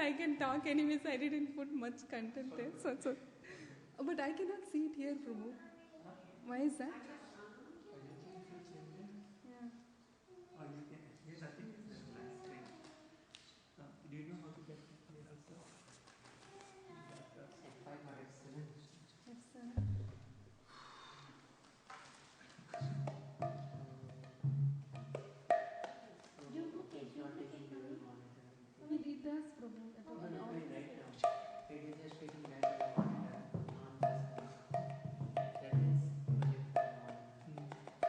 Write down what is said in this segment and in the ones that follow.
I can talk anyways. I didn't put much content there. So. But I cannot see it here, Prabhu. Why is that? Yeah. Or you can. Yes, I think it's the black screen. Do you know how to get it here also? F5 or F7? F7. It does, Prabhu. Right now. It is just taking that as a monitor, not the screen. That is projector monitor.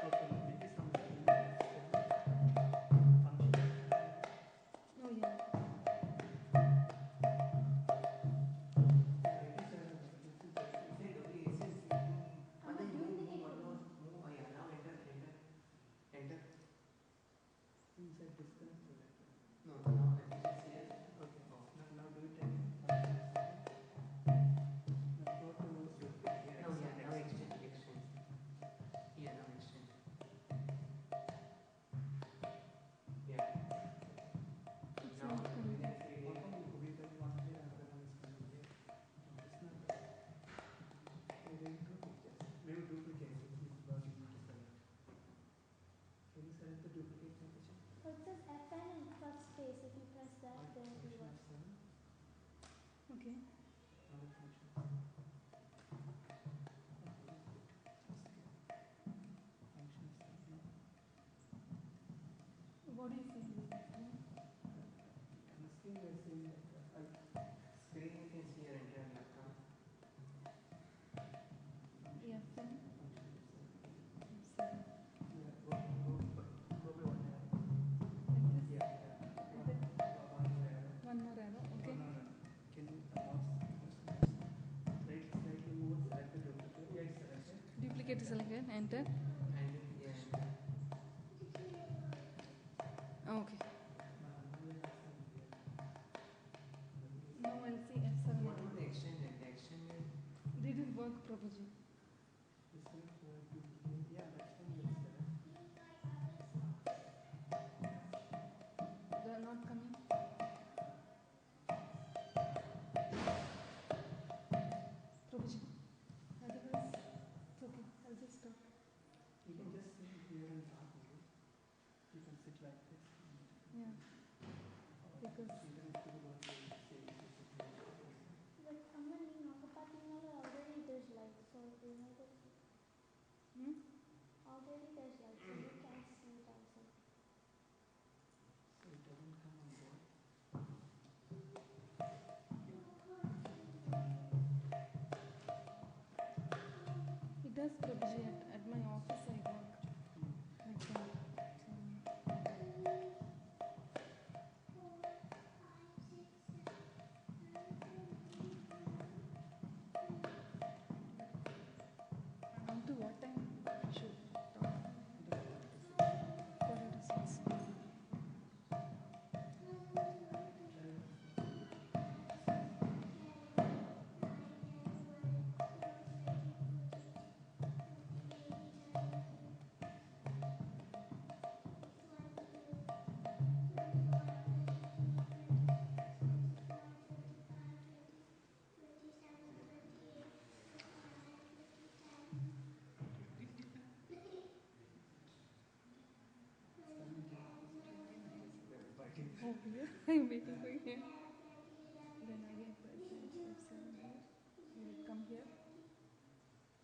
Okay, maybe some function. Oh, yeah. Enter. Inside disconnect. No, now let me just see it. Okay, off. Now do it again. Now go towards your here. No, yeah, now extend. Yeah, now extend. Yeah. It's Now not coming. Maybe duplicate it is what you need to select. Can you select the duplicate Mataji? So it says FN in first space. If you press that, then it will work. Okay. Another function. Function seven. What do you see? On the screen we are seeing screen you can see your entire laptop. Yeah, fine. Go by one arrow. Like this? Yeah. One more arrow, okay. No. Can you slightly move, select the duplicate? Yeah, it's selected. Duplicate is selected, enter. And yes. Okay. Now I'll see F7. What about the extended? The extended? Didn't work, Prabhuji. Yeah, that's one will select. They are not coming. Prabhuji. Otherwise, it's okay. I'll just stop. You can just sit here and talk. You can sit like this. Yeah. Because Even if you want to say But Amma, you know, already there's light, so you know that already there's light, so you can see it also. so it doesn't come on board. it does, Prabhuji. At my office I work. Like that. Until what time I should talk? Quarter to 6. Oh, here? I'm waiting for here. Then again press F7 here. Will it come here?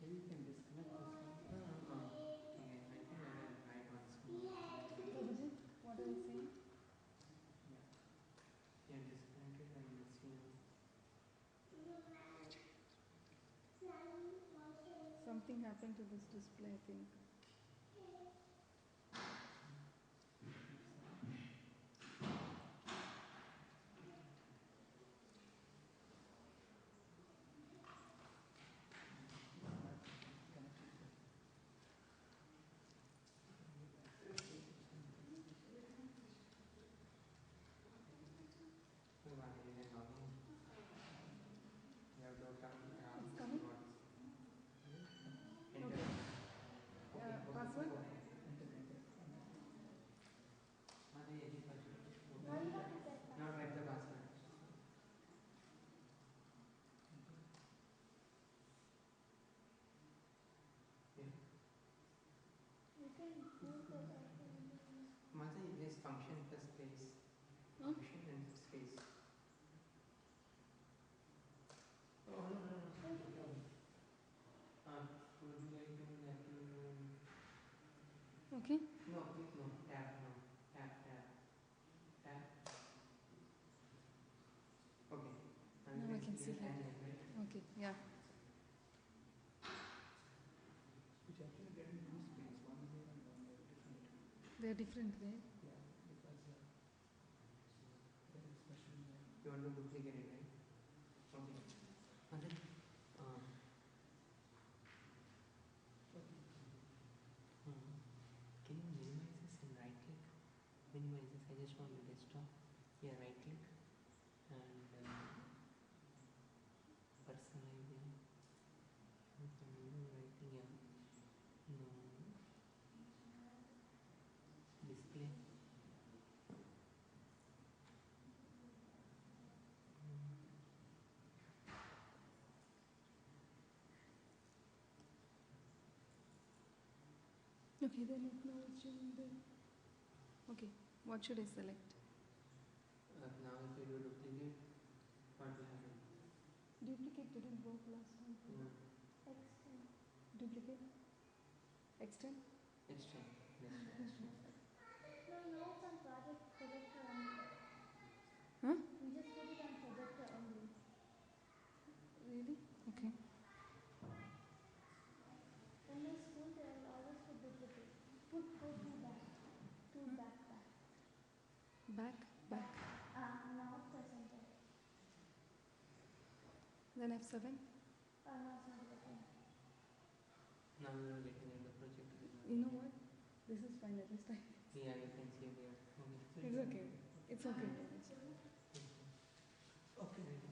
Maybe you can disconnect this one. No. Okay, I think I will try it once more. Prabhuji, what are you saying? Yeah. Yeah, disconnect it and you'll see now. Something happened to this display, I think. You have to come It's coming? enter. Okay. Okay, Mataji, there's function plus space. Huh? Function and space. Oh, no. Would you like to Okay. No, please no. Tap. Okay. And Now I can see that. Angel, right? Okay, yeah. Which actually get in two screens, one is here and one is different. They're different, right? Yeah, because there is special You want to duplicate it, right? Okay. And then, can you minimize this and right click? Minimize this. I just want the desktop. Yeah, right click and personalizing. Right thing, yeah. No. Display. Okay, then acknowledging the. Okay, what should I select? Now if you do duplicate, what will happen? Duplicate didn't work last time. No. Duplicate? Extend? Extend. No, it's on projector only. Huh? We just put it on projector only. Really? Okay. In my school, they will always put duplicate. Go two back. Back? Not the center. Then F7? No, it's not working. Now you are getting in the project. You know what? This is fine at this time. Yeah, you can see there. Okay. It's okay. It's okay. Okay.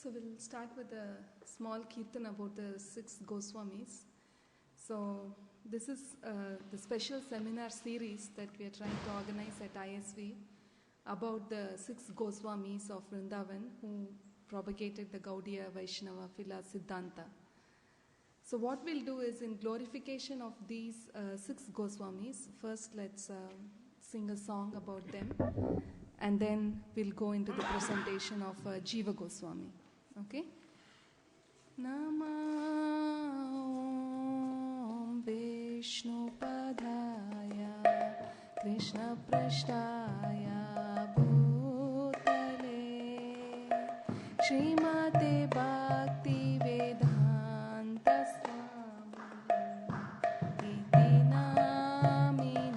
So we'll start with a small kirtan about the 6 Goswamis. So this is the special seminar series that we are trying to organize at ISV about the 6 Goswamis of Vrindavan who propagated the Gaudiya Vaishnava Phila Siddhanta. So what we'll do is, in glorification of these 6 Goswamis, first let's sing a song about them, and then we'll go into the presentation of Jiva Goswami. Okay? Namah Vishnu Padaya Krishna Prashtaya Bhutale Srimate Bhakti Vedanta Swami Iti Namine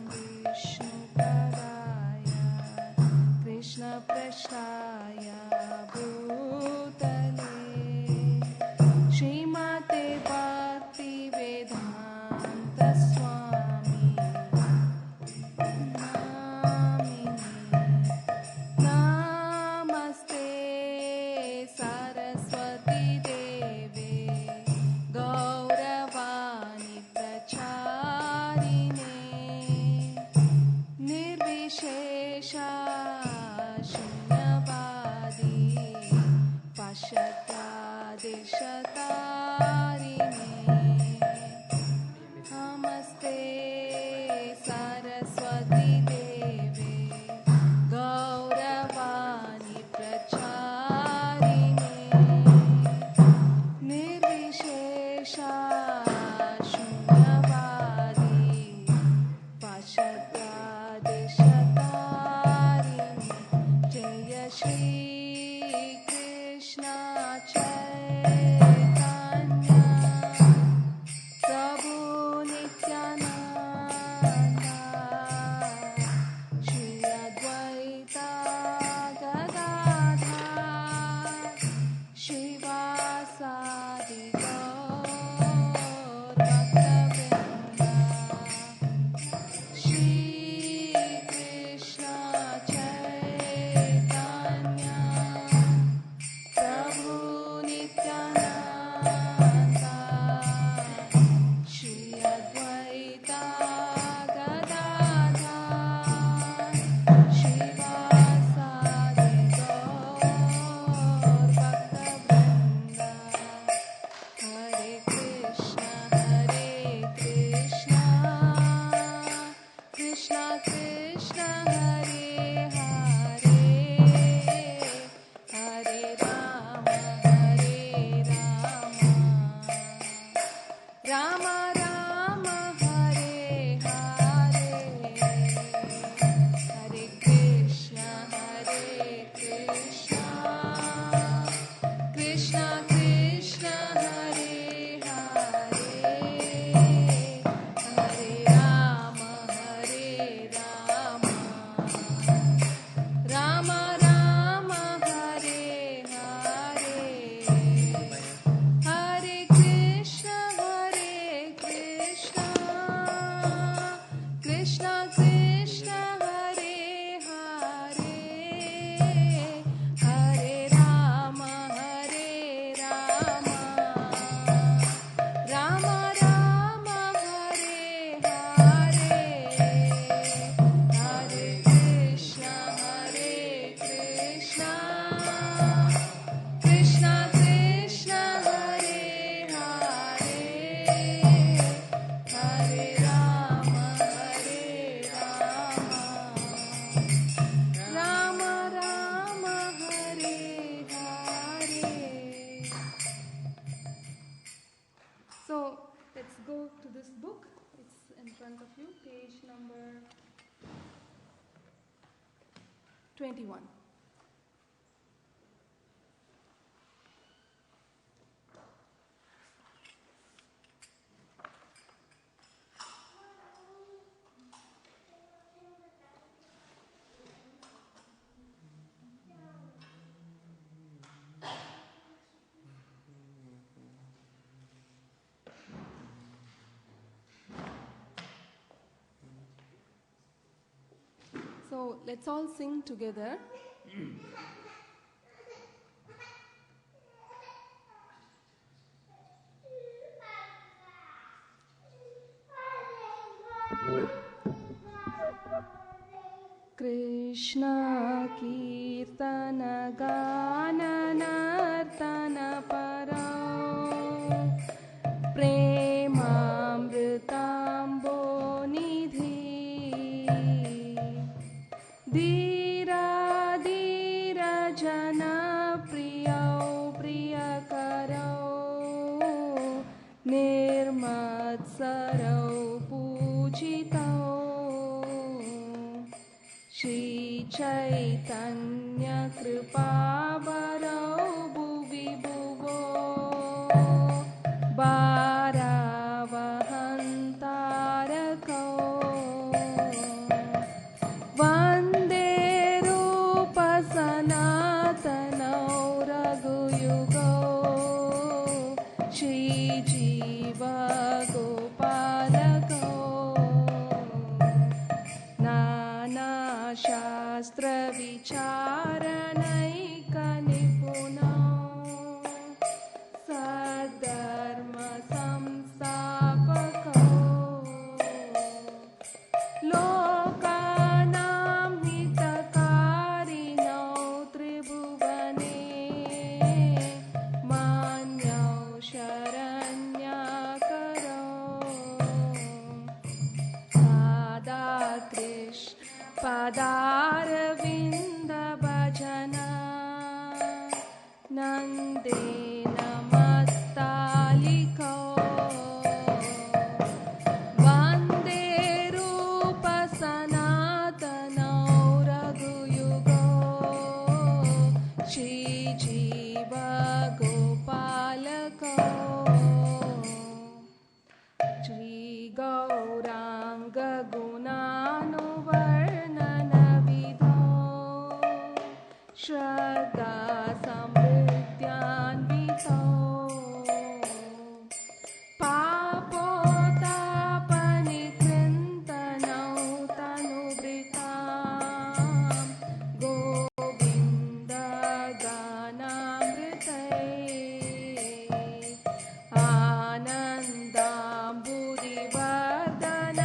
Vishnu Padaya Krishna Prashtaya Bhutale Srimate Bhakti Vedanta Swami Namine Namaste Saraswati Deve Gauravani Pracharine Nirvishesha Shunyavadi Pashatya Deshatarine Ham So let's go to this book. It's in front of you, page number 21. So let's all sing together. Krishna Kirtana Gana Nartana Parao Premamritambo Nidhi Dira Dira Jana Priyau Priyakarau Nirmatsarau Pujitau Shri Chaitanya Kripa Varau Bhuvi Bhuvo Bharavahantarakau Vande Rupa Sanatanau Raghuyugau Shri Jiva Gopalakau Nana Shastra Vicharanaika Nipunau Sadharma Samstapakau Lokanam Hitakarinau Tribhuvane Manyau Sharanyakarau Sada Krishna Padaravinda Bhajana Nandena Mattalikau Vande Rupa Sanatanau Raghuyugau Shri Jiva Gopalakau Shri Gauranga Gunanuvarnana Vidhau Shraddha Samriddhyanvitau Papotapanikrinthanau Tanuvritam Govinda Ganamritai Anandambudivardhanam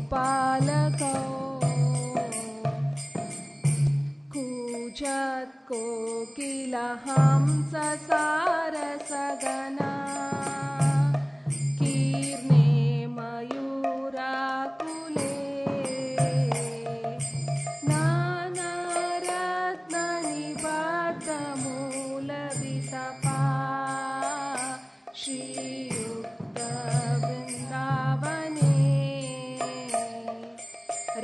गोपालकौ कूजत् कोकिलहंससारसगना कीर्णे मयूराकुले नानारत्ननिबद्धमूलवितपा श्रीयुक्तवृन्दावने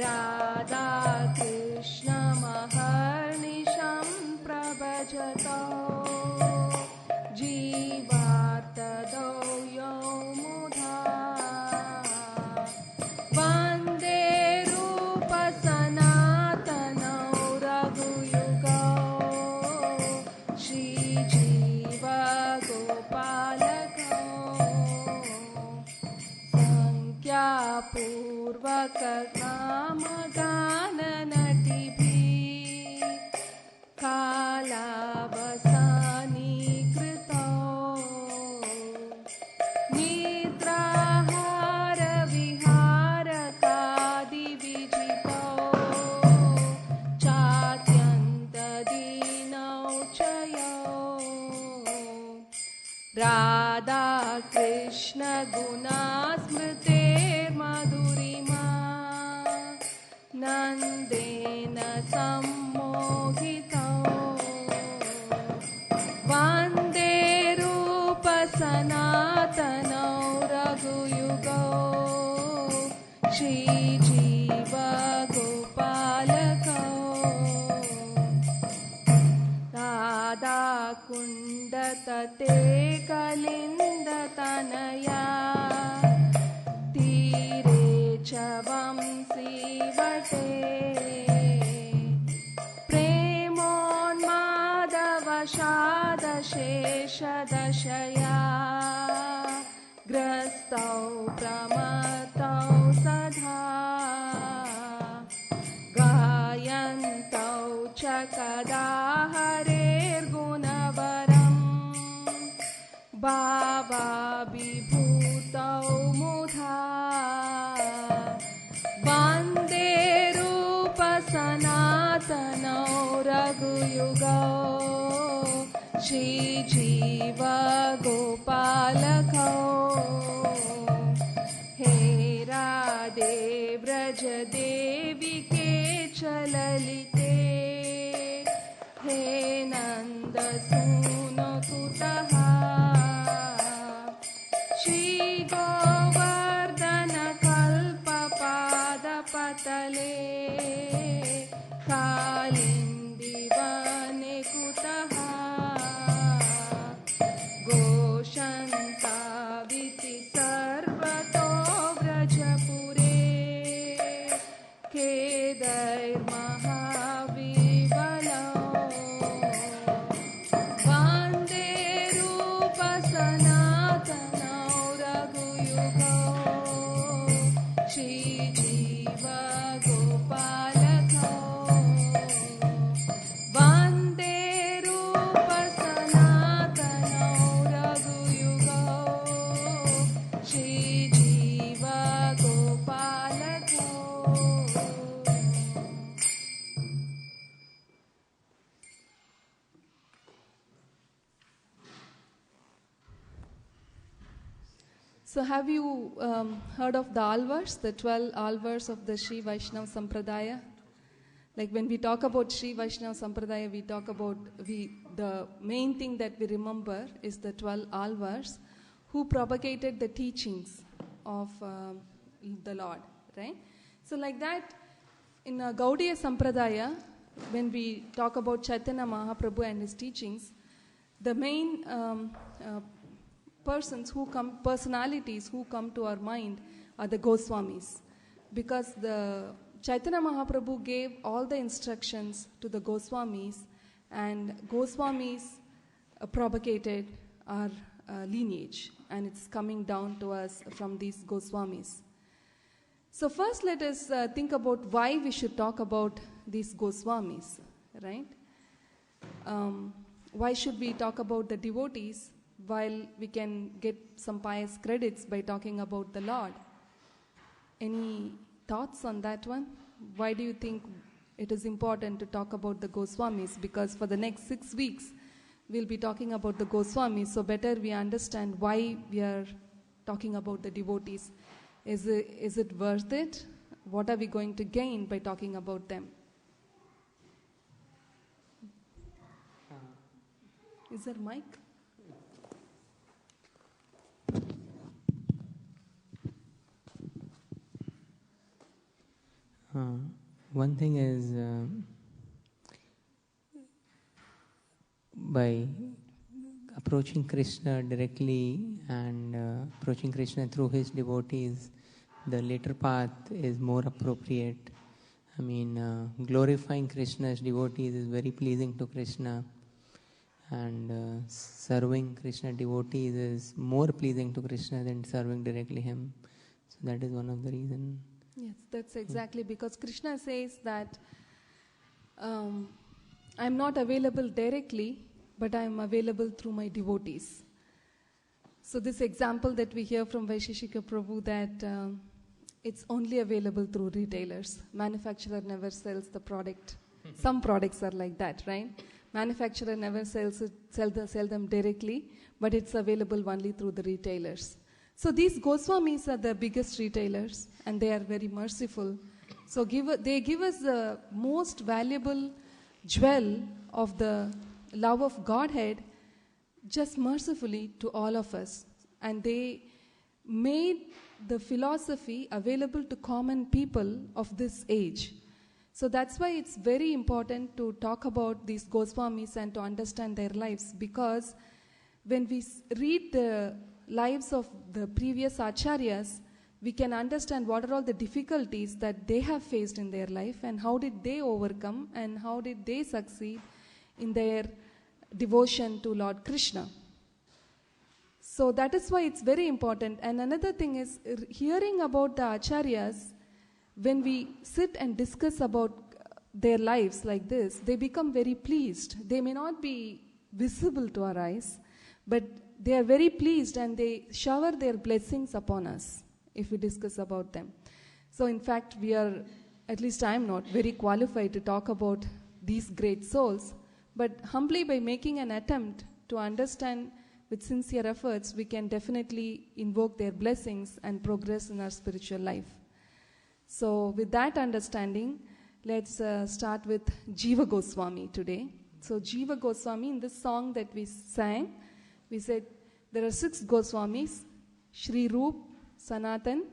राधाकृष्णमहर्निशं प्रभजतौ जीवार्तदौ यौमुधा वन्दे रूपसनातनौ रघुयुगौ श्रीजीवगोपालकौ संख्यापूर्वकनामगाननटिभिः कालावसानीकृतौ निद्राहारविहारकादिविजितौ चात्यन्तदीनौ च यौ राधाकृष्णगुणास्मृतेर्मधुरिमा नन्देन सम्मोहितौ वन्दे रूपसनातनौ रघुयुगौ श्रीजीवगोपालकौ राधाकुण्डतटे कलिन्दतनया तीरे च वंशीवटे प्रेमोन्मादवशादशेषदशया ग्रस्तौ प्रमतौ सदा गायन्तौ च कदा हरेर्गुणवरम् भावाभिभूतौ मुधा वन्दे रूपसनातनौ रघुयुगौ श्रीजीवगोपालकौ हे राधे व्रजदेविके च ललिते हे नन्दसूनुकुतः श्रीगोवर्धनकल्पपादपतले कालिन्दीवने कुतः घोषन्ताविति सर्वतो व्रजपुरे खेदैर्महाविवलौ वन्दे रूपसनातनौ रघुयुगौ श्रीजीवगोपालकौ वन्दे रूपसनातनौ रघुयुगौ श्रीजीवगोपालकौ. So have you heard of the alvars, the 12 alvars of the Sri Vaishnava Sampradaya? Like when we talk about Sri Vaishnava Sampradaya, we talk about, the main thing that we remember is the 12 alvars who propagated the teachings of the Lord, right? So like that, in Gaudiya Sampradaya, when we talk about Chaitanya Mahaprabhu and his teachings, the main personalities who come to our mind are the Goswamis, because the Chaitanya Mahaprabhu gave all the instructions to the Goswamis, and Goswamis propagated our lineage, and it's coming down to us from these Goswamis. So first let us think about why we should talk about these Goswamis, right? Why should we talk about the devotees while we can get some pious credits by talking about the Lord? Any thoughts on that one? Why do you think it is important to talk about the Goswamis? Because for the next 6 weeks, we'll be talking about the Goswamis, so better we understand why we are talking about the devotees. Is it worth it? What are we going to gain by talking about them? Is there mic? One thing is, by approaching Krishna directly and approaching Krishna through his devotees, the later path is more appropriate. I mean, glorifying Krishna's devotees is very pleasing to Krishna, and serving Krishna devotees is more pleasing to Krishna than serving directly him. So that is one of the reasons. Yes, that's exactly because Krishna says that I'm not available directly, but I'm available through my devotees. So this example that we hear from Vaisheshika Prabhu, that it's only available through retailers. Manufacturer never sells the product. Some products are like that, right? Manufacturer never sell them directly, but it's available only through the retailers. So these Goswamis are the biggest retailers, and they are very merciful. So they give us the most valuable jewel of the love of Godhead just mercifully to all of us. And they made the philosophy available to common people of this age. So that's why it's very important to talk about these Goswamis and to understand their lives, because when we read the lives of the previous acharyas, we can understand what are all the difficulties that they have faced in their life and how did they overcome and how did they succeed in their devotion to Lord Krishna. So that is why it's very important. And another thing is, hearing about the acharyas, when we sit and discuss about their lives like this, they become very pleased. They may not be visible to our eyes, but they are very pleased and they shower their blessings upon us if we discuss about them. So in fact, we are, at least I am not very qualified to talk about these great souls, but humbly by making an attempt to understand with sincere efforts, we can definitely invoke their blessings and progress in our spiritual life. So with that understanding, let's start with Jiva Goswami today. So Jiva Goswami, in this song that we sang, we said there are 6 Goswamis: Shri Roop, Sanatan,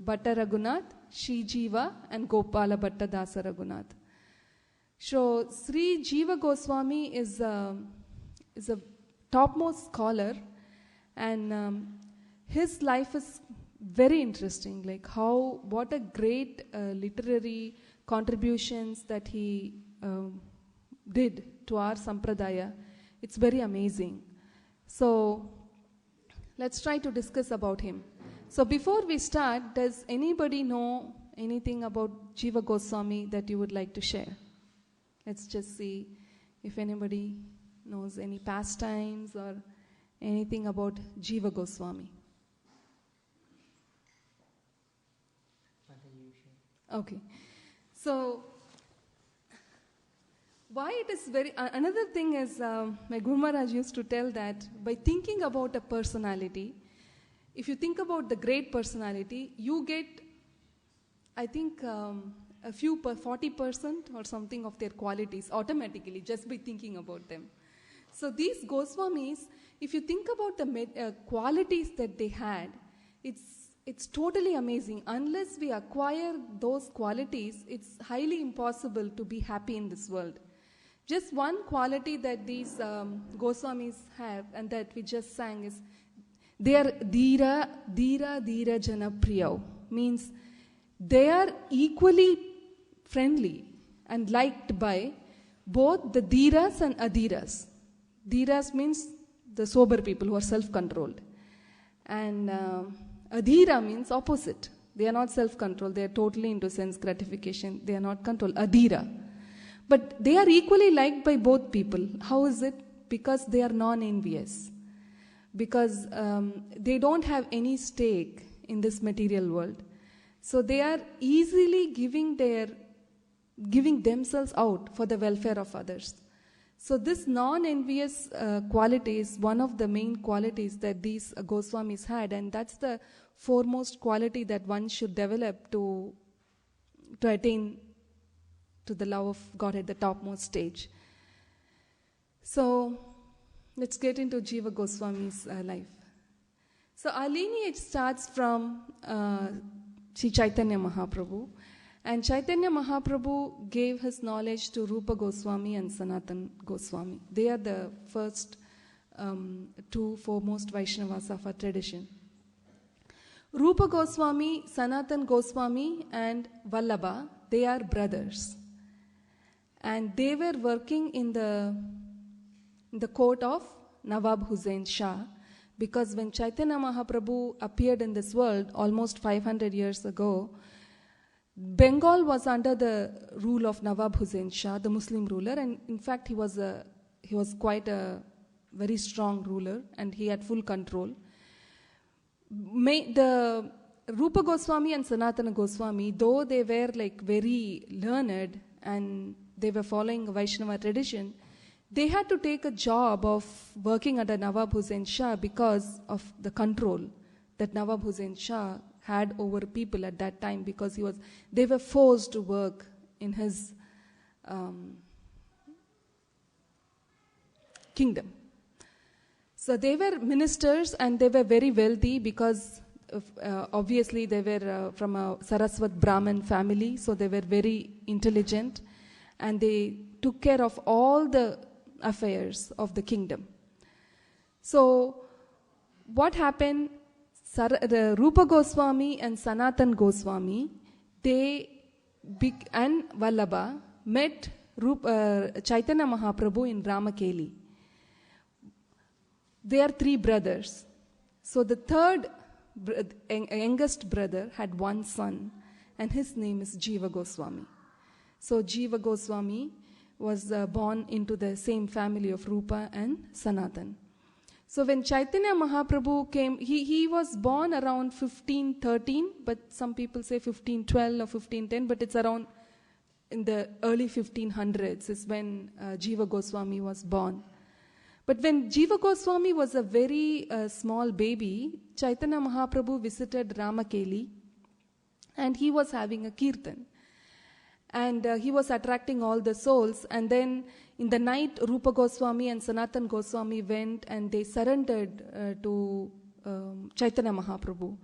Bhatta Raghunath, Shri Jiva, and Gopala Bhatta Dasa Raghunath. So Sri Jiva Goswami is a topmost scholar, and his life is very interesting. Like what a great literary contributions that he did to our sampradaya. It's very amazing. So let's try to discuss about him. So before we start, does anybody know anything about Jiva Goswami that you would like to share? Let's just see if anybody knows any pastimes or anything about Jiva Goswami. Okay. So why it is very... another thing is, my Guru Maharaj used to tell that by thinking about a personality, if you think about the great personality, you get, I think, a few 40% or something of their qualities automatically just by thinking about them. So these Goswamis, if you think about the qualities that they had, it's totally amazing. Unless we acquire those qualities, it's highly impossible to be happy in this world. Just one quality that these Goswamis have and that we just sang is, they are Dhira Jana Priyav. Means they are equally friendly and liked by both the Dhiras and Adhiras. Dhiras means the sober people who are self-controlled. And Adhira means opposite. They are not self-controlled. They are totally into sense gratification. They are not controlled. Adhira. But they are equally liked by both people. How is it? Because they are non-envious. Because they don't have any stake in this material world. So they are easily giving themselves out for the welfare of others. So this non-envious quality is one of the main qualities that these Goswamis had, and that's the foremost quality that one should develop to attain to the love of God at the topmost stage. So let's get into Jiva Goswami's life. So our lineage starts from Sri Chaitanya Mahaprabhu. And Chaitanya Mahaprabhu gave his knowledge to Rupa Goswami and Sanatan Goswami. They are the first two foremost Vaishnavas of our tradition. Rupa Goswami, Sanatan Goswami and Vallabha, they are brothers. And they were working in the court of Nawab Hussain Shah, because when Chaitanya Mahaprabhu appeared in this world almost 500 years ago, Bengal was under the rule of Nawab Hussain Shah, the Muslim ruler, and in fact he was quite a very strong ruler, and he had full control. The Rupa Goswami and Sanatana Goswami, though they were like very learned and they were following a Vaishnava tradition, they had to take a job of working under Nawab Hussain Shah because of the control that Nawab Hussain Shah had over people at that time, because they were forced to work in his kingdom. So they were ministers and they were very wealthy because obviously they were from a Saraswat Brahmin family, so they were very intelligent and they took care of all the affairs of the kingdom. So what happened? The Rupa Goswami and Sanatan Goswami, and Vallabha met Chaitanya Mahaprabhu in Ramakeli. They are three brothers. So the third youngest brother had one son, and his name is Jiva Goswami. So Jiva Goswami was born into the same family of Rupa and Sanatan. So when Chaitanya Mahaprabhu came, he was born around 1513, but some people say 1512 or 1510, but it's around in the early 1500s is when Jiva Goswami was born. But when Jiva Goswami was a very small baby, Chaitanya Mahaprabhu visited Ramakeli and he was having a kirtan. And he was attracting all the souls. And then in the night, Rupa Goswami and Sanatan Goswami went and they surrendered to Chaitanya Mahaprabhu,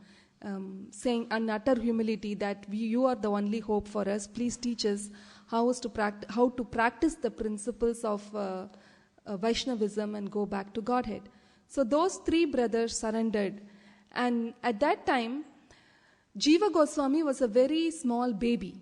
saying in utter humility that you are the only hope for us. Please teach us how to practice the principles of Vaishnavism and go back to Godhead. So those three brothers surrendered. And at that time, Jiva Goswami was a very small baby.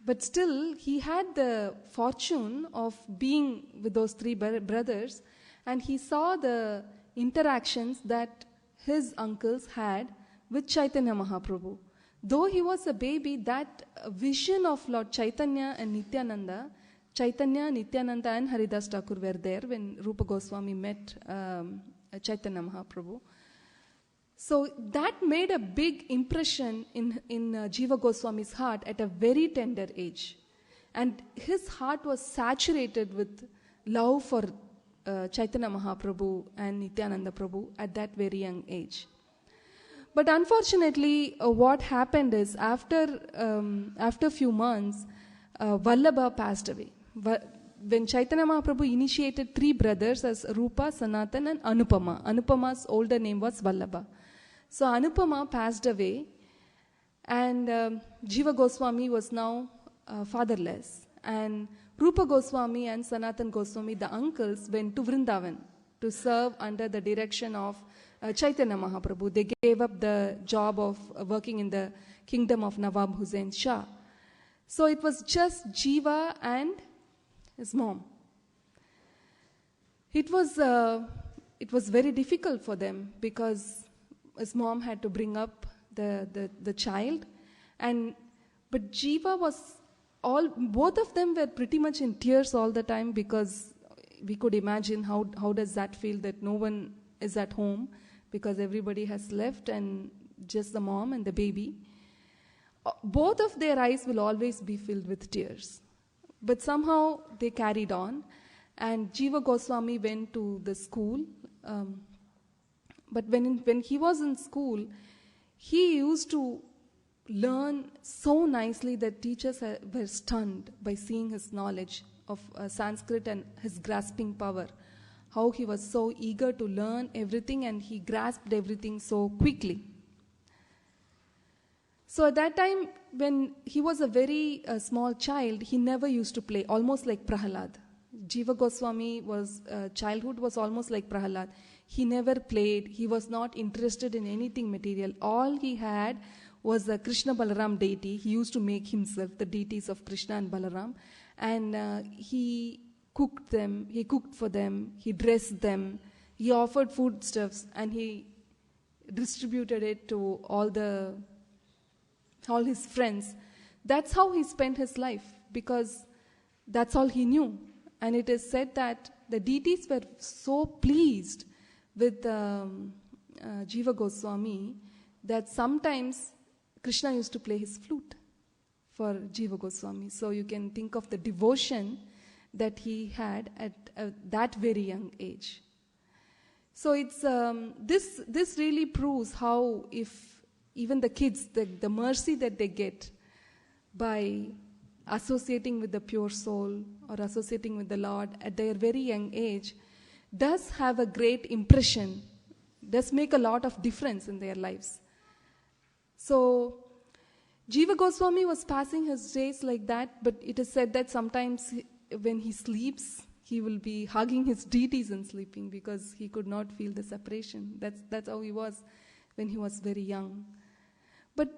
But still, he had the fortune of being with those three brothers, and he saw the interactions that his uncles had with Chaitanya Mahaprabhu. Though he was a baby, that vision of Lord Chaitanya and Nityananda, and Haridas Thakur were there when Rupa Goswami met Chaitanya Mahaprabhu. So that made a big impression in Jiva Goswami's heart at a very tender age. And his heart was saturated with love for Chaitanya Mahaprabhu and Nityananda Prabhu at that very young age. But unfortunately, what happened is after a few months, Vallabha passed away. When Chaitanya Mahaprabhu initiated three brothers as Rupa, Sanatan and Anupama. Anupama's older name was Vallabha. So Anupama passed away and Jiva Goswami was now fatherless. And Rupa Goswami and Sanatan Goswami, the uncles, went to Vrindavan to serve under the direction of Chaitanya Mahaprabhu. They gave up the job of working in the kingdom of Nawab Hussain Shah. So it was just Jiva and his mom. It was very difficult for them because his mom had to bring up the child, but Jiva was both of them were pretty much in tears all the time, because we could imagine how does that feel that no one is at home because everybody has left and just the mom and the baby. both of their eyes will always be filled with tears. But somehow they carried on, and Jiva Goswami went to the school. But when he was in school, he used to learn so nicely that teachers were stunned by seeing his knowledge of Sanskrit and his grasping power. How he was so eager to learn everything and he grasped everything so quickly. So at that time, when he was a very small child, he never used to play, almost like Prahalad. Jiva Goswami childhood was almost like Prahalad. He never played, he was not interested in anything material. All he had was the Krishna Balaram deity. He used to make himself the deities of Krishna and Balaram. And he cooked them, he cooked for them, he dressed them, he offered foodstuffs, and he distributed it to all his friends. That's how he spent his life, because that's all he knew. And it is said that the deities were so pleased with Jiva Goswami that sometimes Krishna used to play his flute for Jiva Goswami. So you can think of the devotion that he had at that very young age. So it's this really proves how, if even the kids, the mercy that they get by associating with the pure soul or associating with the Lord at their very young age, does have a great impression, does make a lot of difference in their lives. So Jiva Goswami was passing his days like that, but it is said that sometimes when he sleeps, he will be hugging his deities and sleeping because he could not feel the separation. That's how he was when he was very young. But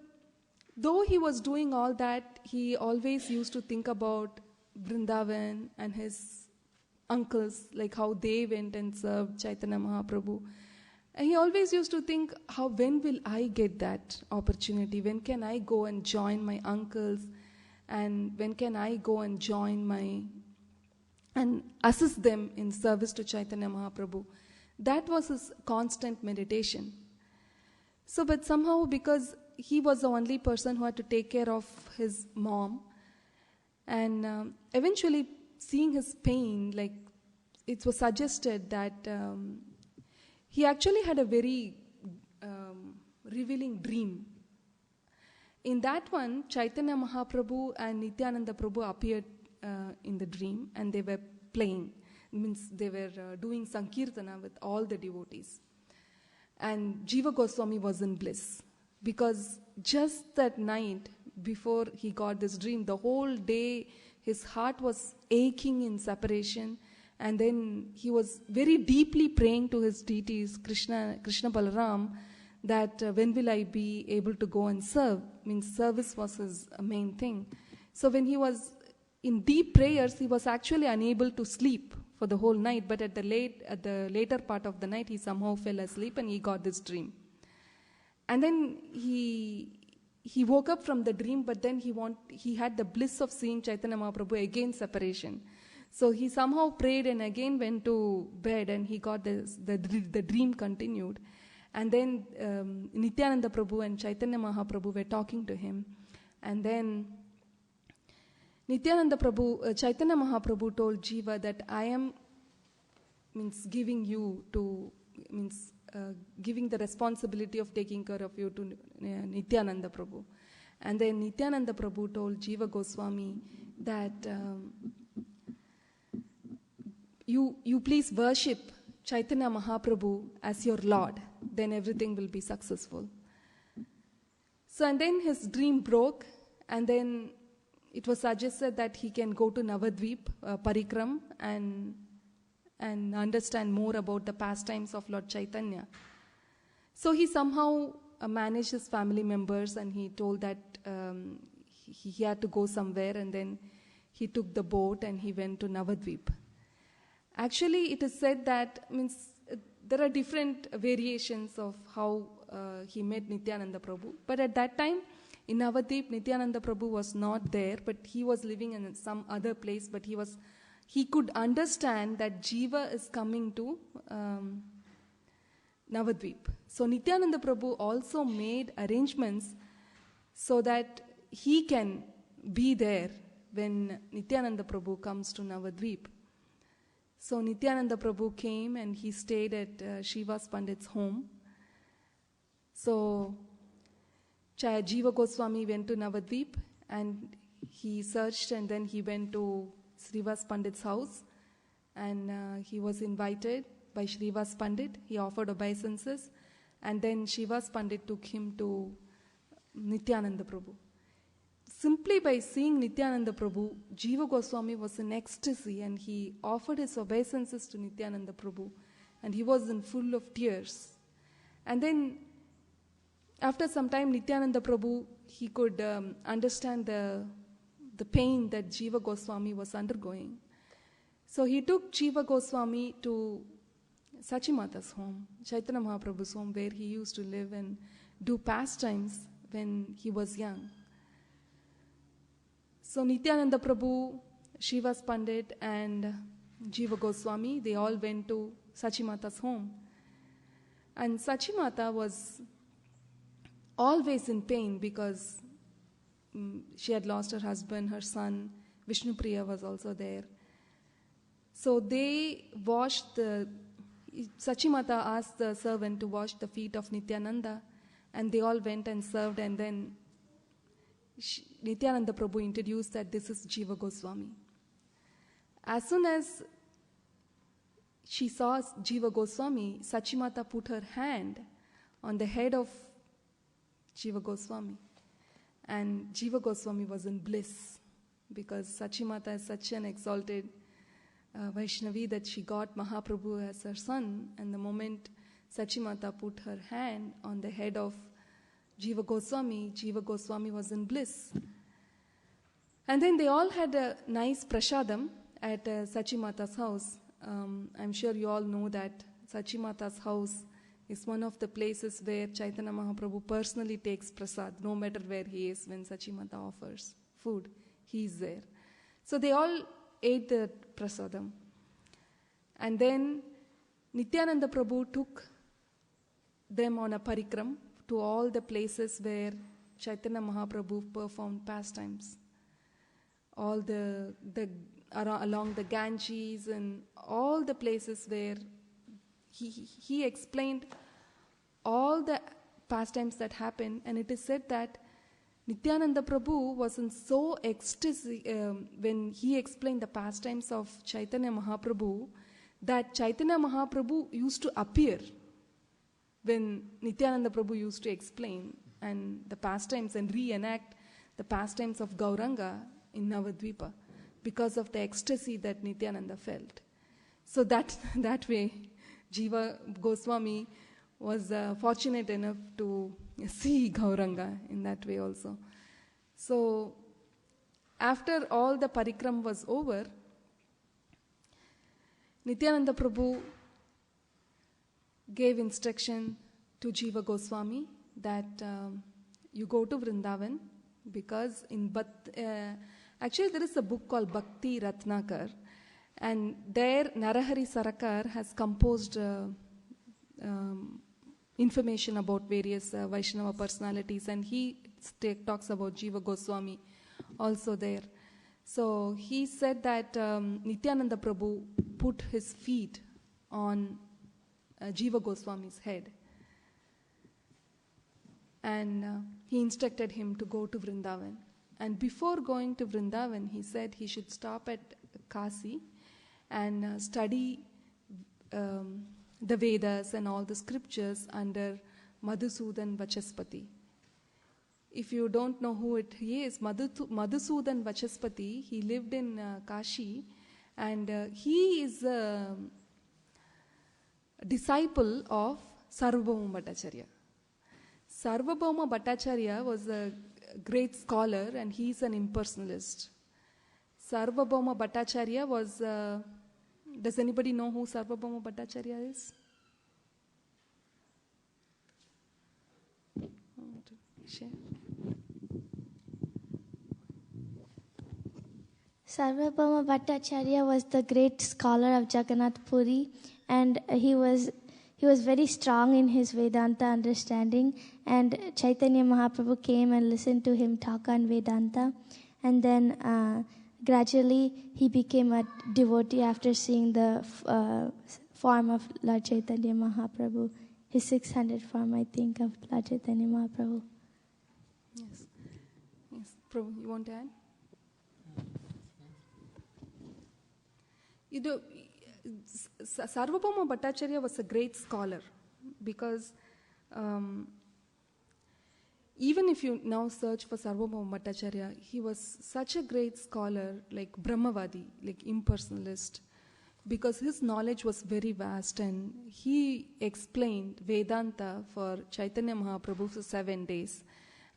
though he was doing all that, he always used to think about Vrindavan and his uncles, like how they went and served Chaitanya Mahaprabhu. And he always used to think, when will I get that opportunity? When can I go and join my uncles? And when can I go and and assist them in service to Chaitanya Mahaprabhu? That was his constant meditation. So, but somehow, because he was the only person who had to take care of his mom, and eventually seeing his pain, like it was suggested that he actually had a very revealing dream. In that one, Chaitanya Mahaprabhu and Nityananda Prabhu appeared in the dream, and they were playing. Means they were doing Sankirtana with all the devotees. And Jiva Goswami was in bliss, because just that night before he got this dream, the whole day his heart was aching in separation, and then he was very deeply praying to his deities, Krishna Balaram, that when will I be able to go and serve? Means service was his main thing. So when he was in deep prayers, he was actually unable to sleep for the whole night, but at the later part of the night, he somehow fell asleep and he got this dream. And then he woke up from the dream, but then he had the bliss of seeing Chaitanya Mahaprabhu again separation. So he somehow prayed and again went to bed, and he got the dream continued. And then Nityananda Prabhu and Chaitanya Mahaprabhu were talking to him. And then Chaitanya Mahaprabhu told Jiva that I am giving the responsibility of taking care of you to Nityananda Prabhu. And then Nityananda Prabhu told Jiva Goswami that you please worship Chaitanya Mahaprabhu as your Lord, then everything will be successful. So, and then his dream broke, and then it was suggested that he can go to Navadvip, Parikram, and understand more about the pastimes of Lord Chaitanya. So he somehow managed his family members, and he told that he had to go somewhere, and then he took the boat and he went to Navadvip. Actually, it is said that there are different variations of how he met Nityananda Prabhu. But at that time, in Navadvip, Nityananda Prabhu was not there, but he was living in some other place. But he could understand that Jiva is coming to Navadvip. So Nityananda Prabhu also made arrangements so that he can be there when Nityananda Prabhu comes to Navadvip. So Nityananda Prabhu came and he stayed at Srivas Pandit's home. So Jiva Goswami went to Navadvip and he searched, and then he went to Srivas Pandit's house, and he was invited by Srivas Pandit. He offered obeisances, and then Srivas Pandit took him to Nityananda Prabhu. Simply by seeing Nityananda Prabhu, Jiva Goswami was in ecstasy, and he offered his obeisances to Nityananda Prabhu, and he was in full of tears. And then after some time, Nityananda Prabhu, he could understand the pain that Jiva Goswami was undergoing. So he took Jiva Goswami to Sachimata's home, Chaitanya Mahaprabhu's home, where he used to live and do pastimes when he was young. So Nityananda Prabhu, Srivas Pandit and Jiva Goswami, they all went to Sachimata's home. And Sachimata was always in pain because she had lost her husband, her son. Vishnupriya was also there. So they washed Sachimata asked the servant to wash the feet of Nityananda, and they all went and served, and then Nityananda Prabhu introduced that this is Jiva Goswami. As soon as she saw Jiva Goswami, Sachimata put her hand on the head of Jiva Goswami, and Jiva Goswami was in bliss because Sachimata is such an exalted Vaishnavi that she got Mahaprabhu as her son, and the moment Sachimata put her hand on the head of Jiva Goswami was in bliss. And then they all had a nice prasadam at Sachimata's house. I'm sure you all know that Sachimata's house is one of the places where Chaitanya Mahaprabhu personally takes prasad, no matter where he is. When Sachimata offers food, he is there. So they all ate the prasadam. And then Nityananda Prabhu took them on a parikram to all the places where Chaitanya Mahaprabhu performed pastimes. All along the Ganges and all the places where he explained all the pastimes that happened, and it is said that Nityananda Prabhu was in so ecstasy when he explained the pastimes of Chaitanya Mahaprabhu that Chaitanya Mahaprabhu used to appear when Nityananda Prabhu used to explain and the pastimes and reenact the pastimes of Gauranga in Navadvipa because of the ecstasy that Nityananda felt. So that way, Jiva Goswami was fortunate enough to see Gauranga in that way also. So after all the parikram was over, Nityananda Prabhu gave instruction to Jiva Goswami that you go to Vrindavan, because actually there is a book called Bhakti Ratnakar, and there Narahari Sarakar has composed information about various Vaishnava personalities, and he talks about Jiva Goswami also there. So he said that Nityananda Prabhu put his feet on Jiva Goswami's head, and he instructed him to go to Vrindavan. And before going to Vrindavan, he said he should stop at Kasi and study the Vedas and all the scriptures under Madhusudan Vachaspati. If you don't know who he is, Madhusudan Vachaspati, he lived in Kashi, and he is a disciple of Sarvabhauma Bhattacharya. Sarvabhauma Bhattacharya was a great scholar, and he is an impersonalist. Sarvabhauma Bhattacharya was... does anybody know who Sarvabhauma Bhattacharya is? Sarvabhauma Bhattacharya was the great scholar of Jagannath Puri, and he was he was very strong in his Vedanta understanding, and Chaitanya Mahaprabhu came and listened to him talk on Vedanta, and then gradually he became a devotee after seeing the form of Lord Chaitanya Mahaprabhu, his 600 form, I think, of Lord Chaitanya Mahaprabhu. Yes. Yes. Prabhu, you want to add? You know, Sarvabhauma Bhattacharya was a great scholar because even if you now search for Sarvabhauma Bhattacharya, he was such a great scholar, like Brahmavadi, like impersonalist, because his knowledge was very vast, and he explained Vedanta for Chaitanya Mahaprabhu for 7 days.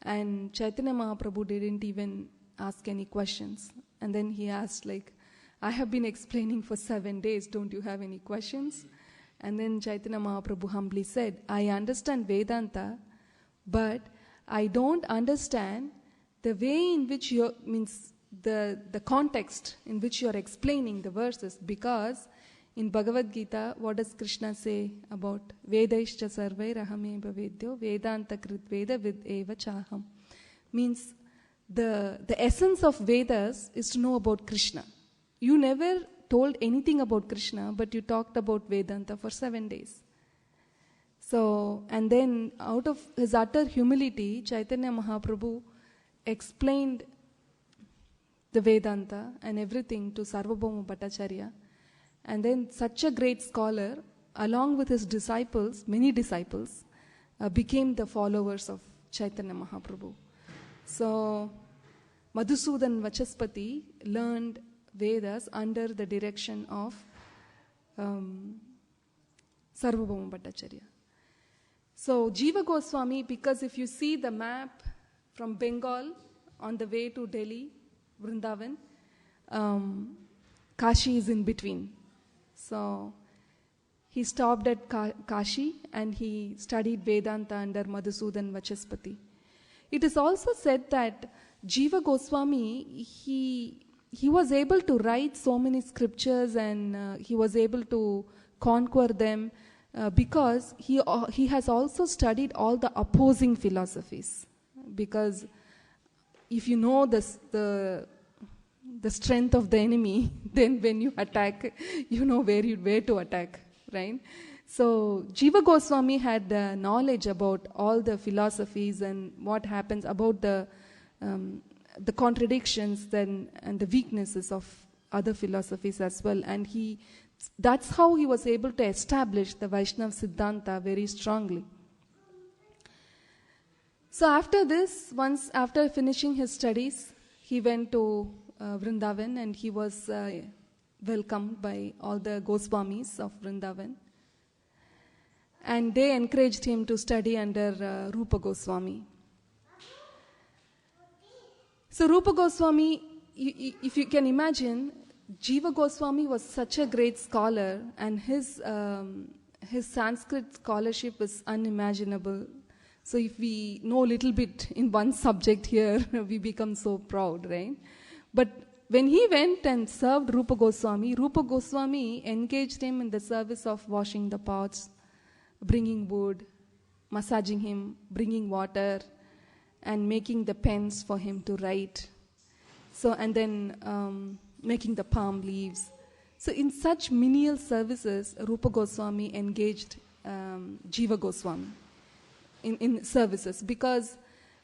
And Chaitanya Mahaprabhu didn't even ask any questions. And then he asked, like, I have been explaining for 7 days, don't you have any questions? And then Chaitanya Mahaprabhu humbly said, I understand Vedanta, but I don't understand the way in which you means the context in which you are explaining the verses, because in Bhagavad Gita, what does Krishna say about Vedaishcha sarvair ahameva vedyo Vedanta krit veda vid eva chaham? Means the essence of Vedas is to know about Krishna. You never told anything about Krishna, but you talked about Vedanta for 7 days. So, and then out of his utter humility, Chaitanya Mahaprabhu explained the Vedanta and everything to Sarvabhauma Bhattacharya. And then such a great scholar, along with his disciples, many disciples, became the followers of Chaitanya Mahaprabhu. So, Madhusudan Vachaspati learned Vedas under the direction of Sarvabhauma Bhattacharya. So, Jiva Goswami, because if you see the map from Bengal on the way to Delhi, Vrindavan, Kashi is in between. So, he stopped at Kashi and he studied Vedanta under Madhusudan Vachaspati. It is also said that Jiva Goswami, he was able to write so many scriptures and he was able to conquer them because he has also studied all the opposing philosophies. Because if you know the strength of the enemy, then when you attack, you know where to attack, right? So Jiva Goswami had knowledge about all the philosophies and what happens about the contradictions and the weaknesses of other philosophies as well. And that's how he was able to establish the Vaishnava Siddhanta very strongly. So after this, once after finishing his studies, he went to Vrindavan and he was welcomed by all the Goswamis of Vrindavan. And they encouraged him to study under Rupa Goswami. So Rupa Goswami, if you can imagine, Jiva Goswami was such a great scholar and his Sanskrit scholarship was unimaginable. So if we know a little bit in one subject here, we become so proud, right? But when he went and served Rupa Goswami engaged him in the service of washing the pots, bringing wood, massaging him, bringing water, and making the pens for him to write. So, and then making the palm leaves. So in such menial services, Rupa Goswami engaged Jiva Goswami in services, because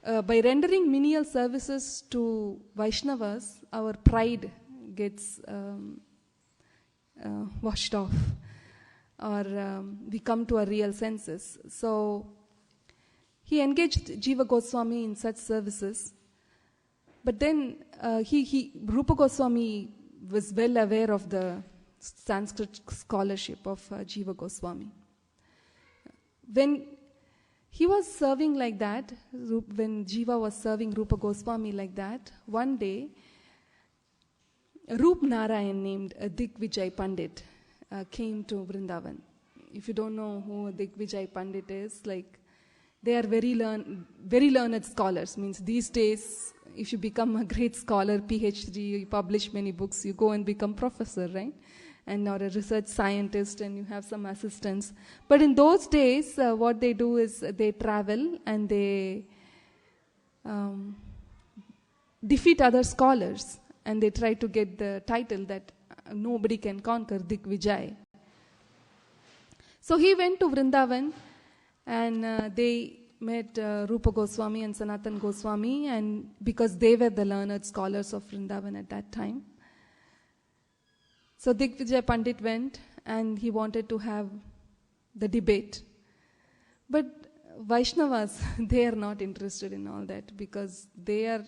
by rendering menial services to Vaishnavas, our pride gets washed off, or we come to our real senses. So he engaged Jiva Goswami in such services. But then Rupa Goswami was well aware of the Sanskrit scholarship of Jiva Goswami. When he was serving like that, when Jiva was serving Rupa Goswami like that, one day, Rup Narayan named Digvijay Pandit came to Vrindavan. If you don't know who Digvijay Pandit is, like, they are very learned scholars. Means these days, if you become a great scholar, PhD, you publish many books, you go and become professor, right? and or a research scientist, and you have some assistants. But in those days, what they do is they travel and they defeat other scholars, and they try to get the title that nobody can conquer, Digvijay. So he went to Vrindavan, and they met Rupa Goswami and Sanatan Goswami, and because they were the learned scholars of Vrindavan at that time. So Digvijay Pandit went, and he wanted to have the debate. But Vaishnavas, they are not interested in all that, because they are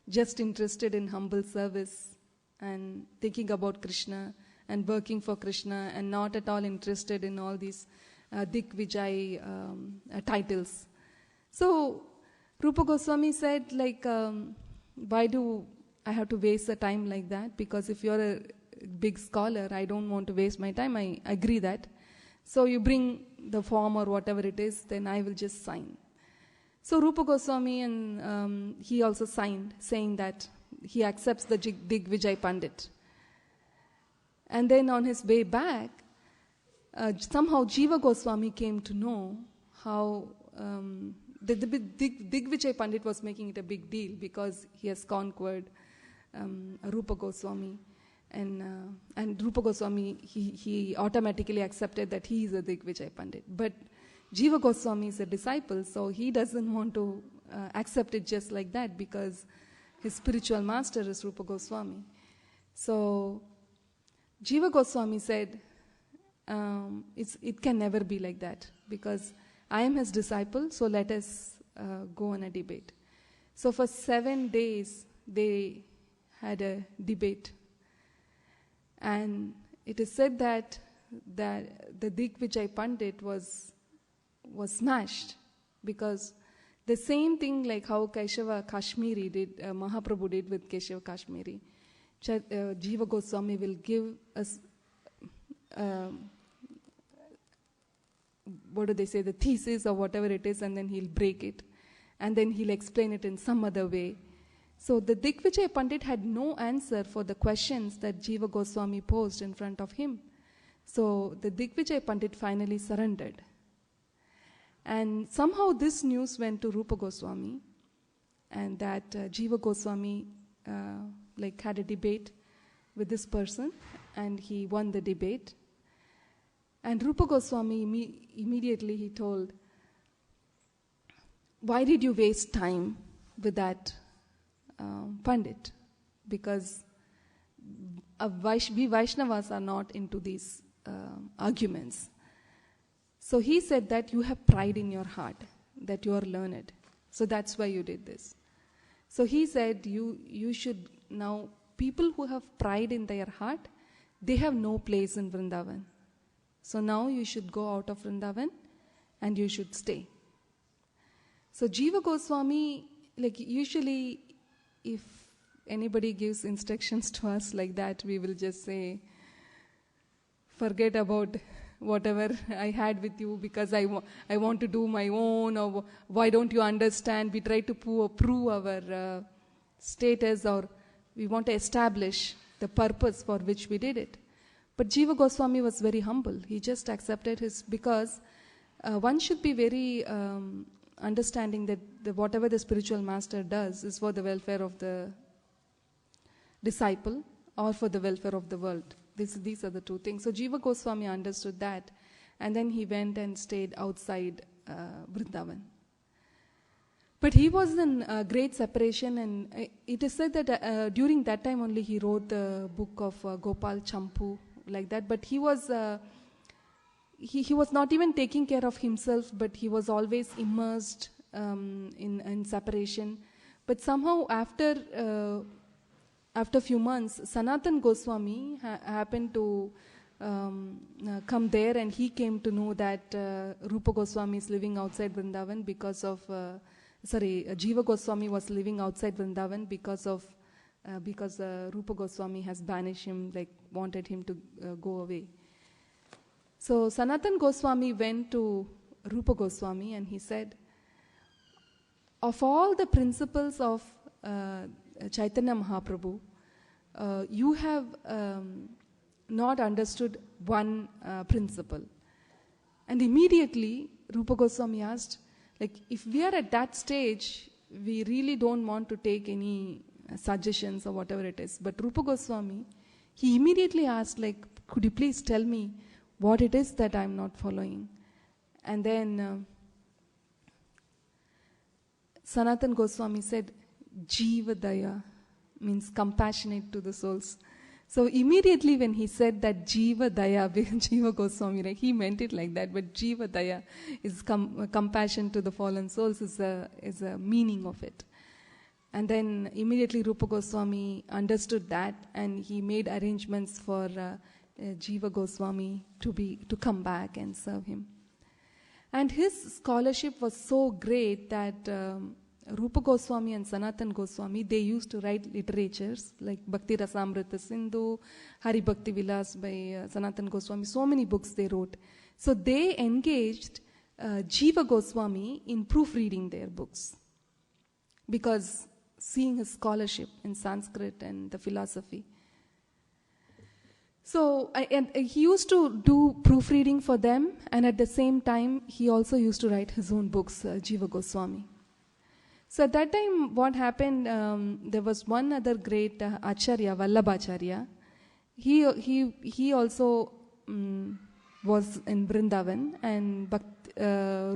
just interested in humble service and thinking about Krishna and working for Krishna, and not at all interested in all these Digvijay titles. So Rupa Goswami said, why do I have to waste the time like that? Because if you're a big scholar, I don't want to waste my time. I agree that. So you bring the form or whatever it is, then I will just sign. So Rupa Goswami, and he also signed, saying that he accepts the Digvijay Pandit. And then on his way back, somehow Jiva Goswami came to know how the Digvijay Pandit was making it a big deal, because he has conquered Rupa Goswami. And Rupa Goswami, he automatically accepted that he is a Digvijay Pandit. But Jiva Goswami is a disciple, so he doesn't want to accept it just like that, because his spiritual master is Rupa Goswami. So Jiva Goswami said, it can never be like that, because I am his disciple, so let us go on a debate. So for 7 days, they had a debate. And it is said that the Digvijay Pandit was smashed, because the same thing like how Keshava Kashmiri did, Mahaprabhu did with Keshava Kashmiri. Jiva Goswami will give us, what do they say, the thesis or whatever it is, and then he'll break it. And then he'll explain it in some other way. So the Digvijay Pandit had no answer for the questions that Jiva Goswami posed in front of him. So the Digvijay Pandit finally surrendered. And somehow this news went to Rupa Goswami, and that Jiva Goswami had a debate with this person, and he won the debate. And Rupa Goswami immediately he told, why did you waste time with that Pandit? Because we Vaishnavas are not into these arguments. So he said that you have pride in your heart, that you are learned. So that's why you did this. So he said you should now, people who have pride in their heart, they have no place in Vrindavan. So now you should go out of Vrindavan and you should stay. So Jiva Goswami, usually if anybody gives instructions to us like that, we will just say, forget about whatever I had with you, because I want to do my own, or why don't you understand? We try to prove our status, or we want to establish the purpose for which we did it. But Jiva Goswami was very humble. He just accepted because one should be very understanding that whatever the spiritual master does is for the welfare of the disciple or for the welfare of the world. These are the two things. So Jiva Goswami understood that, and then he went and stayed outside Vrindavan. But he was in great separation, and it is said that during that time only he wrote the book of Gopal Champu, like that. But he was not even taking care of himself, but he was always immersed in separation. But somehow after a few months, Sanatan Goswami happened to come there, and he came to know that Rupa Goswami is living outside Vrindavan because of, Jiva Goswami was living outside Vrindavan because Rupa Goswami has banished him, wanted him to go away. So Sanatan Goswami went to Rupa Goswami and he said, of all the principles of Chaitanya Mahaprabhu, you have not understood one principle. And immediately Rupa Goswami asked, like, if we are at that stage, we really don't want to take any suggestions or whatever it is. But Rupa Goswami, he immediately asked, like, could you please tell me what it is that I'm not following? And then Sanatan Goswami said, Jiva Daya, means compassionate to the souls. So immediately when he said that Jiva Daya, Jiva Goswami, right, he meant it like that, but Jiva Daya is compassion to the fallen souls is a meaning of it. And then immediately Rupa Goswami understood that, and he made arrangements for Jiva Goswami to come back and serve him. And his scholarship was so great that Rupa Goswami and Sanatan Goswami, they used to write literatures like Bhakti Rasamrita Sindhu, Hari Bhakti Vilas by Sanatan Goswami. So many books they wrote. So they engaged Jiva Goswami in proofreading their books, because seeing his scholarship in Sanskrit and the philosophy. So he used to do proofreading for them, and at the same time he also used to write his own books, Jiva Goswami. So at that time what happened, there was one other great Acharya, Vallabhacharya. He also was in Vrindavan, and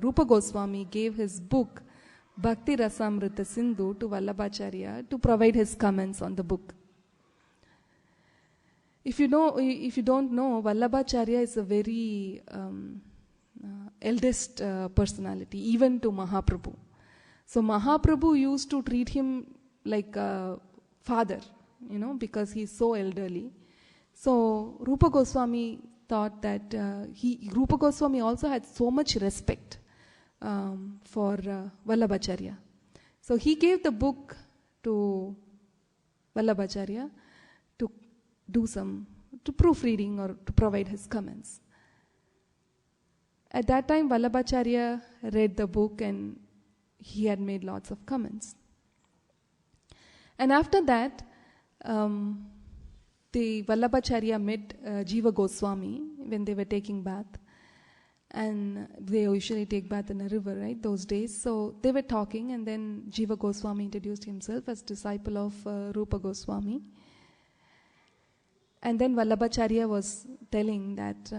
Rupa Goswami gave his book Bhakti Rasamrita Sindhu to Vallabhacharya to provide his comments on the book. If you don't know, Vallabhacharya is a very eldest personality, even to Mahaprabhu. So Mahaprabhu used to treat him like a father, because he is so elderly. So Rupa Goswami thought that Rupa Goswami also had so much respect for Vallabhacharya. So he gave the book to Vallabhacharya to do to proofreading or to provide his comments. At that time, Vallabhacharya read the book and he had made lots of comments. And after that, the Vallabhacharya met Jiva Goswami when they were taking bath. And they usually take bath in a river, right, those days. So they were talking, and then Jiva Goswami introduced himself as disciple of Rupa Goswami. And then Vallabhacharya was telling that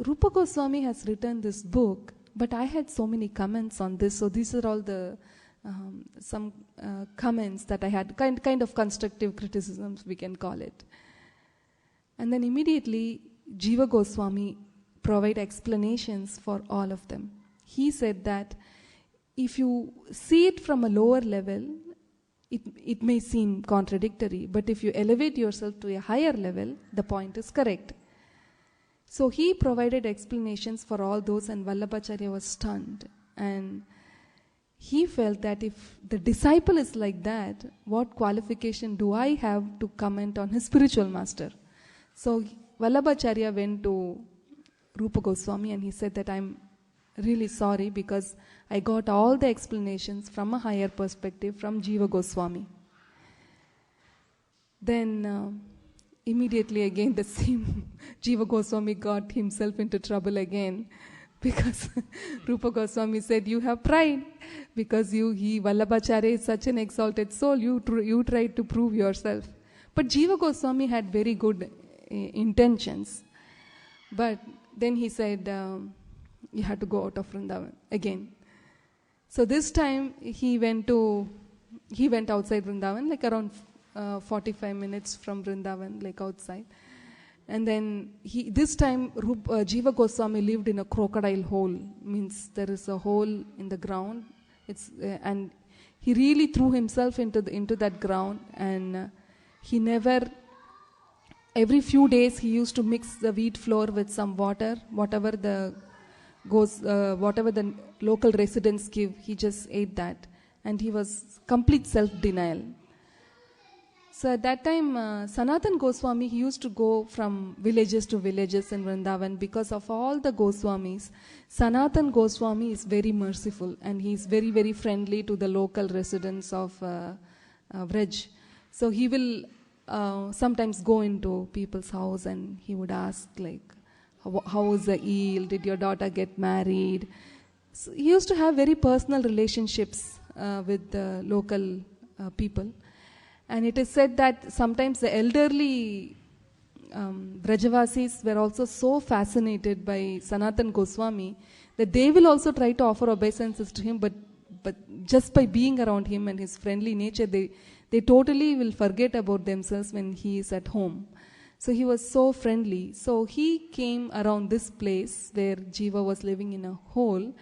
Rupa Goswami has written this book, but I had so many comments on this. So these are all the some comments that I had, kind of constructive criticisms, we can call it. And then immediately Jiva Goswami provide explanations for all of them. He said that if you see it from a lower level, it may seem contradictory, but if you elevate yourself to a higher level, the point is correct. So he provided explanations for all those, and Vallabhacharya was stunned. And he felt that if the disciple is like that, what qualification do I have to comment on his spiritual master? So Vallabhacharya went to Rupa Goswami and he said that I'm really sorry because I got all the explanations from a higher perspective from Jiva Goswami. Then immediately again the same Jiva Goswami got himself into trouble again, because Rupa Goswami said, you have pride because Vallabhacharya is such an exalted soul, you tried to prove yourself. But Jiva Goswami had very good intentions. But then he said, you have to go out of Vrindavan again. So this time he went outside Vrindavan, like around 45 minutes from Vrindavan, like outside. And then this time Jiva Goswami lived in a crocodile hole, means there is a hole in the ground. And he really threw himself into that ground, and he never. Every few days he used to mix the wheat flour with some water, whatever the local residents give, he just ate that, and he was complete self-denial. So at that time, Sanatan Goswami, he used to go from villages to villages in Vrindavan. Because of all the Goswamis, Sanatan Goswami is very merciful, and he is very, very friendly to the local residents of Vraj. So he will sometimes go into people's house and he would ask like, how is the eel? Did your daughter get married? So he used to have very personal relationships with the local people. And it is said that sometimes the elderly Brajavasis were also so fascinated by Sanatan Goswami that they will also try to offer obeisances to him, but just by being around him and his friendly nature, they totally will forget about themselves when he is at home. So he was so friendly. So he came around this place where Jiva was living in a hole,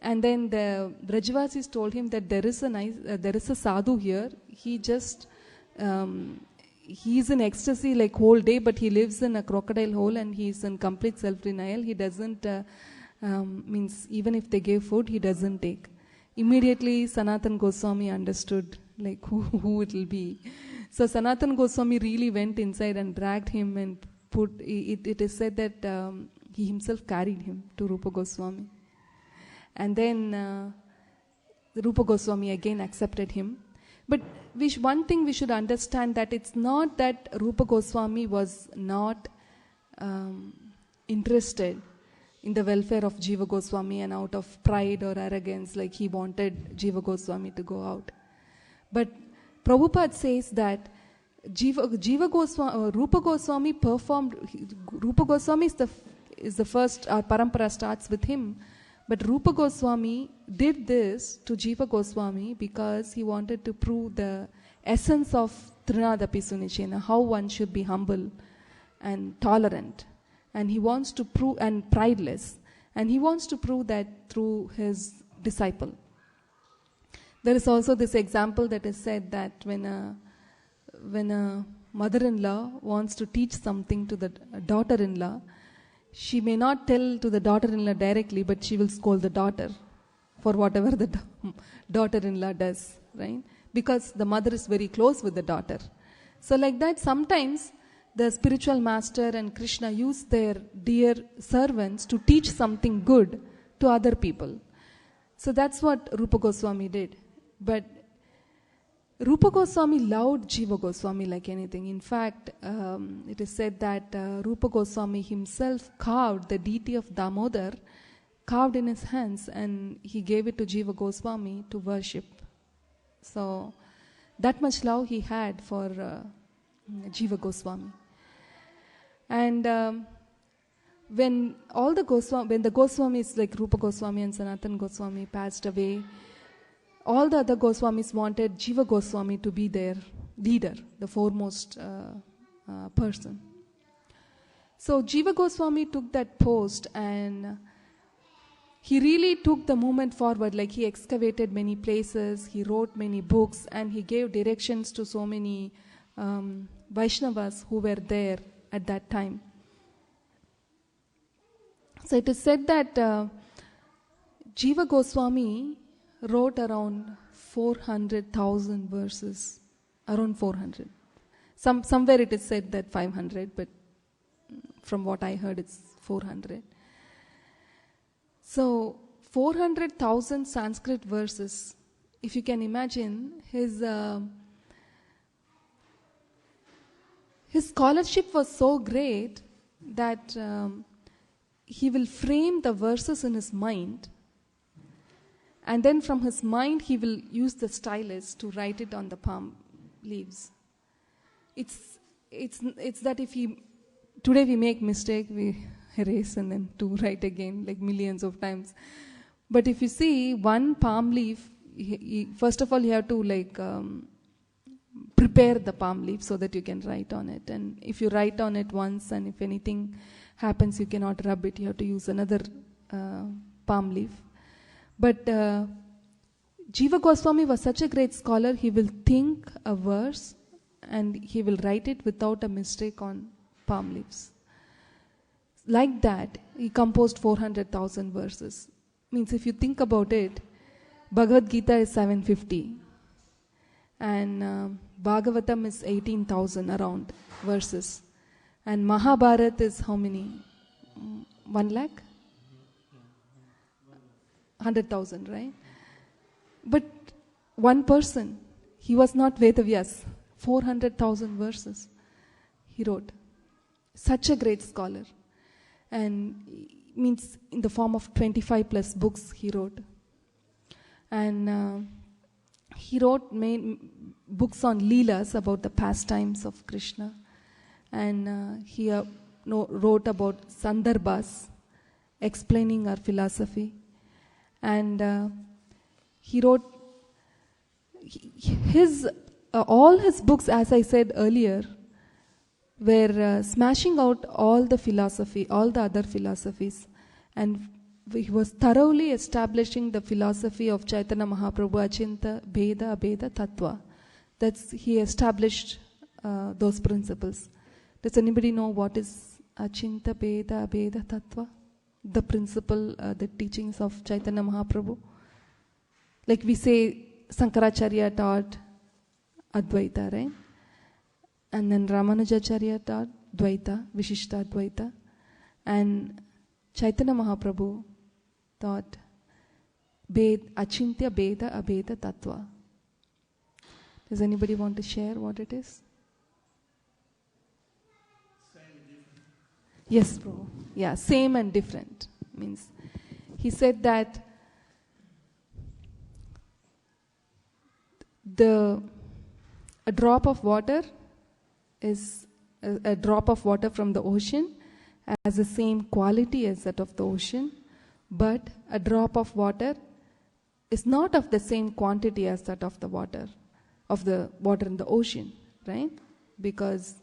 and then the Brajavasis told him that there is a sadhu here. He just he's in ecstasy like whole day, but he lives in a crocodile hole and he's in complete self-denial. He doesn't means even if they gave food, he doesn't take. Immediately Sanatan Goswami understood like who it will be. So Sanatan Goswami really went inside and dragged him and put it is said that he himself carried him to Rupa Goswami. And then Rupa Goswami again accepted him. But one thing we should understand, that it's not that Rupa Goswami was not interested in the welfare of Jiva Goswami, and out of pride or arrogance, like he wanted Jiva Goswami to go out. But Prabhupada says that Rupa Goswami performed. Rupa Goswami is the first. Our parampara starts with him. But Rupa Goswami did this to Jiva Goswami because he wanted to prove the essence of Trinadapi Sunichena, how one should be humble and tolerant. And he wants to prove, and prideless. And he wants to prove that through his disciple. There is also this example that is said that when a mother-in-law wants to teach something to the daughter-in-law, she may not tell to the daughter-in-law directly, but she will scold the daughter for whatever the daughter-in-law does, right? Because the mother is very close with the daughter. So like that, sometimes the spiritual master and Krishna use their dear servants to teach something good to other people. So that's what Rupa Goswami did. But Rupa Goswami loved Jiva Goswami like anything. In fact, it is said that Rupa Goswami himself carved the deity of Damodar, carved in his hands, and he gave it to Jiva Goswami to worship. So that much love he had for Jiva Goswami. And when the Goswamis like Rupa Goswami and Sanatan Goswami passed away, all the other Goswamis wanted Jiva Goswami to be their leader, the foremost person. So Jiva Goswami took that post, and he really took the movement forward. Like he excavated many places, he wrote many books, and he gave directions to so many Vaishnavas who were there at that time. So it is said that Jiva Goswami wrote around 400,000 verses, around 400. Somewhere it is said that 500, but from what I heard it's 400. So 400,000 Sanskrit verses. If you can imagine, his scholarship was so great that he will frame the verses in his mind, and then from his mind he will use the stylus to write it on the palm leaves. It's that if today we make mistake, we erase and then to write again like millions of times. But if you see one palm leaf, first of all you have to like prepare the palm leaf so that you can write on it. And if you write on it once and if anything happens, you cannot rub it. You have to use another palm leaf. But Jiva Goswami was such a great scholar, he will think a verse and he will write it without a mistake on palm leaves. Like that, he composed 400,000 verses. Means if you think about it, Bhagavad Gita is 750 and Bhagavatam is 18,000 around verses. And Mahabharata is how many? 1 lakh? 100,000, right? But one person, he was not Vedavyas. 400,000 verses he wrote. Such a great scholar. And means in the form of 25 plus books he wrote. And he wrote books on Leelas, about the pastimes of Krishna. And he wrote about Sandarbhas, explaining our philosophy. And he wrote all his books, as I said earlier, were smashing out all the philosophy, all the other philosophies. And he was thoroughly establishing the philosophy of Chaitanya Mahaprabhu, Achinta, Bheda, Abheda, Tattva. He established those principles. Does anybody know what is Achinta, Bheda, Abheda, Tattva? The principle, the teachings of Chaitanya Mahaprabhu. Like we say, Sankaracharya taught Advaita, right? And then Ramanujacharya taught Dvaita, Vishishta Advaita. And Chaitanya Mahaprabhu taught Achintya Bheda Abheda Tattva. Does anybody want to share what it is? Yes, bro. Yeah, same and different. Means he said that a drop of water is a drop of water from the ocean has the same quality as that of the ocean, but a drop of water is not of the same quantity as that of the water in the ocean, right? Because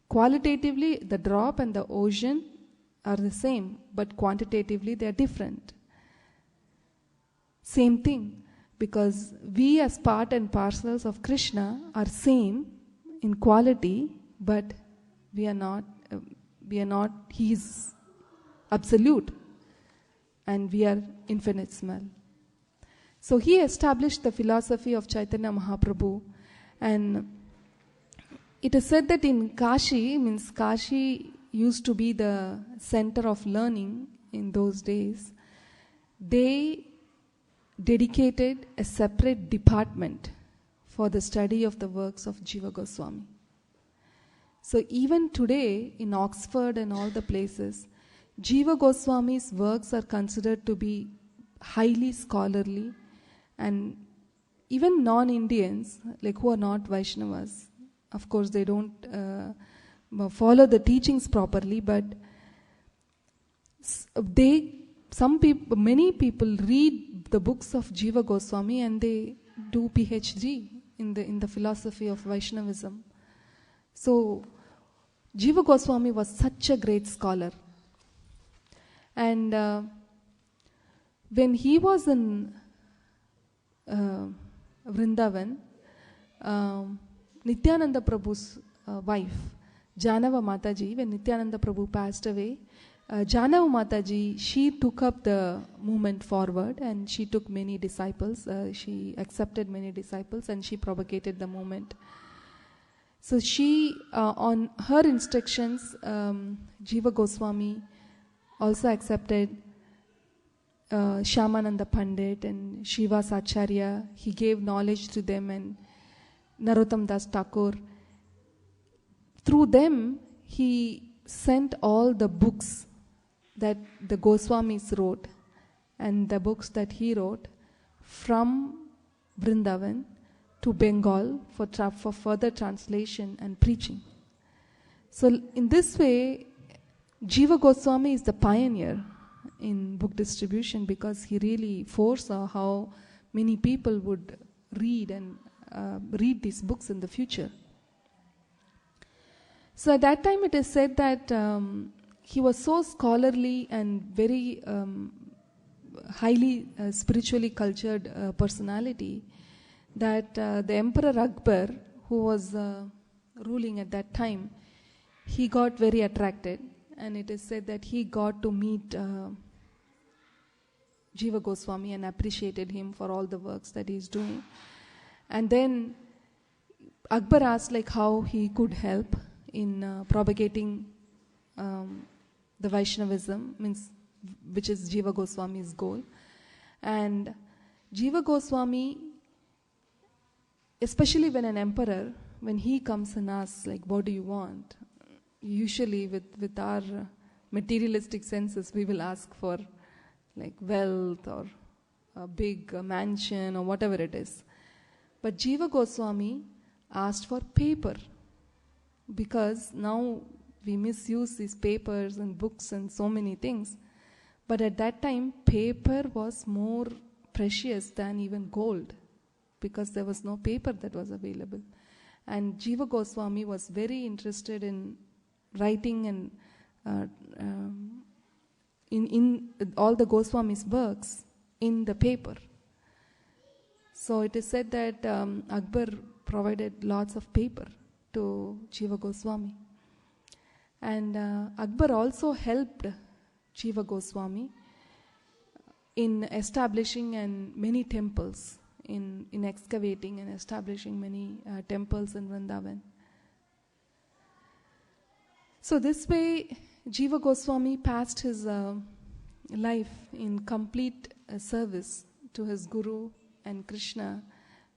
qualitatively the drop and the ocean are the same, but quantitatively they are different. Same thing, because we as part and parcels of Krishna are same in quality, but we are not, he is absolute and we are infinite smell. So he established the philosophy of Chaitanya Mahaprabhu, and it is said that in Kashi, means Kashi used to be the center of learning in those days, they dedicated a separate department for the study of the works of Jiva Goswami. So even today in Oxford and all the places, Jiva Goswami's works are considered to be highly scholarly, and even non-Indians, like who are not Vaishnavas, of course they don't follow the teachings properly, but many people read the books of Jiva Goswami and they do PhD in the philosophy of Vaishnavism. So Jiva Goswami was such a great scholar. And when he was in Vrindavan, Nityananda Prabhu's wife, Janava Mataji, when Nityananda Prabhu passed away, Janava Mataji, she took up the movement forward and she took many disciples. She accepted many disciples and she propagated the movement. So she, on her instructions, Jiva Goswami also accepted Shyamananda Pandit and Srivas Acharya. He gave knowledge to them, and Narottam Das Thakur. Through them, he sent all the books that the Goswamis wrote and the books that he wrote from Vrindavan to Bengal for further translation and preaching. So in this way, Jiva Goswami is the pioneer in book distribution, because he really foresaw how many people would read and read these books in the future. So at that time it is said that he was so scholarly and very highly spiritually cultured personality that the Emperor Akbar, who was ruling at that time, he got very attracted, and it is said that he got to meet Jiva Goswami and appreciated him for all the works that he is doing. And then Akbar asked like how he could help in propagating the Vaishnavism, which is Jiva Goswami's goal. And Jiva Goswami, especially when an emperor when he comes and asks, like, what do you want? Usually with our materialistic senses, we will ask for like wealth or a big mansion or whatever it is. But Jiva Goswami asked for paper, because now we misuse these papers and books and so many things. But at that time, paper was more precious than even gold, because there was no paper that was available. And Jiva Goswami was very interested in writing and in all the Goswami's works in the paper. So it is said that Akbar provided lots of paper to Jiva Goswami. And Akbar also helped Jiva Goswami in establishing many temples, in excavating and establishing many temples in Vrindavan. So this way, Jiva Goswami passed his life in complete service to his Guru and Krishna,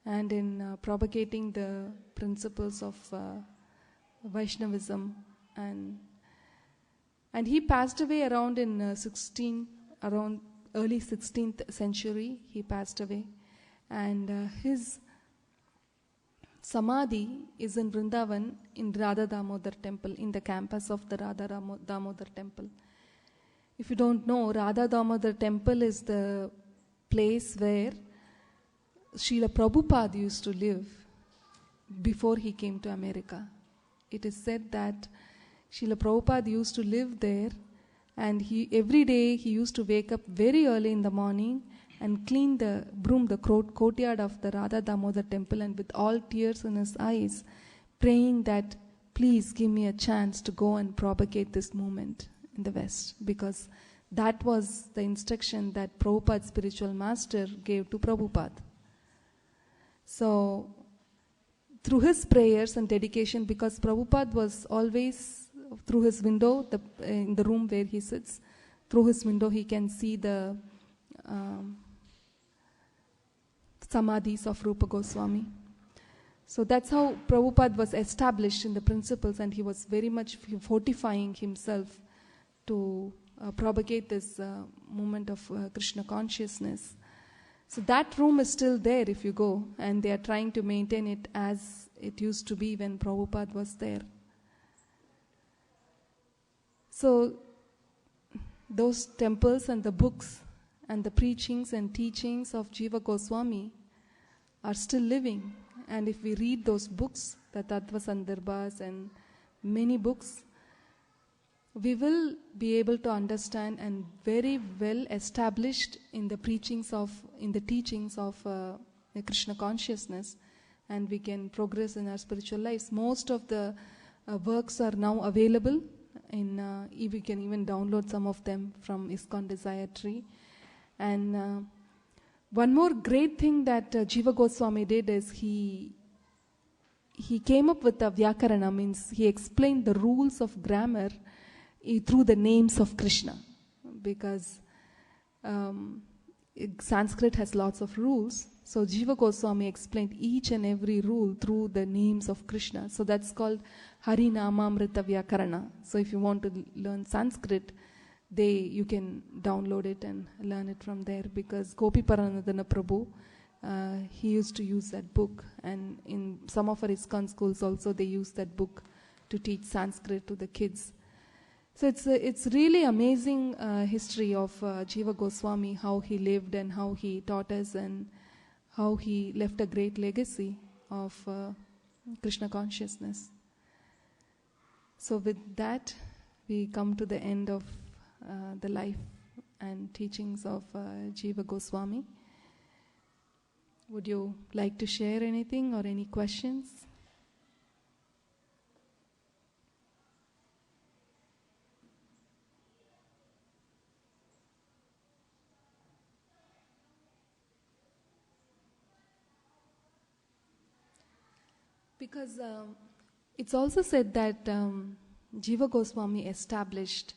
and in propagating the principles of Vaishnavism. And he passed away around in around early 16th century. He passed away, and his Samadhi is in Vrindavan in Radha Damodar temple, in the campus of the Radha Damodar temple. If you don't know, Radha Damodar temple is the place where Srila Prabhupada used to live before he came to America. It is said that Srila Prabhupada used to live there, and every day he used to wake up very early in the morning and clean the courtyard of the Radha Damodar temple, and with all tears in his eyes, praying that please give me a chance to go and propagate this movement in the West, because that was the instruction that Prabhupada's spiritual master gave to Prabhupada. So through his prayers and dedication, because Prabhupada was always through his window, in the room where he sits, through his window he can see the samadhis of Rupa Goswami. So that's how Prabhupada was established in the principles, and he was very much fortifying himself to propagate this movement of Krishna consciousness. So that room is still there if you go, and they are trying to maintain it as it used to be when Prabhupada was there. So those temples and the books and the preachings and teachings of Jiva Goswami are still living. And if we read those books, the Tattva Sandarbhas and many books, we will be able to understand and very well established in the teachings of the Krishna consciousness, and we can progress in our spiritual lives. Most of the works are now available we can even download some of them from ISKCON Desire Tree. And one more great thing that Jiva Goswami did is he came up with a Vyakarana, means he explained the rules of grammar through the names of Krishna, because Sanskrit has lots of rules. So Jiva Goswami explained each and every rule through the names of Krishna. So that's called Hari Namamrita Vyakarana. So if you want to learn Sanskrit, you can download it and learn it from there, because Gopi Paranadana Prabhu, he used to use that book, and in some of our ISKCON schools also they use that book to teach Sanskrit to the kids. So it's really amazing history of Jiva Goswami, how he lived and how he taught us and how he left a great legacy of Krishna consciousness. So with that, we come to the end of the life and teachings of Jiva Goswami. Would you like to share anything or any questions? Because it's also said that Jiva Goswami established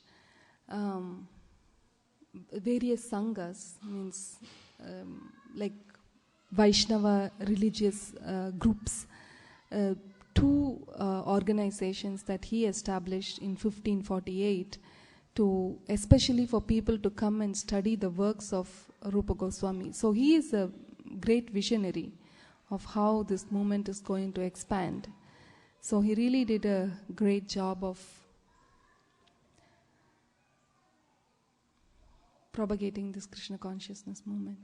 various sanghas, means like Vaishnava religious groups, two organizations that he established in 1548 to, especially for people to come and study the works of Rupa Goswami. So he is a great visionary of how this movement is going to expand. So he really did a great job of propagating this Krishna consciousness movement.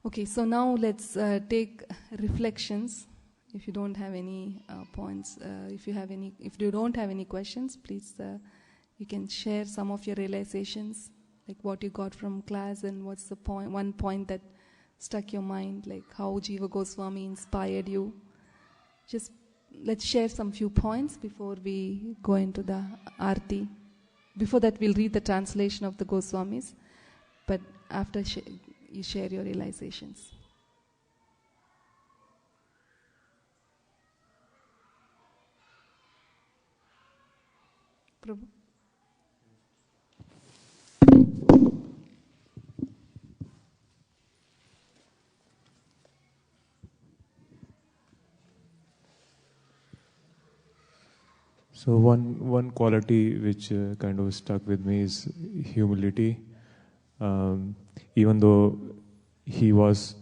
Okay, so now let's take reflections. If you don't have any points, if you don't have any questions, please you can share some of your realizations, like what you got from class and what's the one point that stuck your mind, like how Jiva Goswami inspired you. Just let's share some few points before we go into the Aarti. Before that, we'll read the translation of the Goswamis, but after you share your realizations. Prabhu. So one quality which kind of stuck with me is humility. Even though he was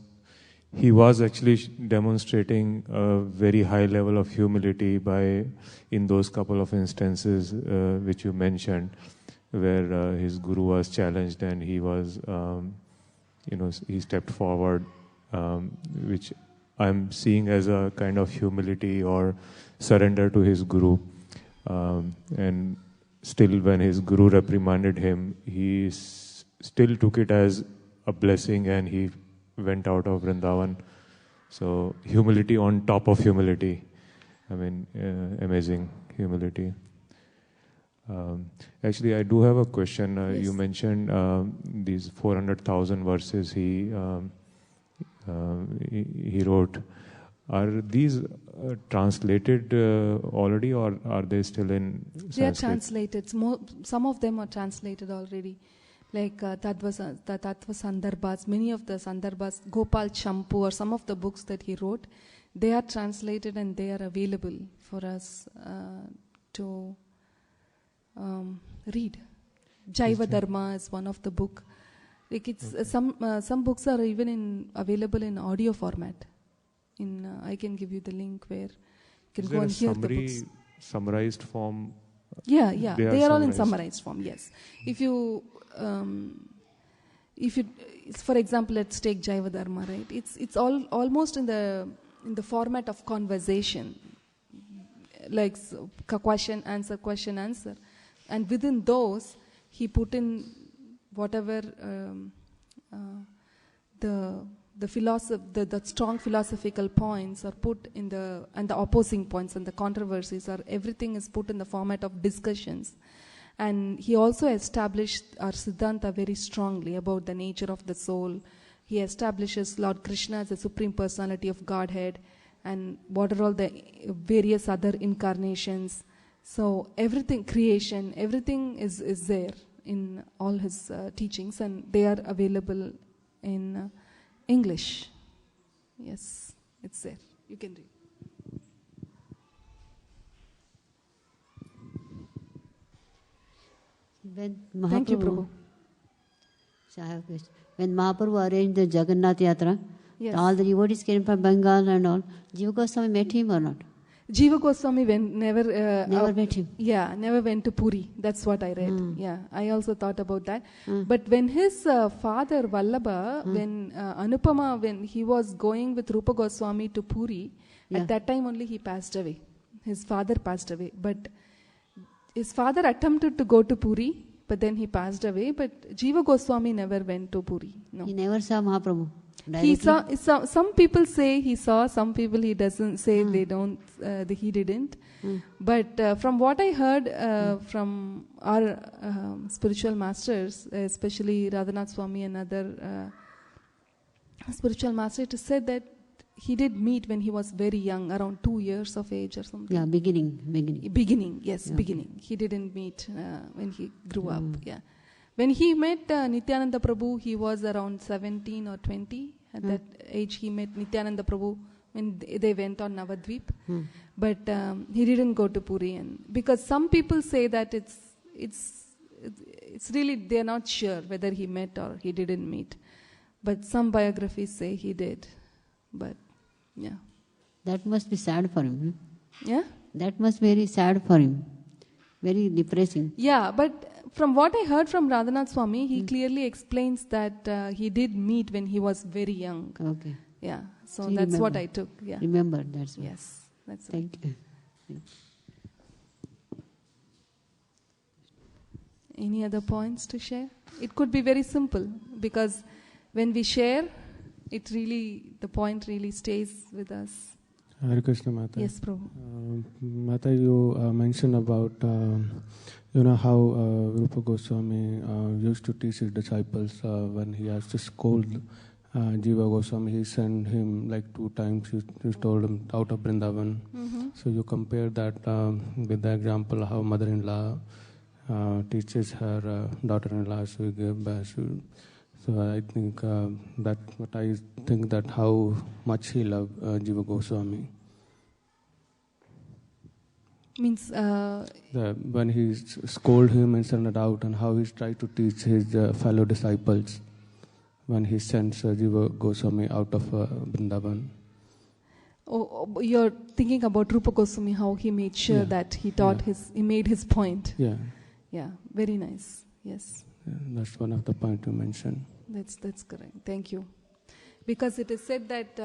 actually demonstrating a very high level of humility in those couple of instances which you mentioned, where his guru was challenged and he was, he stepped forward, which I'm seeing as a kind of humility or surrender to his guru. And still, when his guru reprimanded him, he still took it as a blessing and he went out of Vrindavan. So humility on top of humility. I mean, amazing humility. Actually, I do have a question. Yes. You mentioned these 400,000 verses he wrote. Are these translated already, or are they still in Sanskrit? They are translated. Some of them are translated already. Like Tattva Sandarbhas, many of the Sandarbhas, Gopal Champu, or some of the books that he wrote, they are translated and they are available for us to read. Jiva Dharma is one of the book. Like it's some books are even available in audio format. I can give you the link where you can go and hear the books. Summarized form? Yeah, they are all in summarized form. Yes, if you, for example, let's take Jiva Dharma, right? It's almost in the format of conversation, like question answer, and within those he put in whatever the strong philosophical points are put in and the opposing points and the controversies everything is put in the format of discussions. And he also established our Siddhanta very strongly about the nature of the soul. He establishes Lord Krishna as the Supreme Personality of Godhead and what are all the various other incarnations. So everything, creation, everything is there in all his teachings, and they are available in English. Yes, it's there. You can read. Thank you, Prabhu. So I have a question. When Mahaprabhu arranged the Jagannath Yatra, Yes. all the devotees came from Bengal and all. Jiva Goswami met him or not? Jiva Goswami never met him. Yeah, never went to Puri. That's what I read. Yeah, I also thought about that. But when his father Vallabha, when Anupama, when he was going with Rupa Goswami to Puri, at that time only he passed away. His father passed away. But his father attempted to go to Puri, but then he passed away. But Jiva Goswami never went to Puri. No. He never saw Mahaprabhu. He saw. Some people say he saw. Some people he doesn't say. They don't. He didn't. But from what I heard from our spiritual masters, especially Radhanath Swami and other spiritual masters, it is said that he did meet when he was very young, around 2 years of age or something. Yeah, beginning. Yes, Yeah. beginning. He didn't meet when he grew up. Yeah. When he met Nityananda Prabhu, he was around 17 or 20. At that age, he met Nityananda Prabhu when they went on Navadvip. But he didn't go to Puri, and because some people say that it's really, they're not sure whether he met or he didn't meet. But some biographies say he did. But yeah. That must be sad for him. Yeah? That must be very sad for him. Very depressing. Yeah, but from what I heard from Radhanath Swami, he clearly explains that he did meet when he was very young. Okay. Yeah, so you that's what remember. I took. Yeah. Remember, that's what. Yes, that's right. Thank you. Any other points to share? It could be very simple, because when we share, the point really stays with us. Hare Krishna, Mata. Yes, Prabhu. Mata, you mentioned about how Rupa Goswami used to teach his disciples when he has to scold Jiva Goswami. He sent him like 2 times. He told him out of Vrindavan. So you compare that with the example how mother-in-law teaches her daughter-in-law. So you give back. So I think that how much he loved Jiva Goswami. Means When he scolded him and sent it out, and how he tried to teach his fellow disciples when he sends Jiva Goswami out of Vrindavan. Oh, you're thinking about Rupa Goswami, how he made sure that he taught he made his point. Yeah. Yeah, very nice. Yes. Yeah, that's one of the points you mentioned. That's correct. Thank you. Because it is said that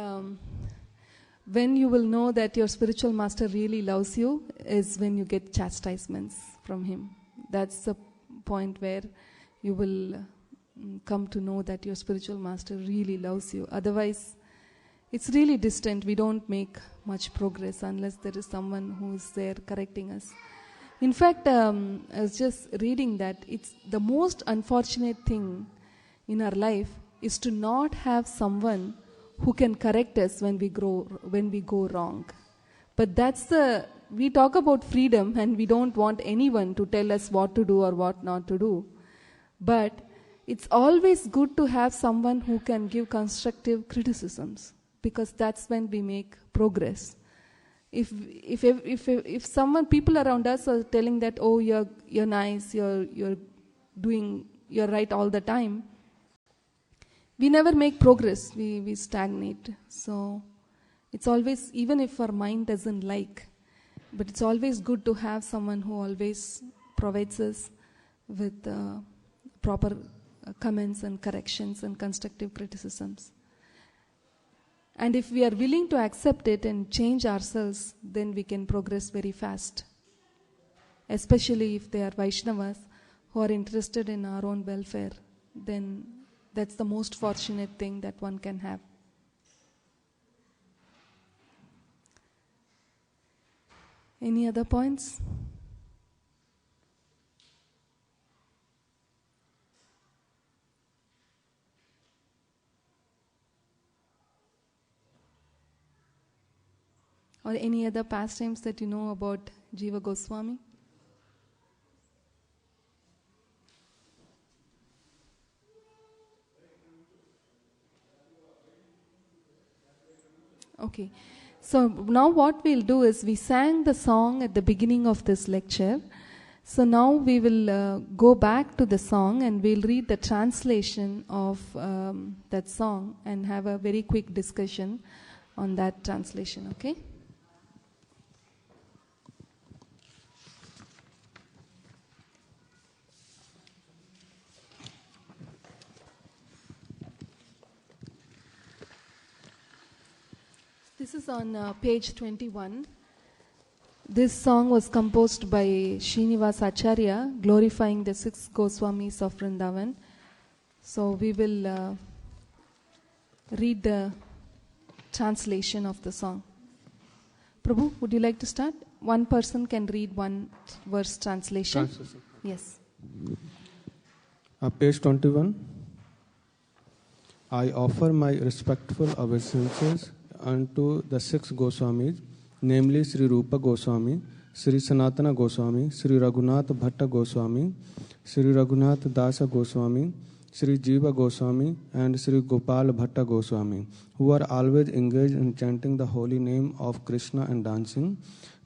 when you will know that your spiritual master really loves you is when you get chastisements from him. That's the point where you will come to know that your spiritual master really loves you. Otherwise, it's really distant. We don't make much progress unless there is someone who is there correcting us. In fact, I was just reading that it's the most unfortunate thing in our life is to not have someone who can correct us when we go wrong. But we talk about freedom, and we don't want anyone to tell us what to do or what not to do. But it's always good to have someone who can give constructive criticisms, because that's when we make progress. If people around us are telling that, oh, you're nice, you're right all the time, we never make progress. We stagnate. So it's always, even if our mind doesn't like, but it's always good to have someone who always provides us with proper comments and corrections and constructive criticisms. And if we are willing to accept it and change ourselves, then we can progress very fast. Especially if they are Vaishnavas who are interested in our own welfare, then that's the most fortunate thing that one can have. Any other points? Or any other pastimes that you know about Jiva Goswami? Okay. So now what we'll do is, we sang the song at the beginning of this lecture. So now we will go back to the song and we'll read the translation of that song and have a very quick discussion on that translation, okay? This is on page 21. This song was composed by Srinivas Acharya, glorifying the 6 Goswamis of Vrindavan. So we will read the translation of the song. Prabhu, would you like to start? One person can read one verse translation. Yes. Page 21. I offer my respectful obeisances unto the 6 Goswamis, namely Sri Rupa Goswami, Sri Sanatana Goswami, Sri Raghunath Bhatta Goswami, Sri Raghunath Dasa Goswami, Sri Jiva Goswami, and Sri Gopal Bhatta Goswami, who are always engaged in chanting the holy name of Krishna and dancing.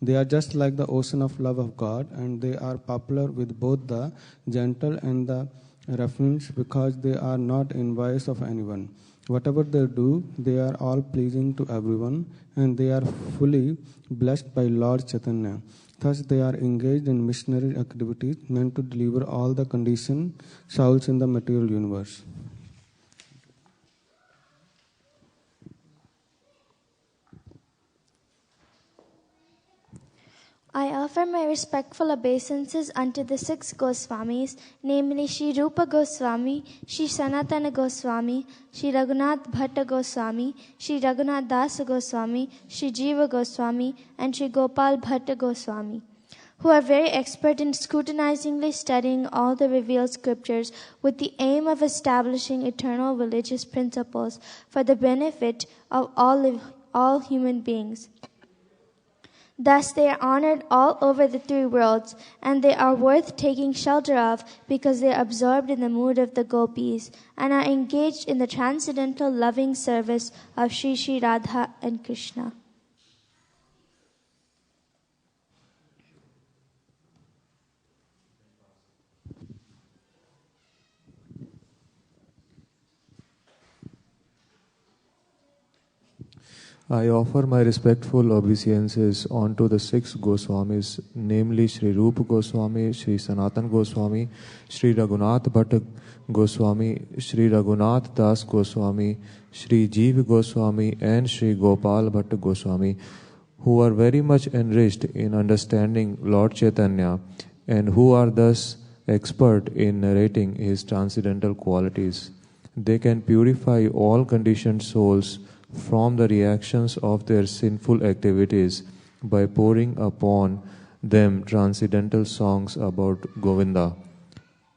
They are just like the ocean of love of God, and they are popular with both the gentle and the refined because they are not envious of anyone. Whatever they do, they are all pleasing to everyone, and they are fully blessed by Lord Chaitanya. Thus, they are engaged in missionary activities meant to deliver all the conditioned souls in the material universe. I offer my respectful obeisances unto the 6 Goswamis, namely Sri Rupa Goswami, Sri Sanatana Goswami, Sri Raghunath Bhatta Goswami, Sri Raghunath Dasa Goswami, Sri Jiva Goswami, and Sri Gopal Bhatta Goswami, who are very expert in scrutinizingly studying all the revealed scriptures with the aim of establishing eternal religious principles for the benefit of all human beings. Thus they are honored all over the 3 worlds, and they are worth taking shelter of because they are absorbed in the mood of the gopis and are engaged in the transcendental loving service of Sri Sri Radha and Krishna. I offer my respectful obeisances unto the 6 Goswamis, namely Sri Rupa Goswami, Sri Sanatan Goswami, Sri Raghunath Bhatta Goswami, Sri Raghunath Das Goswami, Sri Jiva Goswami, and Sri Gopal Bhatta Goswami, who are very much enriched in understanding Lord Chaitanya and who are thus expert in narrating his transcendental qualities. They can purify all conditioned souls from the reactions of their sinful activities by pouring upon them transcendental songs about Govinda.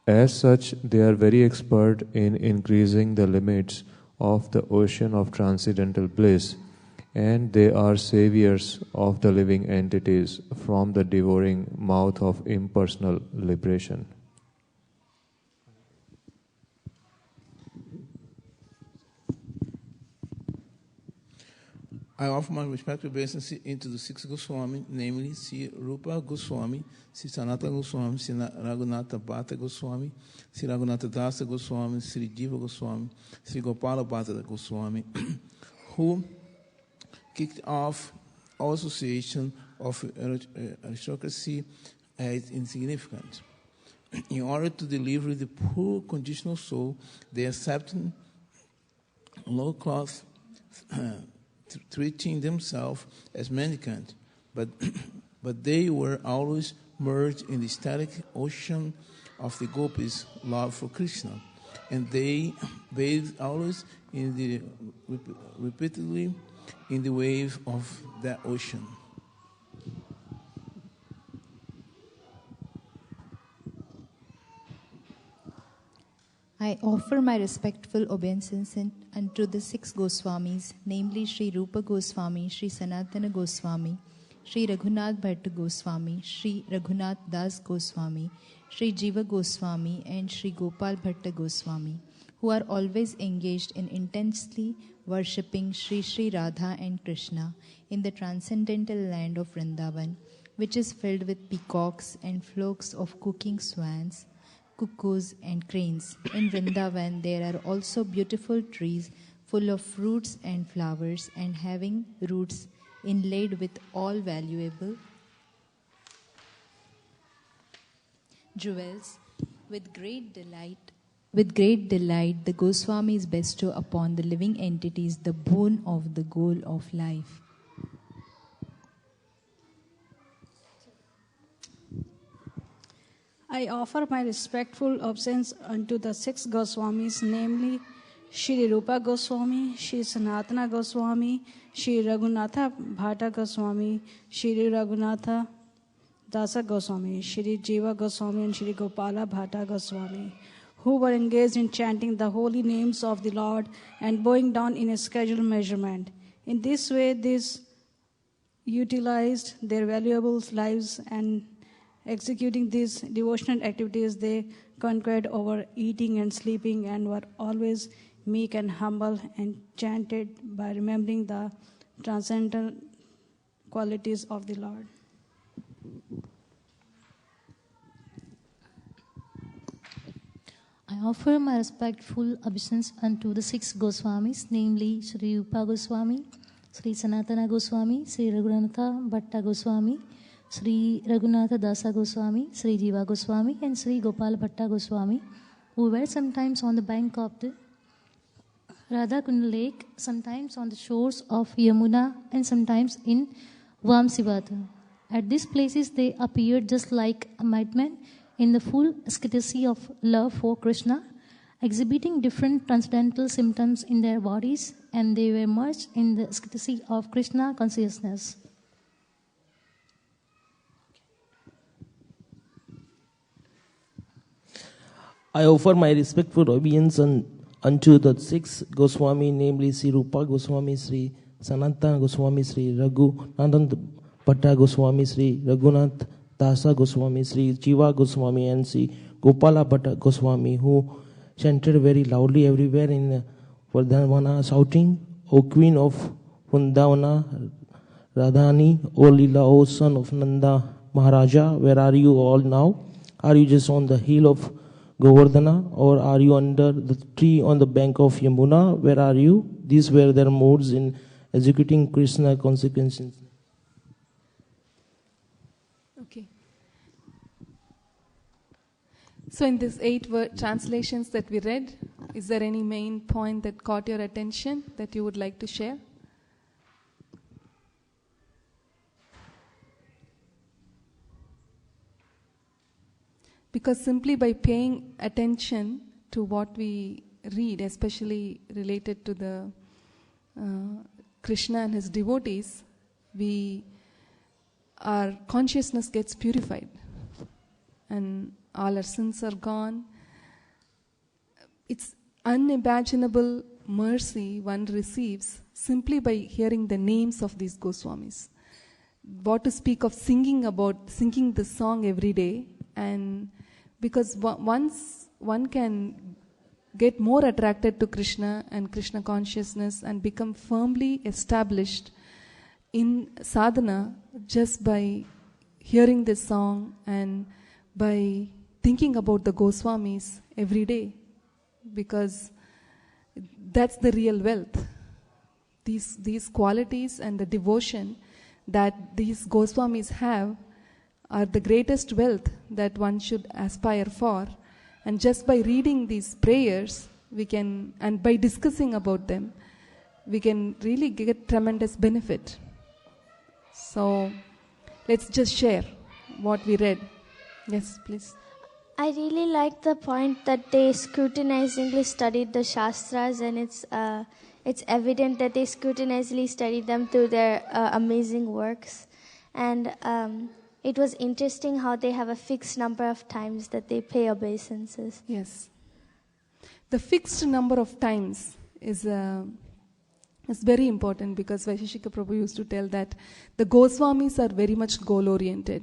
As such, they are very expert in increasing the limits of the ocean of transcendental bliss, and they are saviors of the living entities from the devouring mouth of impersonal liberation. I offer my respectful obeisance into the 6 Goswami, namely Sri Rupa Goswami, Sri Sanatana Goswami, Sri Raghunatha Bhatta Goswami, Sri Raghunatha Dasa Goswami, Sri Jiva Goswami, Sri Gopala Bhatta Goswami, who kicked off all association of aristocracy as insignificant. In order to deliver the poor conditional soul, they accepted low-class treating themselves as mendicant, but they were always merged in the static ocean of the gopis' love for Krishna, and they bathed always in the repeatedly in the wave of that ocean. I offer my respectful obeisance unto the 6 Goswamis, namely Sri Rupa Goswami, Sri Sanatana Goswami, Sri Raghunath Bhatta Goswami, Sri Raghunath Das Goswami, Sri Jiva Goswami, and Sri Gopal Bhatta Goswami, who are always engaged in intensely worshipping Sri Sri Radha and Krishna in the transcendental land of Vrindavan, which is filled with peacocks and flocks of cooking swans, cuckoos and cranes. In Vrindavan there are also beautiful trees full of fruits and flowers and having roots inlaid with all valuable jewels. With great delight, the Goswamis bestow upon the living entities the boon of the goal of life. I offer my respectful obeisance unto the 6 Goswamis, namely Shri Rupa Goswami, Shri Sanatana Goswami, Shri Raghunatha Bhatta Goswami, Shri Raghunatha Dasa Goswami, Shri Jiva Goswami, and Shri Gopala Bhatta Goswami, who were engaged in chanting the holy names of the Lord and bowing down in a scheduled measurement. In this way, these utilized their valuable lives and executing these devotional activities, they conquered over eating and sleeping, and were always meek and humble, enchanted by remembering the transcendental qualities of the Lord. I offer my respectful obeisance unto the 6 Goswamis, namely Sri Rupa Goswami, Sri Sanatana Goswami, Sri Raghunatha Bhatta Goswami, Sri Raghunatha Dasa Goswami, Sri Jiva Goswami, and Sri Gopal Bhatta Goswami, who were sometimes on the bank of the Radhakund lake, sometimes on the shores of Yamuna, and sometimes in Vamsivata. At these places they appeared just like a madman in the full ecstasy of love for Krishna, exhibiting different transcendental symptoms in their bodies, and they were merged in the ecstasy of Krishna consciousness. I offer my respectful obeisance unto the 6 Goswami, namely Sri Rupa Goswami, Sri Sanatana Goswami, Sri Raghunatha Bhatta Goswami, Sri Raghunath Dasa Goswami, Sri Jiva Goswami, and Sri Gopala Bhatta Goswami, who chanted very loudly everywhere in Vardhavana, shouting, O Queen of Vrindavan, Radhani, O Leela, O son of Nanda Maharaja, where are you all now? Are you just on the hill of Govardhana, or are you under the tree on the bank of Yamuna? Where are you? These were their modes in executing Krishna consequences. Okay. So in these 8 translations that we read, is there any main point that caught your attention that you would like to share? Because simply by paying attention to what we read, especially related to the Krishna and his devotees, our consciousness gets purified and all our sins are gone. It's unimaginable mercy one receives simply by hearing the names of these Goswamis. What to speak of singing the song every day, and because once one can get more attracted to Krishna and Krishna consciousness and become firmly established in sadhana just by hearing this song and by thinking about the Goswamis every day, because that's the real wealth. These qualities and the devotion that these Goswamis have are the greatest wealth that one should aspire for. And just by reading these prayers, and by discussing about them, we can really get tremendous benefit. So let's just share what we read. Yes, please. I really like the point that they scrutinizingly studied the Shastras, and it's evident that they scrutinizingly studied them through their amazing works. And it was interesting how they have a fixed number of times that they pay obeisances. Yes. The fixed number of times is very important, because Vaisheshika Prabhu used to tell that the Goswamis are very much goal-oriented.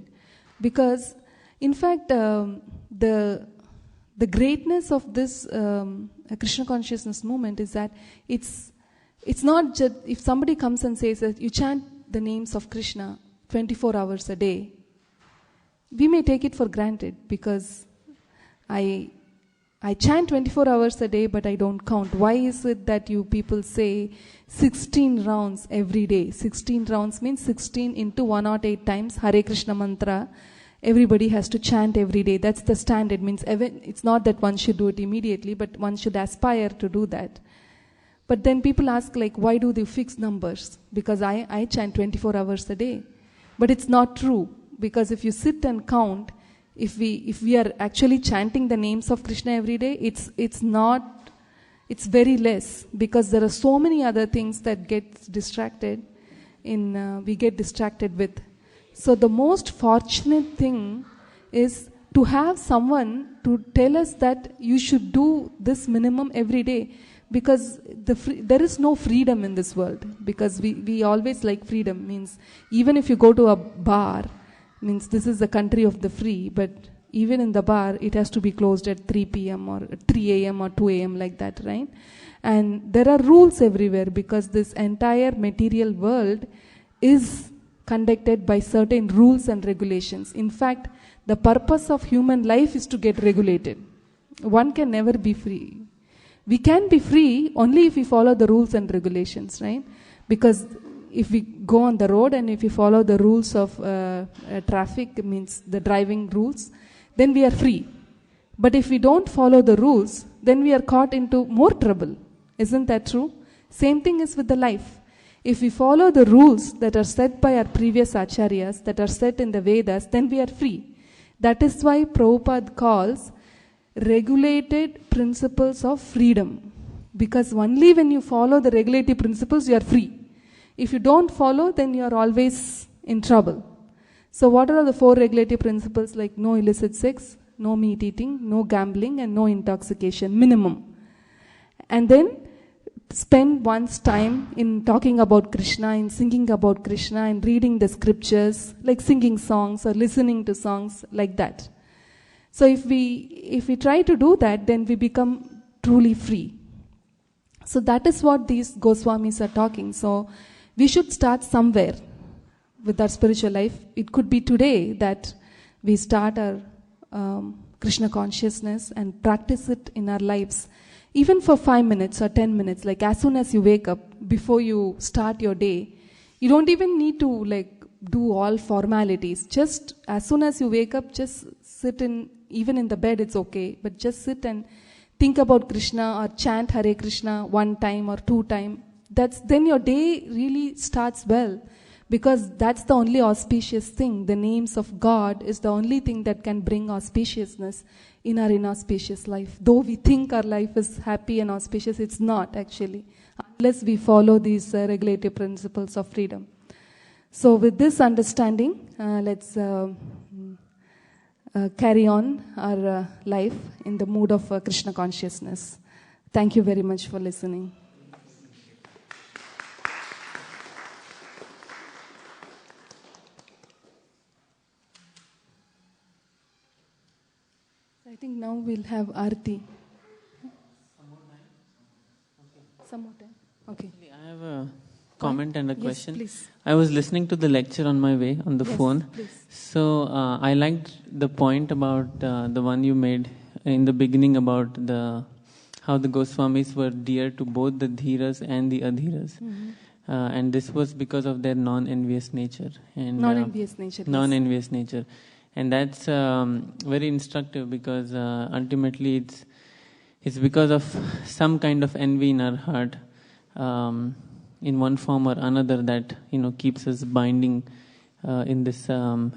Because, in fact, the greatness of this Krishna consciousness movement is that it's not just if somebody comes and says that you chant the names of Krishna 24 hours a day, we may take it for granted, because I chant 24 hours a day, but I don't count. Why is it that you people say 16 rounds every day? 16 rounds means 16 into 108 times Hare Krishna mantra. Everybody has to chant every day. That's the standard. Means it's not that one should do it immediately, but one should aspire to do that. But then people ask, like, why do they fix numbers? Because I chant 24 hours a day. But it's not true. Because if you sit and count, if we are actually chanting the names of Krishna every day, it's very less, because there are so many other things that we get distracted with. So the most fortunate thing is to have someone to tell us that you should do this minimum every day, because there is no freedom in this world, because we always like freedom. Means even if you go to a bar, means this is the country of the free, but even in the bar, it has to be closed at 3 p.m. or 3 a.m. or 2 a.m. like that, right? And there are rules everywhere because this entire material world is conducted by certain rules and regulations. In fact, the purpose of human life is to get regulated. One can never be free. We can be free only if we follow the rules and regulations, right? Because if we go on the road and if we follow the rules of traffic, means the driving rules, then we are free. But if we don't follow the rules, then we are caught into more trouble. Isn't that true? Same thing is with the life. If we follow the rules that are set by our previous acharyas, that are set in the Vedas, then we are free. That is why Prabhupada calls regulated principles of freedom. Because only when you follow the regulative principles, you are free. If you don't follow, then you are always in trouble. So what are the 4 regulative principles? Like no illicit sex, no meat eating, no gambling, and no intoxication, minimum. And then spend one's time in talking about Krishna, in singing about Krishna, and reading the scriptures, like singing songs or listening to songs like that. So if we try to do that, then we become truly free. So that is what these Goswamis are talking. So we should start somewhere with our spiritual life. It could be today that we start our Krishna consciousness and practice it in our lives. Even for 5 minutes or 10 minutes, like as soon as you wake up, before you start your day, you don't even need to like do all formalities. Just as soon as you wake up, just sit in, even in the bed it's okay, but just sit and think about Krishna or chant Hare Krishna 1 time or 2 times. Then your day really starts well, because that's the only auspicious thing. The names of God is the only thing that can bring auspiciousness in our inauspicious life. Though we think our life is happy and auspicious, it's not actually, unless we follow these regulative principles of freedom. So with this understanding, let's carry on our life in the mood of Krishna consciousness. Thank you very much for listening. I think now we'll have Aarti. Some more time? Okay. I have a comment and a question. Yes, please. I was listening to the lecture on my way on the phone. Please. So I liked the point about the one you made in the beginning about how the Goswamis were dear to both the Dhiras and the Adhiras. Mm-hmm. And this was because of their non-envious nature. And Non-envious nature. Non-envious nature. And that's very instructive, because ultimately it's because of some kind of envy in our heart, in one form or another, that keeps us binding in this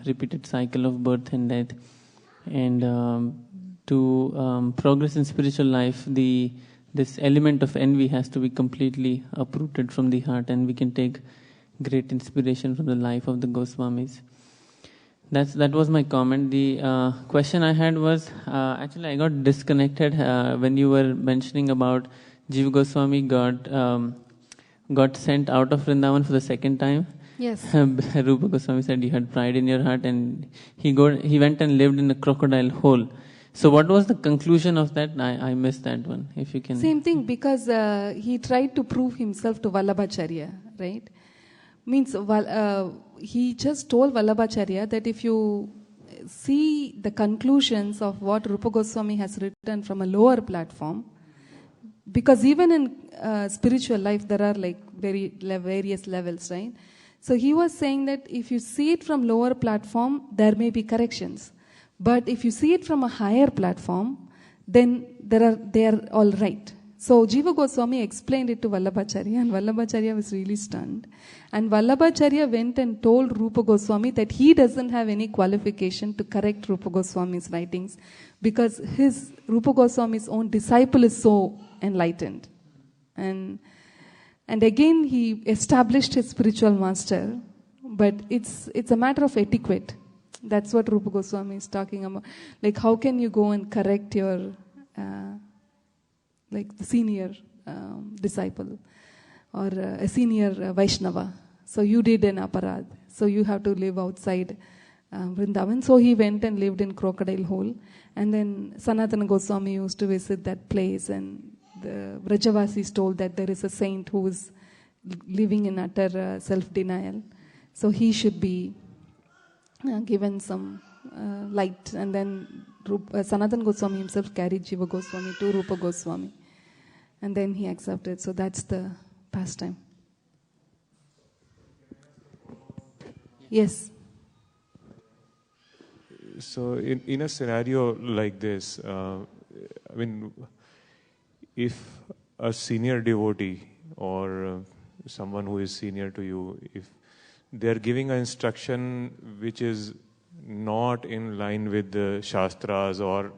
repeated cycle of birth and death. And to progress in spiritual life, this element of envy has to be completely uprooted from the heart, and we can take great inspiration from the life of the Goswamis. That was my comment. The question I had was, actually I got disconnected when you were mentioning about Jiva Goswami got sent out of Vrindavan for the second time. Yes. Rupa Goswami said you had pride in your heart, and he went and lived in a crocodile hole. So what was the conclusion of that? I missed that one. If you can. Same thing, because he tried to prove himself to Vallabhacharya, right? Means he just told Vallabhacharya that if you see the conclusions of what Rupa Goswami has written from a lower platform, because even in spiritual life there are like various levels, right? So he was saying that if you see it from lower platform, there may be corrections. But if you see it from a higher platform, then they are all right. So Jiva Goswami explained it to Vallabhacharya, and Vallabhacharya was really stunned. And Vallabhacharya went and told Rupa Goswami that he doesn't have any qualification to correct Rupa Goswami's writings, because Rupa Goswami's own disciple is so enlightened. And again he established his spiritual master, but it's a matter of etiquette. That's what Rupa Goswami is talking about. Like, how can you go and correct your like the senior disciple or a senior Vaishnava? So you did an aparad, so you have to live outside Vrindavan. So he went and lived in Crocodile Hole. And then Sanatana Goswami used to visit that place, and the Vrajavasis told that there is a saint who is living in utter self-denial. So he should be given some light. And then Sanatana Goswami himself carried Jiva Goswami to Rupa Goswami. And then he accepted. So that's the pastime. Yes. So in a scenario like this, I mean, if a senior devotee or someone who is senior to you, if they're giving an instruction which is not in line with the Shastras, or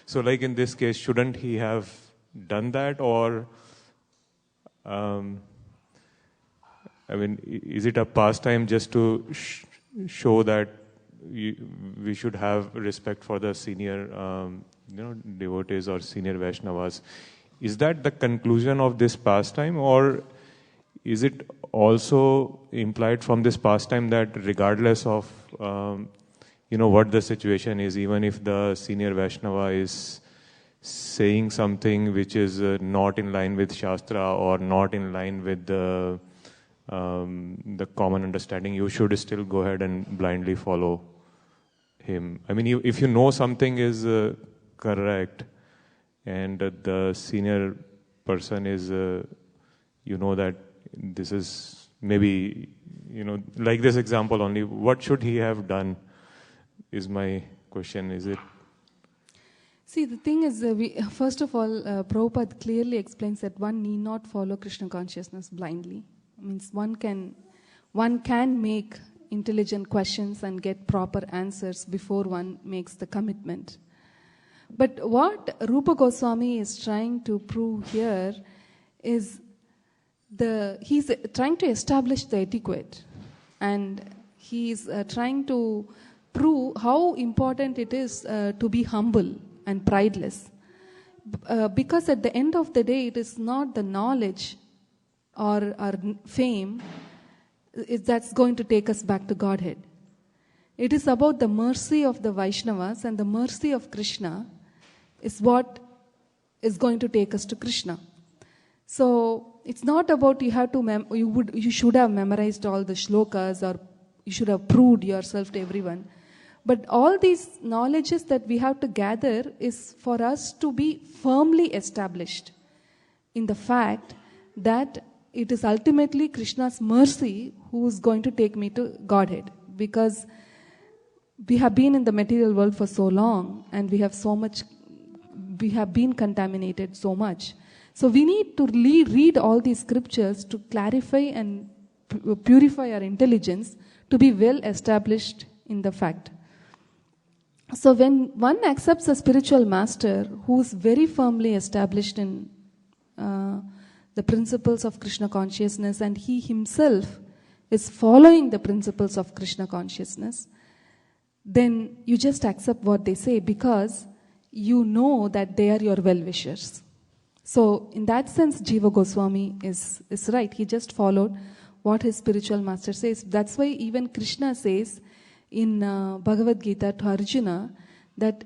so like in this case, shouldn't he have done that? Or I mean, is it a pastime just to show that we should have respect for the senior devotees or senior Vaishnavas? Is that the conclusion of this pastime, or is it also implied from this pastime that regardless of what the situation is, even if the senior Vaishnava is saying something which is not in line with Shastra or not in line with the common understanding, you should still go ahead and blindly follow him? I mean, if you know something is correct, and the senior person is, that this is maybe, like this example only, what should he have done is my question. Is it? See, the thing is, first of all, Prabhupada clearly explains that one need not follow Krishna consciousness blindly. It means one can make intelligent questions and get proper answers before one makes the commitment. But what Rupa Goswami is trying to prove here is he's trying to establish the etiquette, and he's trying to prove how important it is to be humble and prideless. Because at the end of the day, it is not the knowledge or fame that's going to take us back to Godhead. It is about the mercy of the Vaishnavas, and the mercy of Krishna is what is going to take us to Krishna. So it's not about you should have memorized all the shlokas, or you should have proved yourself to everyone. But all these knowledges that we have to gather is for us to be firmly established in the fact that it is ultimately Krishna's mercy who is going to take me to Godhead. Because we have been in the material world for so long, and we have been contaminated so much. So we need to read all these scriptures to clarify and purify our intelligence to be well established in the fact. So when one accepts a spiritual master who is very firmly established in the principles of Krishna consciousness, and he himself is following the principles of Krishna consciousness, then you just accept what they say, because you know that they are your well-wishers. So in that sense, Jiva Goswami is right. He just followed what his spiritual master says. That's why even Krishna says in Bhagavad Gita to Arjuna that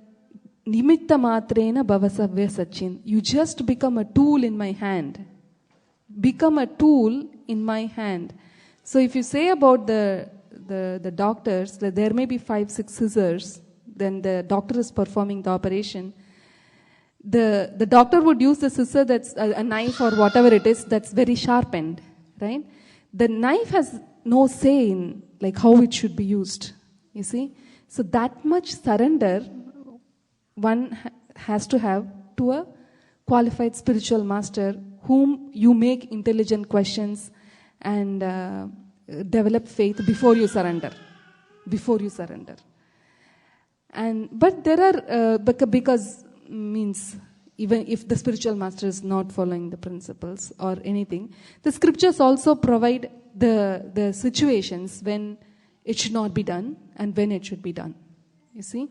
nimitta matrena bhavasavya sachin. You just become a tool in my hand. Become a tool in my hand. So if you say about the doctors that there may be 5-6 scissors, then the doctor is performing the operation. The doctor would use the scissor that's a knife or whatever it is that's very sharpened, right? The knife has no say in like how it should be used, you see. So that much surrender one has to have to a qualified spiritual master whom you make intelligent questions and develop faith before you surrender. But there are because means even if the spiritual master is not following the principles or anything, the scriptures also provide the situations when it should not be done and when it should be done. You see?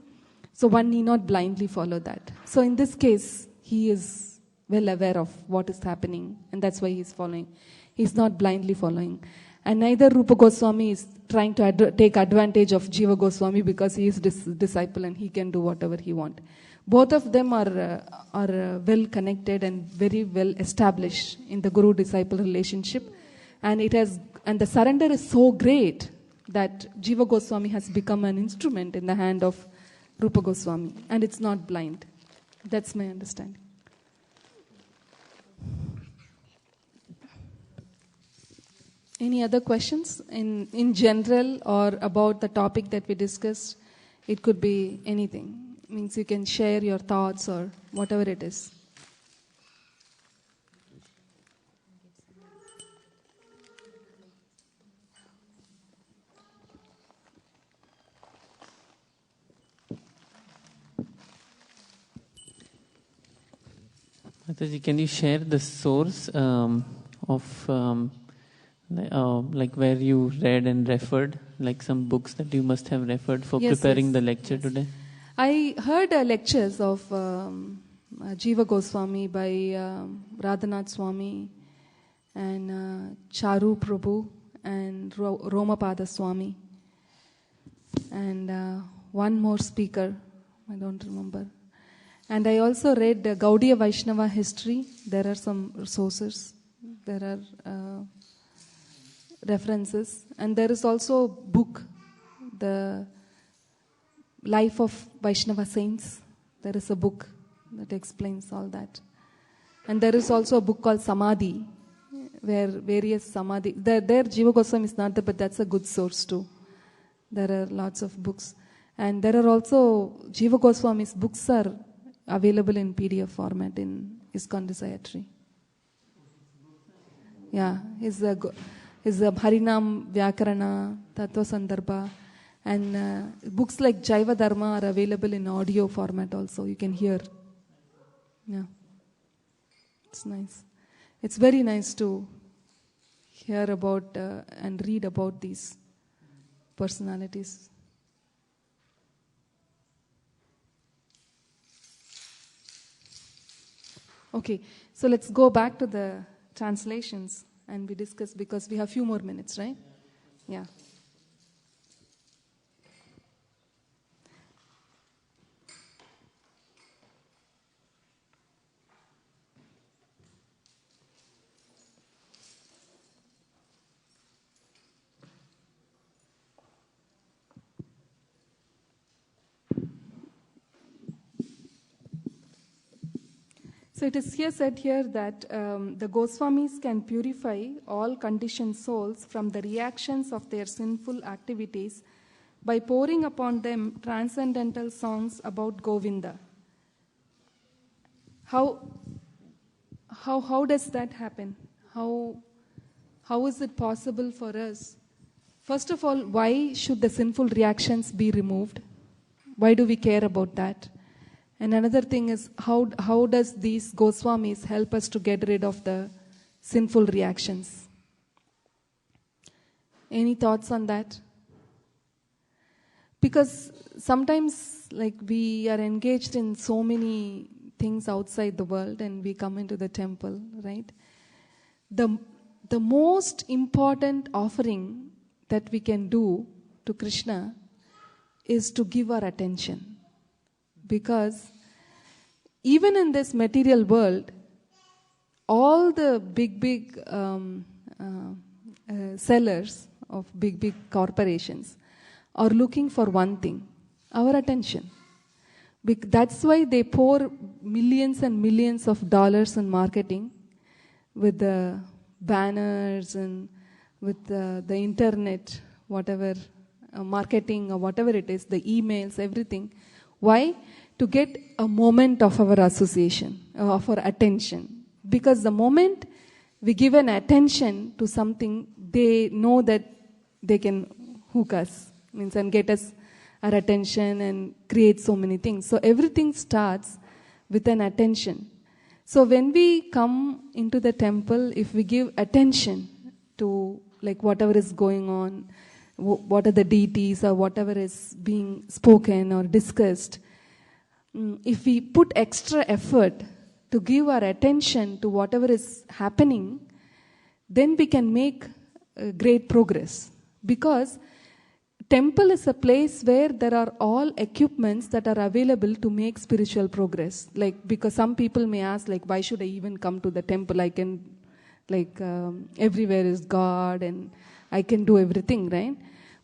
So one need not blindly follow that. So in this case, he is well aware of what is happening, and that's why he is following. He is not blindly following. And neither Rupa Goswami is trying to take advantage of Jiva Goswami because he is disciple and he can do whatever he wants. Both of them are well connected and very well established in the guru-disciple relationship, and the surrender is so great that Jiva Goswami has become an instrument in the hand of Rupa Goswami, and it's not blind. That's my understanding. Any other questions in general or about the topic that we discussed? It could be anything. Means you can share your thoughts or whatever it is. Mataji, can you share the source of like where you read and referred, like some books that you must have referred for preparing the lecture today? I heard lectures of Jiva Goswami by Radhanath Swami and Charu Prabhu and Romapada Swami and one more speaker, I don't remember. And I also read Gaudiya Vaishnava history. There are some sources. There are references. And there is also a book, the Life of Vaishnava Saints. There is a book that explains all that. And there is also a book called Samadhi, where various Samadhi... There Jiva Goswami is not there, but that's a good source too. There are lots of books. And there are also... Jiva Goswami's books are available in PDF format in ISKCON Desire Tree. Yeah, his Harinam Vyakarana, Tattva Sandarbha, and books like Jaiva Dharma are available in audio format also. You can hear. Yeah, it's nice. It's very nice to hear about and read about these personalities. Okay, so let's go back to the translations and we discuss because we have a few more minutes, right? Yeah. So it is here said here that the Goswamis can purify all conditioned souls from the reactions of their sinful activities by pouring upon them transcendental songs about Govinda. How does that happen? How is it possible for us? First of all, why should the sinful reactions be removed? Why do we care about that? And another thing is, how does these Goswamis help us to get rid of the sinful reactions? Any thoughts on that? Because sometimes, like, we are engaged in so many things outside the world and we come into the temple, right? The most important offering that we can do to Krishna is to give our attention. Because even in this material world, all the big sellers of big corporations are looking for one thing, our attention. That's why they pour millions and millions of dollars in marketing with the banners and with the internet, whatever, marketing or whatever it is, the emails, everything. Why? To get a moment of our association, of our attention. Because the moment we give an attention to something, they know that they can hook us, and get us our attention and create so many things. So everything starts with an attention. So when we come into the temple, if we give attention to like whatever is going on, what are the deities or whatever is being spoken or discussed, if we put extra effort to give our attention to whatever is happening, then we can make great progress. Because temple is a place where there are all equipments that are available to make spiritual progress. Like, because some people may ask, like, why should I even come to the temple? I can, like, everywhere is God and I can do everything, right?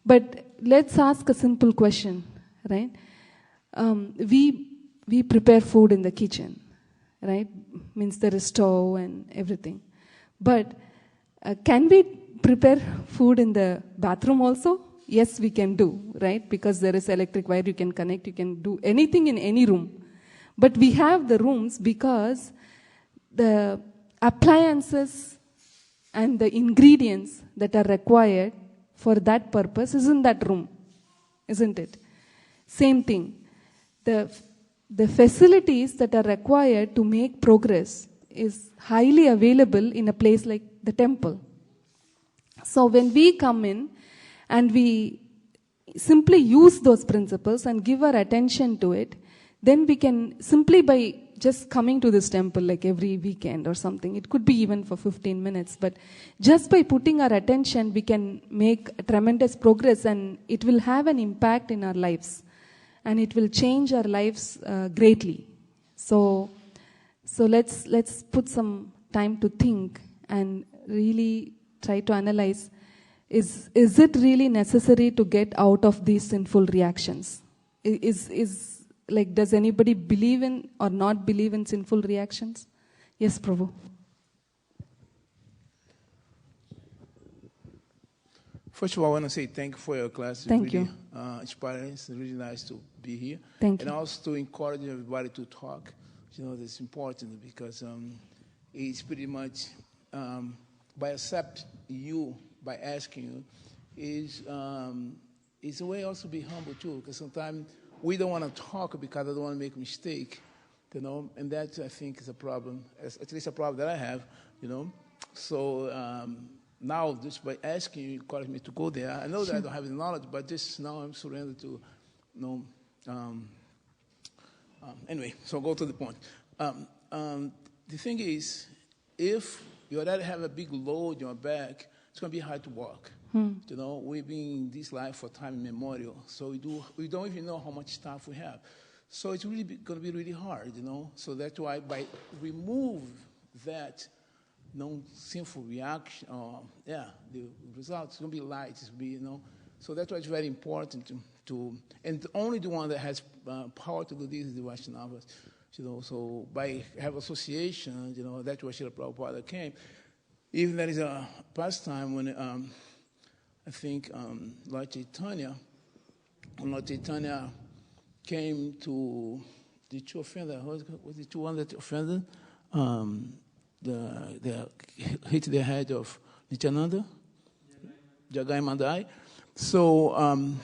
But let's ask a simple question, right? We prepare food in the kitchen, right? Means there is stove and everything. But can we prepare food in the bathroom also? Yes, we can do, right? Because there is electric wire, you can connect, you can do anything in any room. But we have the rooms because the appliances and the ingredients that are required for that purpose is in that room, isn't it? Same thing. The facilities that are required to make progress is highly available in a place like the temple. So when we come in and we simply use those principles and give our attention to it, then we can simply by just coming to this temple like every weekend or something, it could be even for 15 minutes, but just by putting our attention, we can make tremendous progress and it will have an impact in our lives and it will change our lives greatly. So let's put some time to think and really try to analyze, is it really necessary to get out of these sinful reactions? Like, does anybody believe in or not believe in sinful reactions? Yes, Prabhu. First of all, I want to say thank you for your class. Thank you. Inspiring. It's really nice to be here. Thank you. And also to encourage everybody to talk. You know, that's important because it's pretty much by accept you, by asking you, is a way also to be humble too. Because sometimes we don't want to talk because I don't want to make a mistake, you know, and that I think is a problem. At least a problem that I have, you know. So now, just by asking you, encourage me to go there. I know that I don't have the knowledge, but just now I'm surrendered to, you know. Anyway, so go to the point. The thing is, if you already have a big load on your back, it's going to be hard to walk. You know, we've been in this life for time immemorial, so we don't even know how much stuff we have. So it's really going to be really hard, you know. So that's why by remove that sinful reaction, the results going to be light. It's be, you know. So that's why it's very important to and only the one that has power to do this is the Vaishnavas, you know. So by have association, you know, that's why Srila Prabhupada came. Even there is a pastime when I think Lord Chaitanya came to the two offenders. Was the two one that offended? They hit the head of Nityananda, Jagai Mandai. So, and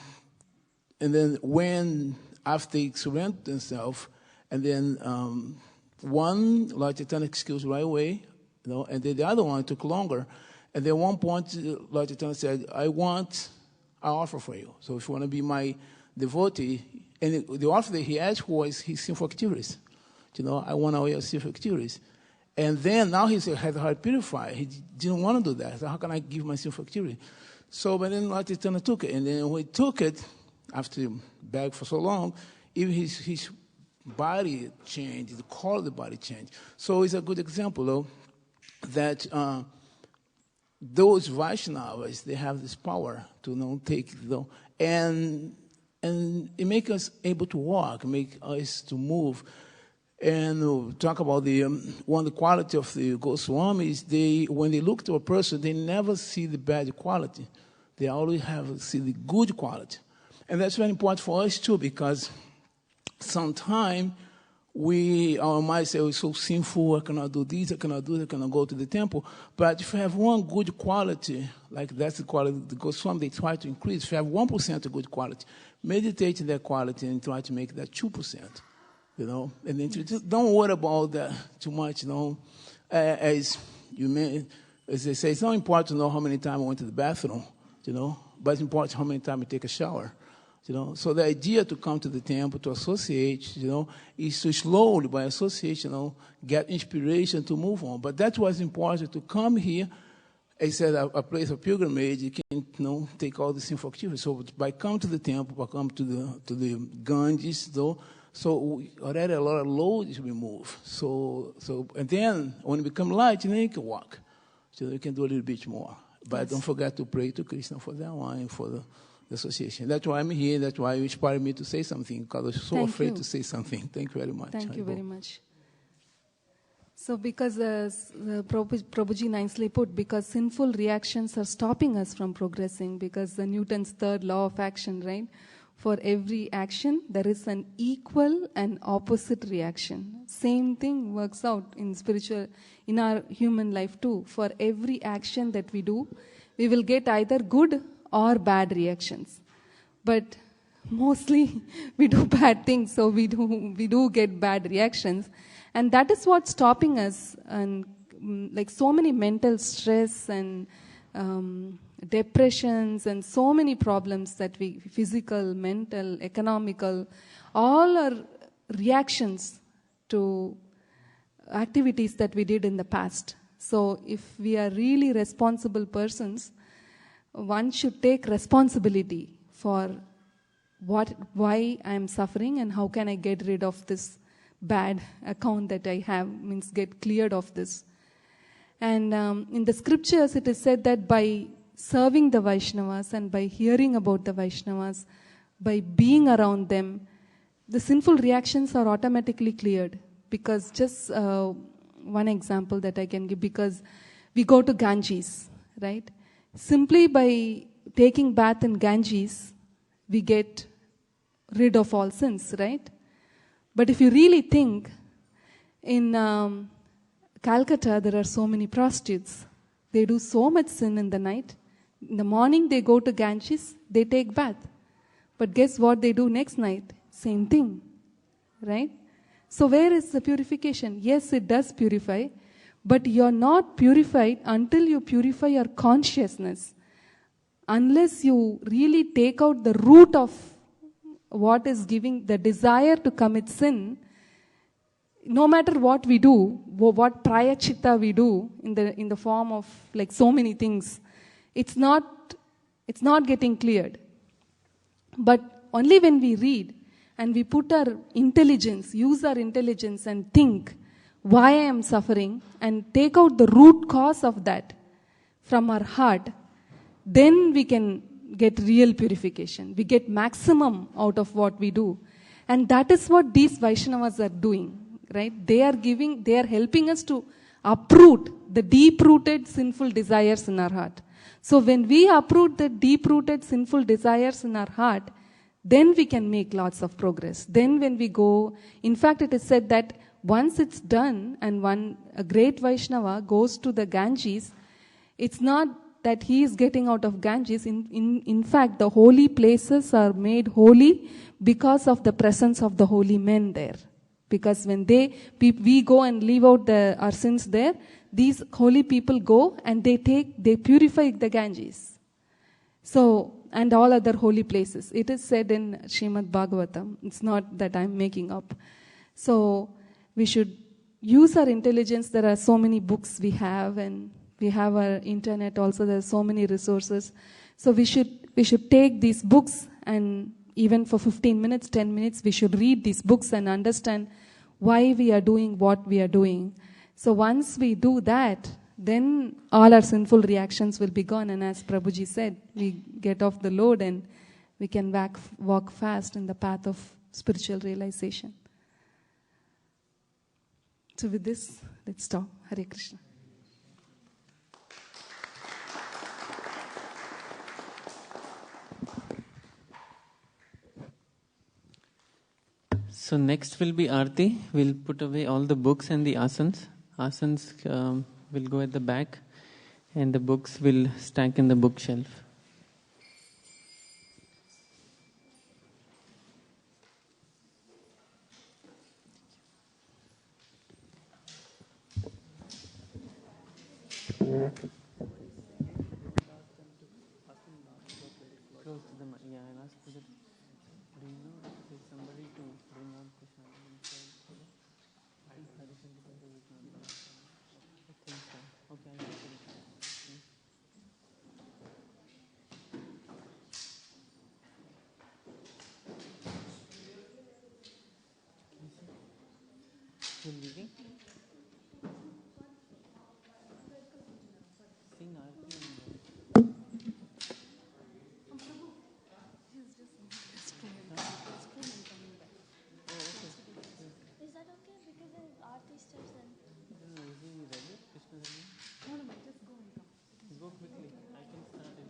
then when, after he surrendered himself, and then one, Lord Chaitanya excused right away, you know, and then the other one took longer. And then at one point, Lord Chaitanya said, I offer for you. So if you want to be my devotee, and the offer that he asked for is his sinful activities. You know, I want all your sinful activities. And then now he had the heart purified. He didn't want to do that. So how can I give my sinful activity? So, but then Lord Chaitanya took it. And then when he took it, after he begged for so long, even his body changed, the color of the body changed. So it's a good example, though, that those Vaishnavas, they have this power to take, and it makes us able to walk, make us to move. And talk about the one of the quality of the Goswamis, when they look to a person, they never see the bad quality. They always see the good quality. And that's very important for us too, because sometimes our mind say, we're so sinful, I cannot do this, I cannot do that, I cannot go to the temple. But if you have one good quality, like that's the quality the Goswami, they try to increase. If you have 1% of good quality, meditate in that quality and try to make that 2%. You know, and then don't worry about that too much, you know. As they say, it's not important to know how many times I went to the bathroom, you know, but it's important how many times I take a shower, you know. So the idea to come to the temple, to associate, you know, is to slowly, by association, you know, get inspiration to move on. But that's what's important, to come here he said a place of pilgrimage, you can take all the sinful activities. So by coming to the temple, by coming to the Ganges, so already a lot of load is removed. So and then when it becomes light, then you can walk. So you can do a little bit more. But don't forget to pray to Krishna for that one and for the association. That's why I'm here. That's why you inspired me to say something, because I was so afraid to say something. Thank you very much. Thank you very much. So because Prabhuji nicely put, because sinful reactions are stopping us from progressing, because the Newton's third law of action, right? For every action, there is an equal and opposite reaction. Same thing works out in our human life too. For every action that we do, we will get either good or bad reactions. But mostly we do bad things, so we do get bad reactions. And that is what's stopping us, and like so many mental stress and depressions and so many problems that physical, mental, economical, all are reactions to activities that we did in the past. So if we are really responsible persons, one should take responsibility for why I am suffering and how can I get rid of this bad account that I have, means get cleared of this. And in the scriptures it is said that by serving the Vaishnavas and by hearing about the Vaishnavas, by being around them, the sinful reactions are automatically cleared. Because just one example that I can give, because we go to Ganges, right? Simply by taking bath in Ganges, we get rid of all sins, right? But if you really think, in Calcutta there are so many prostitutes. They do so much sin in the night. In the morning they go to Ganges, they take bath. But guess what they do next night? Same thing, right? So where is the purification? Yes, it does purify, but you're not purified until you purify your consciousness. Unless you really take out the root of what is giving the desire to commit sin, no matter what we do, what prayachitta we do in the form of like so many things, it's not getting cleared. But only when we read and we put our intelligence, use our intelligence and think why I am suffering and take out the root cause of that from our heart, then we can get real purification. We get maximum out of what we do. And that is what these Vaishnavas are doing, right? They are helping us to uproot the deep-rooted sinful desires in our heart. So when we uproot the deep-rooted sinful desires in our heart, then we can make lots of progress. Then when we go, in fact it is said that once it's done and a great Vaishnava goes to the Ganges, it's not that he is getting out of Ganges. In fact, the holy places are made holy because of the presence of the holy men there. Because when we go and leave out our sins there, these holy people go and they purify the Ganges. So, and all other holy places. It is said in Srimad Bhagavatam. It's not that I'm making up. So, we should use our intelligence. There are so many books we have, and we have our internet also. There are so many resources. So we should take these books, and even for 15 minutes, 10 minutes, we should read these books and understand why we are doing what we are doing. So once we do that, then all our sinful reactions will be gone. And as Prabhuji said, we get off the load and we can walk fast in the path of spiritual realization. So with this, let's stop. Hare Krishna. So next will be Aarti. We'll put away all the books and the asanas. Asanas will go at the back, and the books will stack in the bookshelf. Close to the mic. Yeah, I'll ask for the. Do you know if there's somebody to bring out the shaman inside? I think Harishchandra is not there. I think so. Okay, I'll get it. You're leaving? Sing Aarti. Is that okay? Because there's Aarti steps and... No, is he ready? Krishna ready? No, just go and come. Go quickly. I can start it.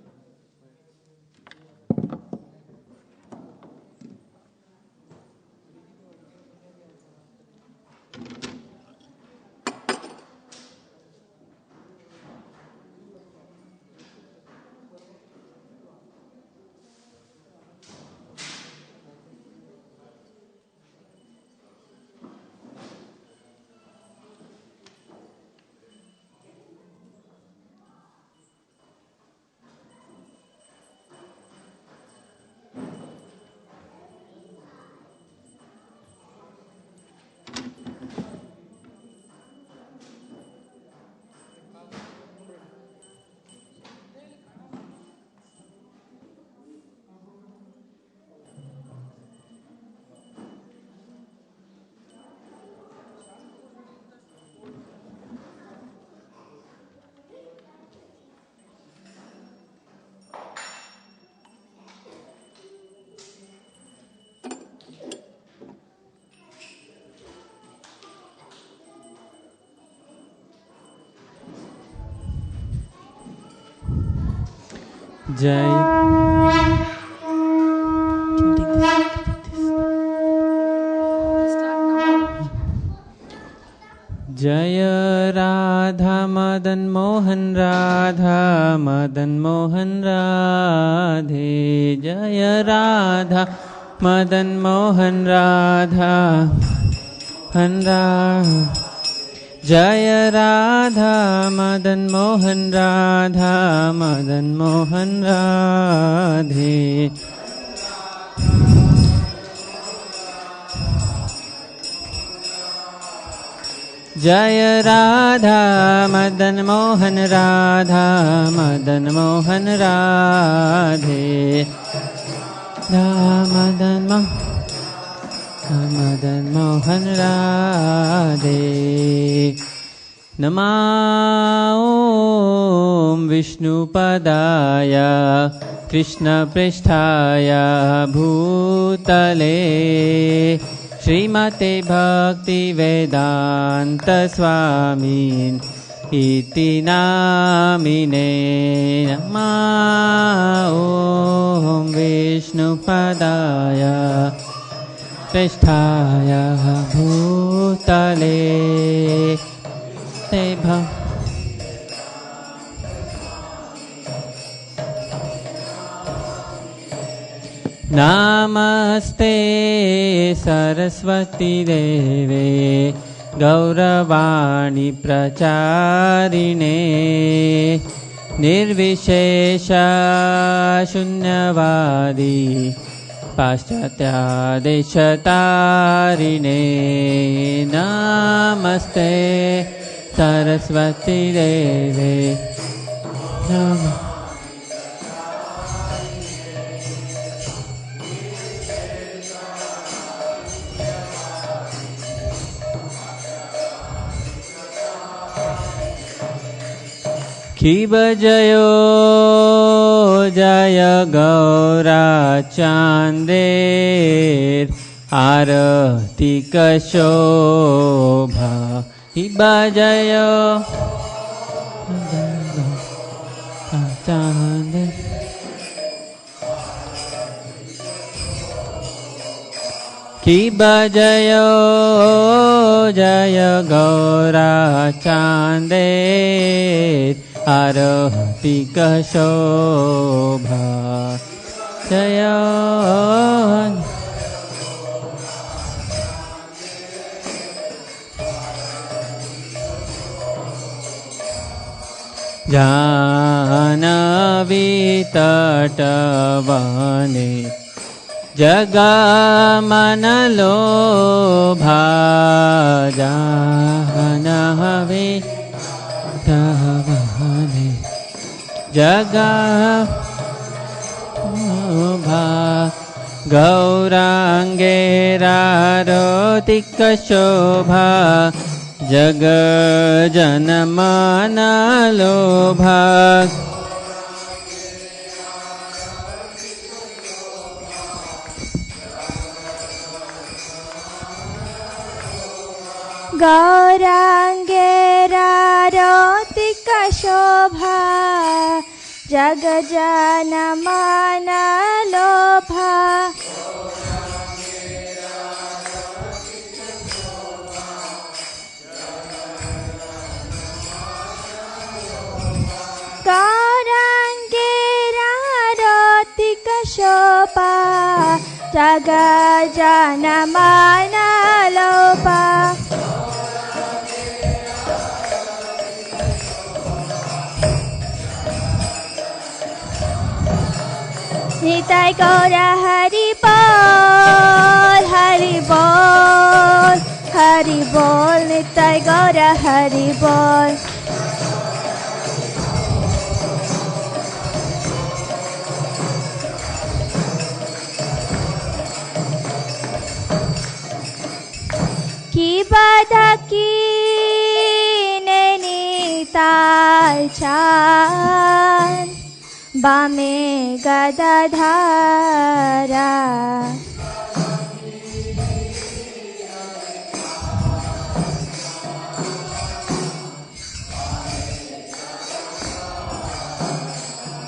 जय राधा मदन मोहन राधा मदन मोहन राधे जय राधा मदन मोहन राधा जय राधा मदन मोहन राधा मदन मोहन राधे जय राधा मदन मोहन राधा मदन मोहन राधे मदन मोहन राधे नमो विष्णुपदाय कृष्णपृष्ठाय भूतले श्रीमते भक्तिवेदान्त स्वामिन् इति नामिने नमो विष्णुपदाय पृष्ठाय भूतले ते नमस्ते सरस्वती देवे गौरवाणी प्रचारिणे निर्विशेष शून्यवादी पाश्चात्यादेशतारिणे नमस्ते सरस्वती देवे की बजयो जय गौरा चांदेर आरती कशोभा की बजयो चांदेर की बजयो जय गौरा चांदेर आरती कशोभा जय जानवी तटवने जगमन लोभा जानवी तटवने जगमोभा गौरांगेरारो शोभा जग जन मन लोभा गौरांगेरारोतिक शोभा जग जन मन लोभा गौरांगेरारोतिक शोभा जग जन मन लोभा निताय गौर हरि बोल हरि बोल हरि बोल निताय गौर हरि बोल की बाधा की निताय चांद बामे गदाधारा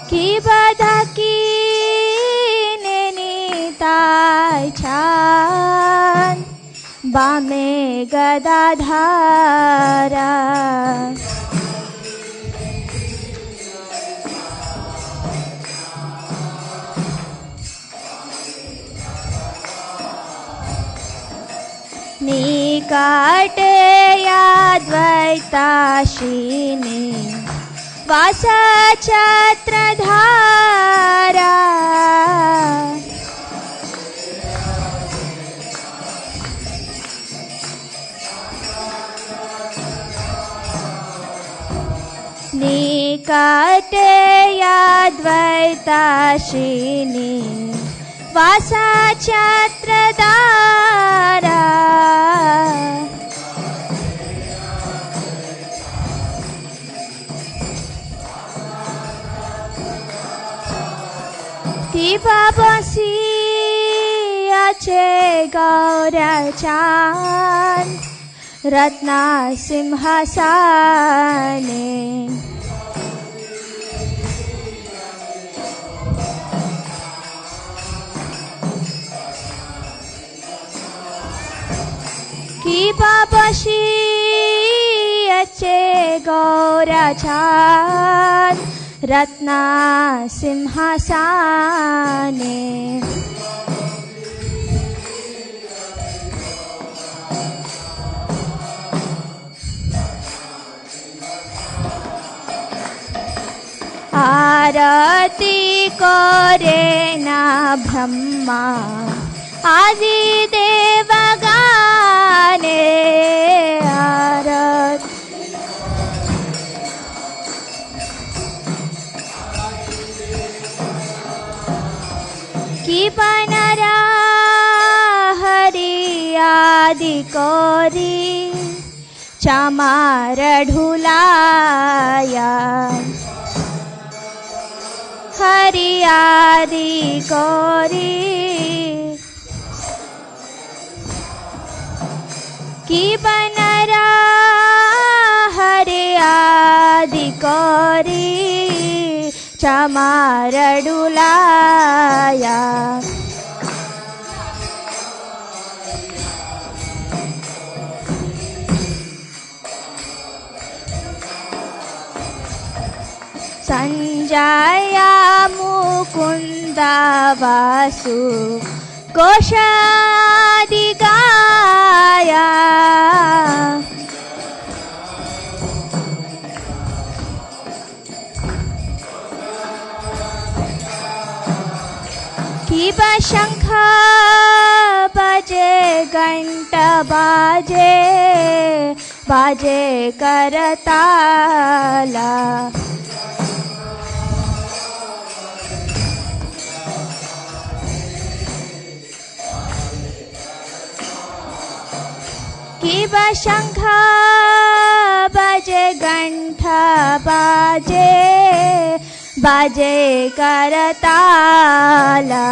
की बाधा की निताय चांद बामे गदाधारा निकटे याद्वैताशिनी वासछत्रधारा निकटे याद्वैताशिनी वासछत्रधारा दीपा बसी अच्छे गौर चांद रत्ना सिंहासने की पापशी अच्छे गौर चांद रत्ना सिंहासने आरती करे ना ब्रह्मा आदि देवगाने आरती की पनरा हरि आदि कोरी चामार ढुलाया हरि आदि कोरी की बनरा हरि आदि कोरी चामार ढुलाया संजया मुकुंद वासु कोशादि गाया की शंख बजे घंट बाजे बाजे करताला किबा शंखा बाजे घंटा बाजे बाजे करताला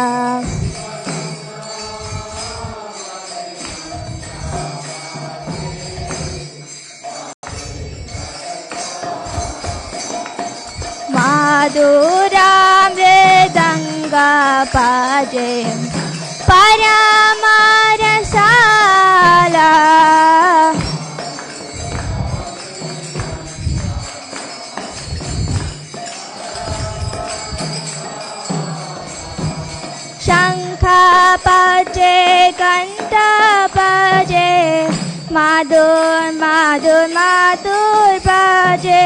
माधुरा मृदंगा बाजे परमारसाला शंखा बाजे घंटा बाजे माधुर माधुर माधुर बाजे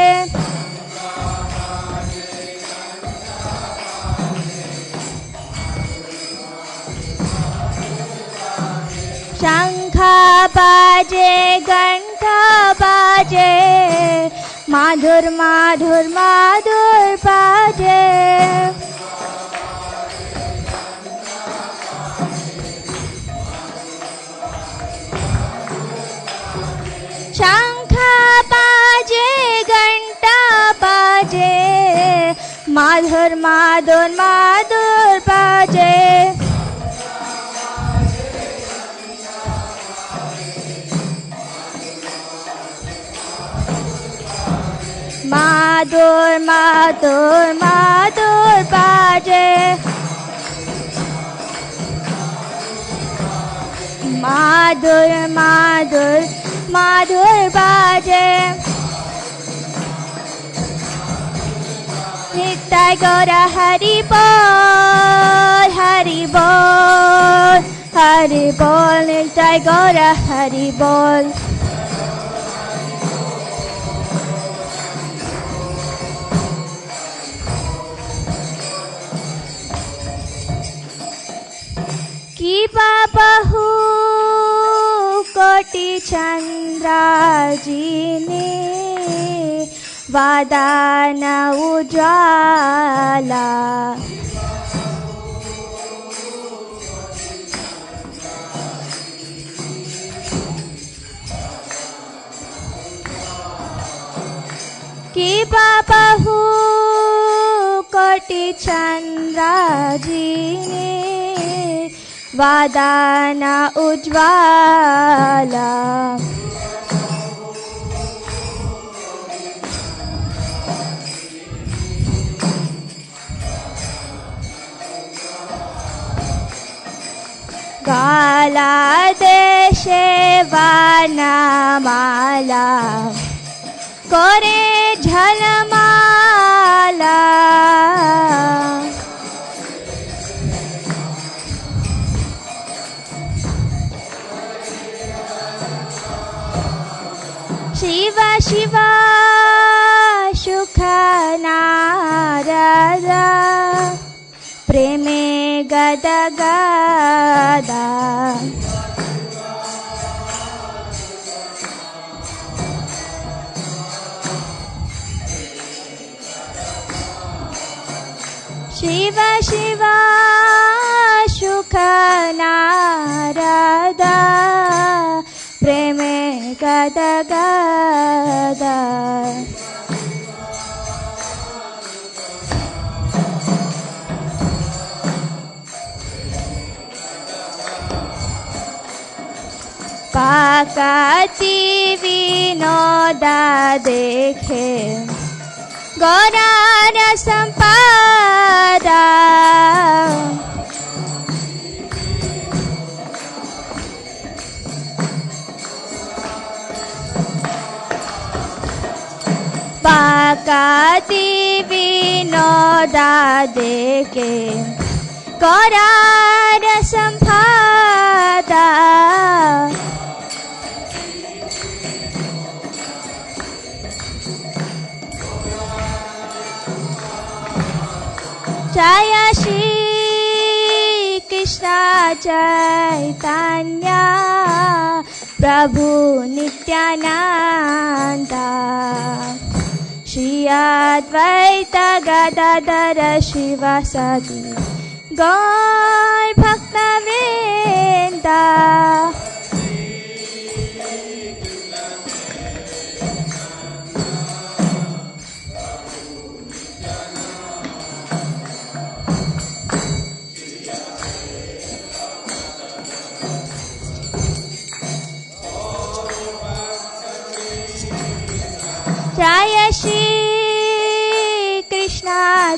शंखा बाजे घंटा बाजे माधुर माधुर माधुर बाजे शंखा बाजे घंटा बाजे माधुर माधुर माधुर बाजे माधुर माधुर माधुर बाजे माधुर माधुर माधुर बाजे नित्य गौर हरि बोल हरि बोल हरि बोल नित्य गौर हरि बोल किबा बहु कोटि चंद्राजिनी वादान उज्वाला किबा बहु कोटि चंद्राजिनी वादान उज्वाला गाला देशे वानमाला करे झलमाला शिव शिव सुख नारदा प्रेमे गद गदा शिव शिव सुख नारदा प्रेमे गद गदा पाकाती विनोदा देखे गौरार संपादा पाकाती विनोदा देखे गौरार संपादा जय श्री कृष्ण चैतन्य प्रभु नित्यानंद श्री अद्वैत गदाधर शिवासादि गौर भक्तवृंद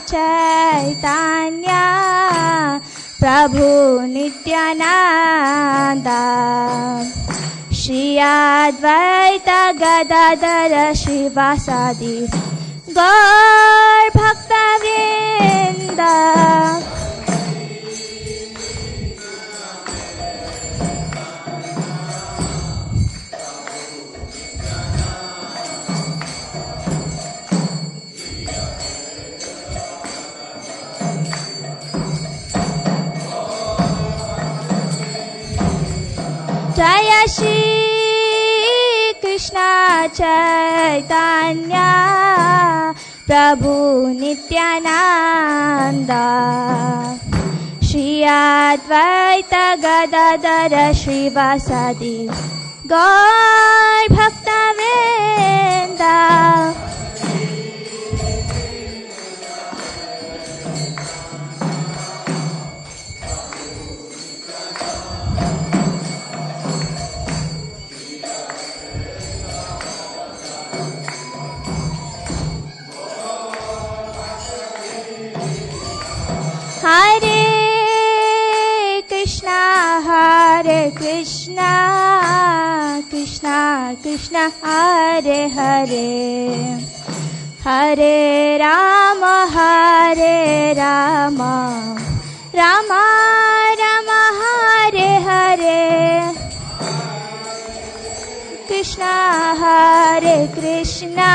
Chaitanya Prabhu Nityananda Shri Advaita Gadadhara Shivasadi Gaur Bhakta Vrinda Jaya Shri Krishna Chaitanya Prabhu Nityananda Shri Advaita Gadadhara Shivasadi Gaur Bhakta Vrinda Hare Krishna, Krishna Krishna, Hare Hare, Hare Rama, Rama Rama, Hare Hare, Krishna Hare Krishna.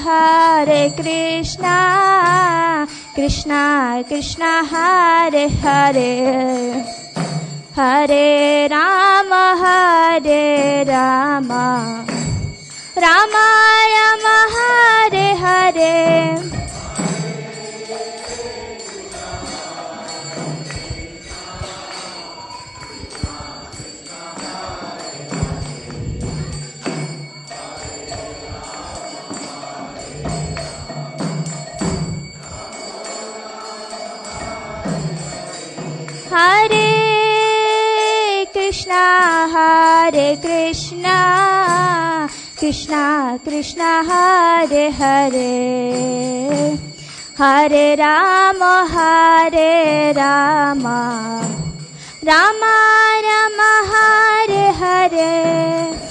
Hare Krishna, Krishna Krishna, Hare Hare, Hare Rama, Rama Rama, Hare Hare. Hare Krishna, Krishna Krishna, Hare Hare, Hare Rama, Rama Rama, Hare Hare.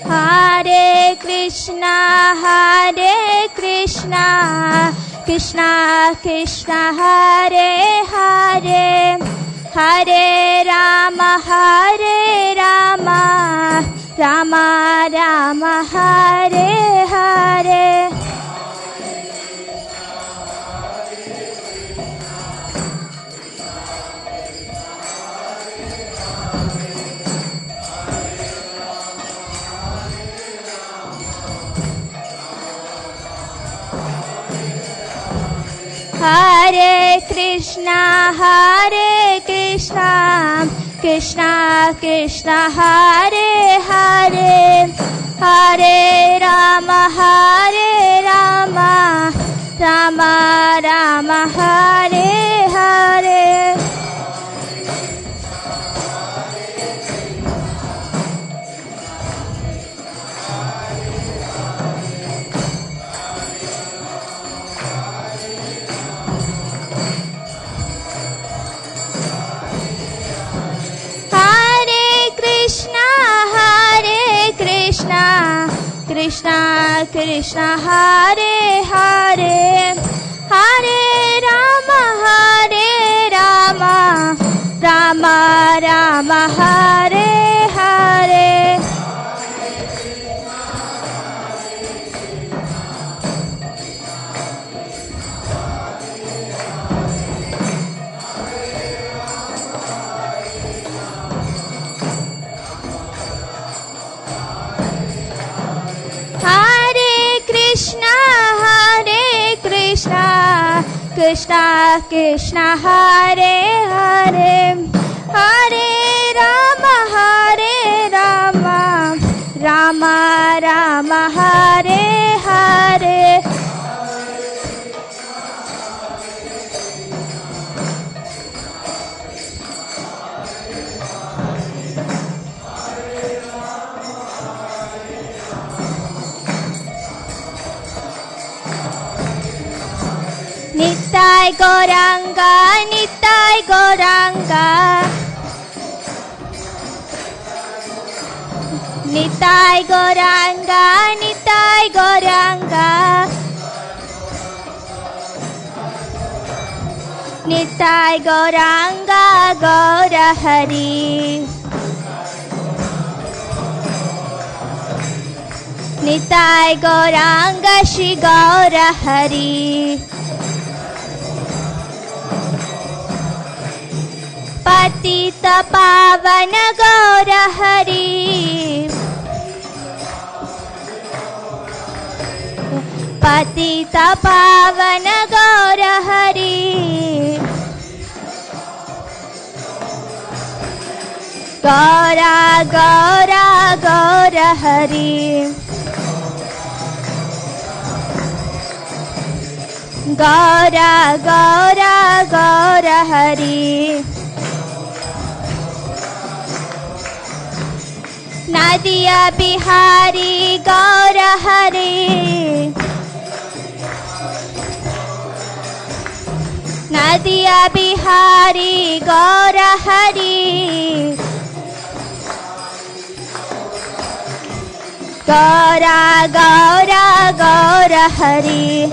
Hare Krishna, Krishna Krishna, Hare Hare, Hare Rama, Rama Rama, Hare Hare. Hare Krishna, Krishna Krishna, Hare Hare, Hare Rama, Rama Rama, Hare Hare. Krishna Krishna, Hare Hare, Hare Rama, Rama Rama, Hare Hare. Krishna Krishna Hare Hare Hare Rama Rama Rama Hare Hare Nitai Gauranga Nitai Gauranga Nitai Gauranga Nitai Gauranga Nitai Gauranga Gaura Hari Nitai Gauranga Shri Gaura Hari Patita Pavana Gaura Hari Patita Pavana Gaura Hari Gaura Gaura Gaura Hari Gaura Gaura Gaura Hari Nadia Bihari Gaura Hari Nadia Bihari Gaura Hari Gaura Gaura Gaura Hari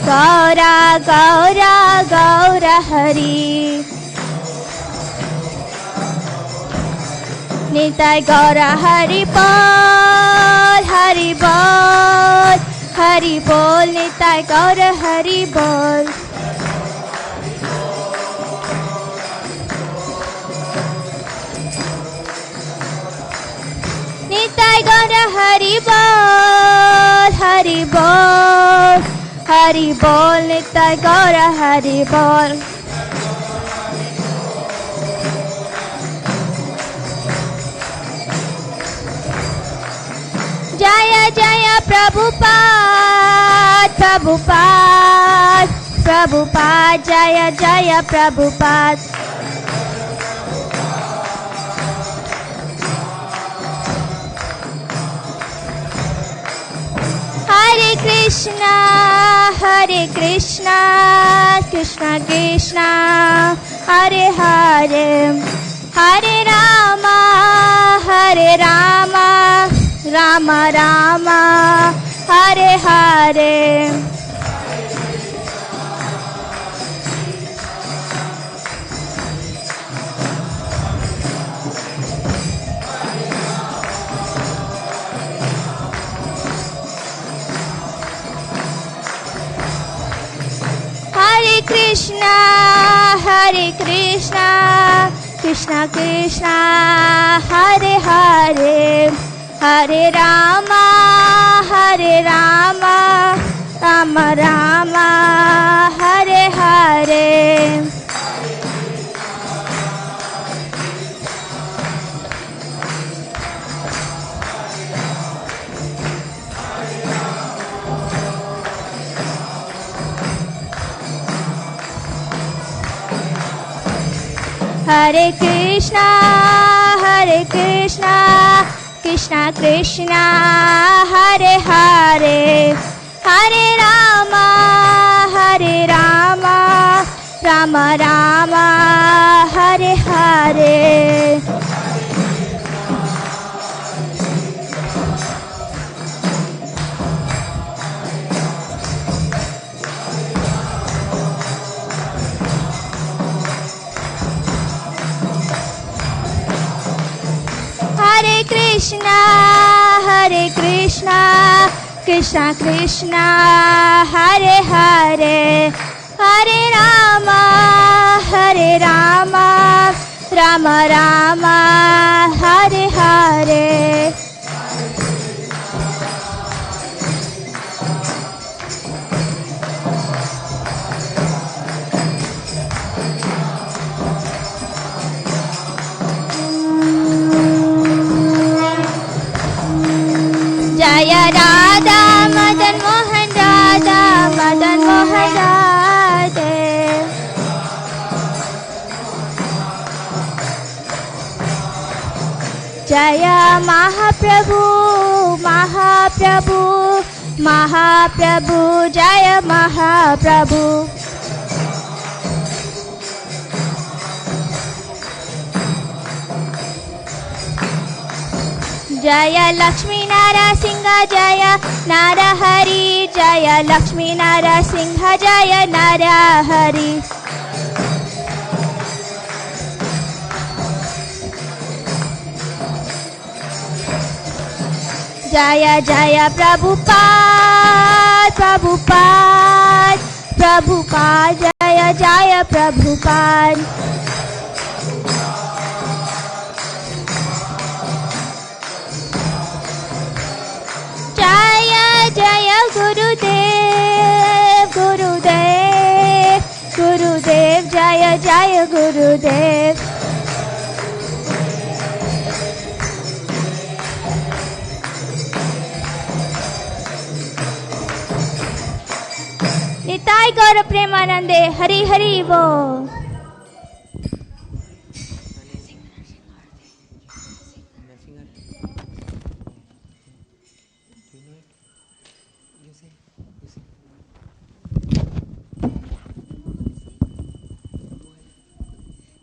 Gaura Gaura Gaura Hari Nitai Gaura Hari Bol Hari Bol Hari Bol Nitai Gaura Hari Bol Nitai Gaura Hari Bol Hari Bol Hari Bol Nitai Gaura Hari Bol Jaya Jaya Prabhupada Prabhupada Prabhupada Jaya Jaya Prabhupada Hare Krishna Krishna Krishna Hare Hare Hare Rama Rama Rama Hare Hare Hare Krishna Krishna Krishna Hare Hare Hare Rama Rama Rama Hare Hare Hare Krishna Krishna Krishna Hare Hare Hare Rama Rama Rama Hare Hare Krishna Krishna Hare Hare Hare Rama Rama Rama Hare Hare Jaya Radha Madan Mohan Radha Madan Mohan Radhe. Jaya Mahaprabhu Mahaprabhu Mahaprabhu Jaya Mahaprabhu. Jaya Lakshmi Nara Singha Jaya Nara Hari Jaya Lakshmi Nara Singha Jaya Nara Hari. Jaya Jaya Prabhupada Prabhupada Prabhupada Jaya Jaya Prabhupada. Jaya Jaya Gurudev Gurudev Gurudev Jaya Jaya Gurudev. Nitai Gaura Premanande Hari Hari Bol.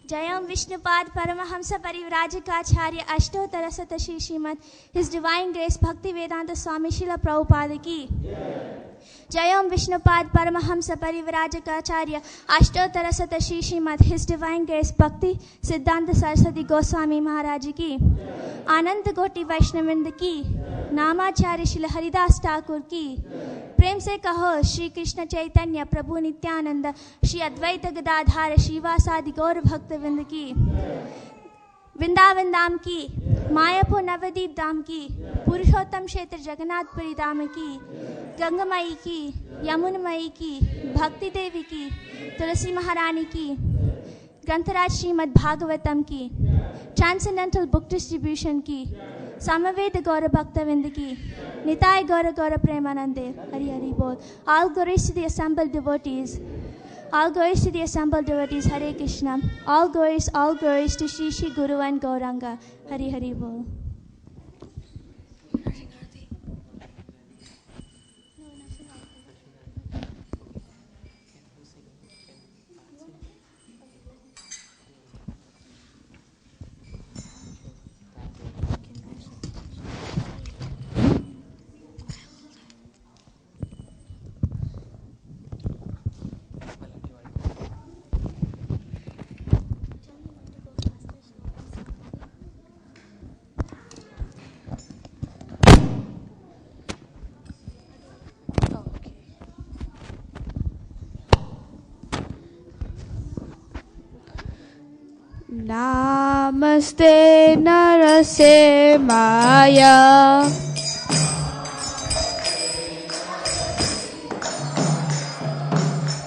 Jayam Vishnupad Paramahamsa Parivrajikacharya Ashtottara Satashi Srimad His Divine Grace Bhakti Vedanta Swami Srila Prabhupada ki. Jayam Vishnupad Paramahamsa Parivrajikacharya Ashtottara Satashi Srimad His Divine Grace Bhakti Siddhanta Saraswati Goswami Maharaj ki. Ananta Koti Vaishnavind ki. Namacharya Srila Haridas Thakur ki. प्रेम से कहो श्री कृष्ण चैतन्य प्रभु नित्यानंद श्री अद्वैत गदाधार श्रीवासादि गौर भक्तवृंद की. वृंदावन धाम की. मायापुर नवदीप धाम की. पुरुषोत्तम क्षेत्र जगन्नाथपुरी धाम की. गंगामयी की. यमुनमयी की. भक्ति देवी की. तुलसी महारानी की. ग्रंथराज श्रीमद् भागवतम की. ट्रांसेंडेंटल बुक डिस्ट्रीब्यूशन की. Samaveda Gaura Bhaktavind ki. Nitai Gaura Gaura Premanande. Hari Hari Bol. All glories to the assembled devotees. All glories to the assembled devotees. Hare Krishna. All glories to Shri Shri Guru and Gauranga. Hari Hari Bol. Namaste Narasimhaya.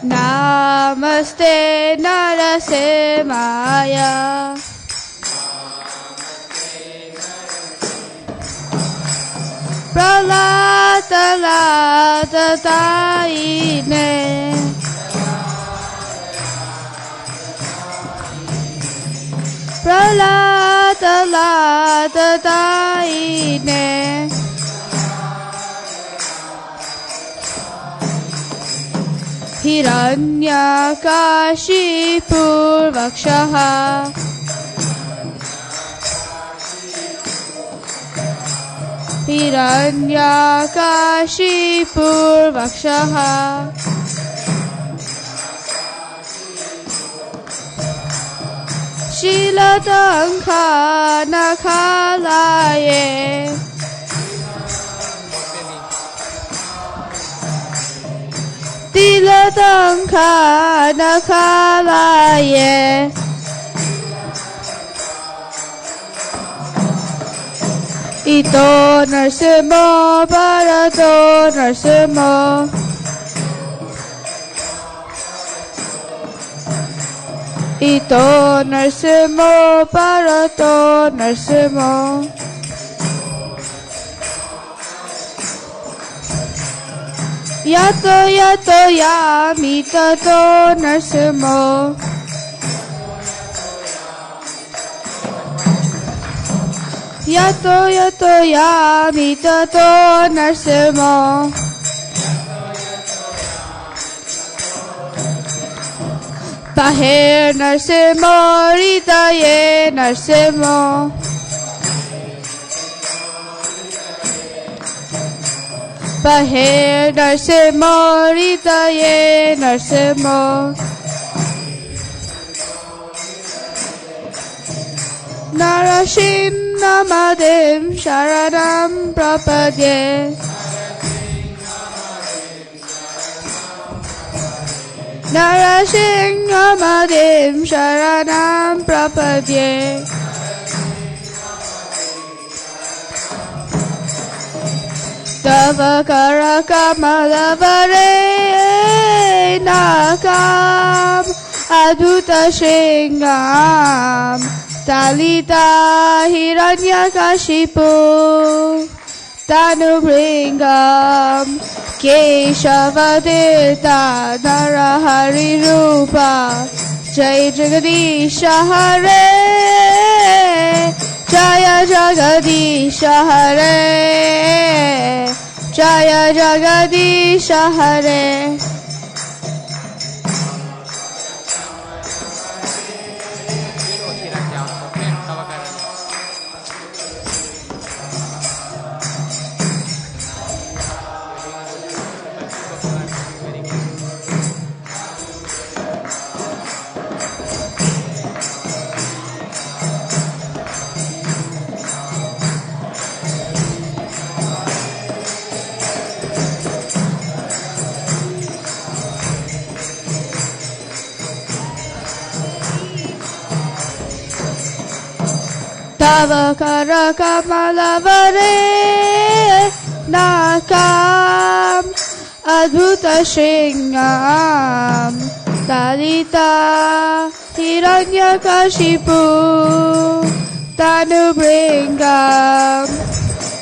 Namaste Narasimhaya. Pralata lata taine. Pralata lata taine. Hiranyakashipurvakshaha. Hiranyakashipurvakshaha. Shilatanka nakalaye. Tilatanka nakalaye. Ito narsimo bharato narsimo. Ito narsimo bharato narsimo. Yato yato yami tato narsimo. Yato yato yami tato narsimo. Tahe narsimo ritaye narsimo. Tahe narsimo ritaye narsimo. Narashim namadim sharanam prapadye. Narashim namadim sharanam prapadye. Tava karakamadavare nakam adhuta shringam talita hiranyakashipu tanubringam keshavadita narahari rupa jai jagadisha hare jaya jagadisha hare jaya jagadisha hare. Tava karakamadavare nakam adhuta shringam talita hiranyakashipu tanubringam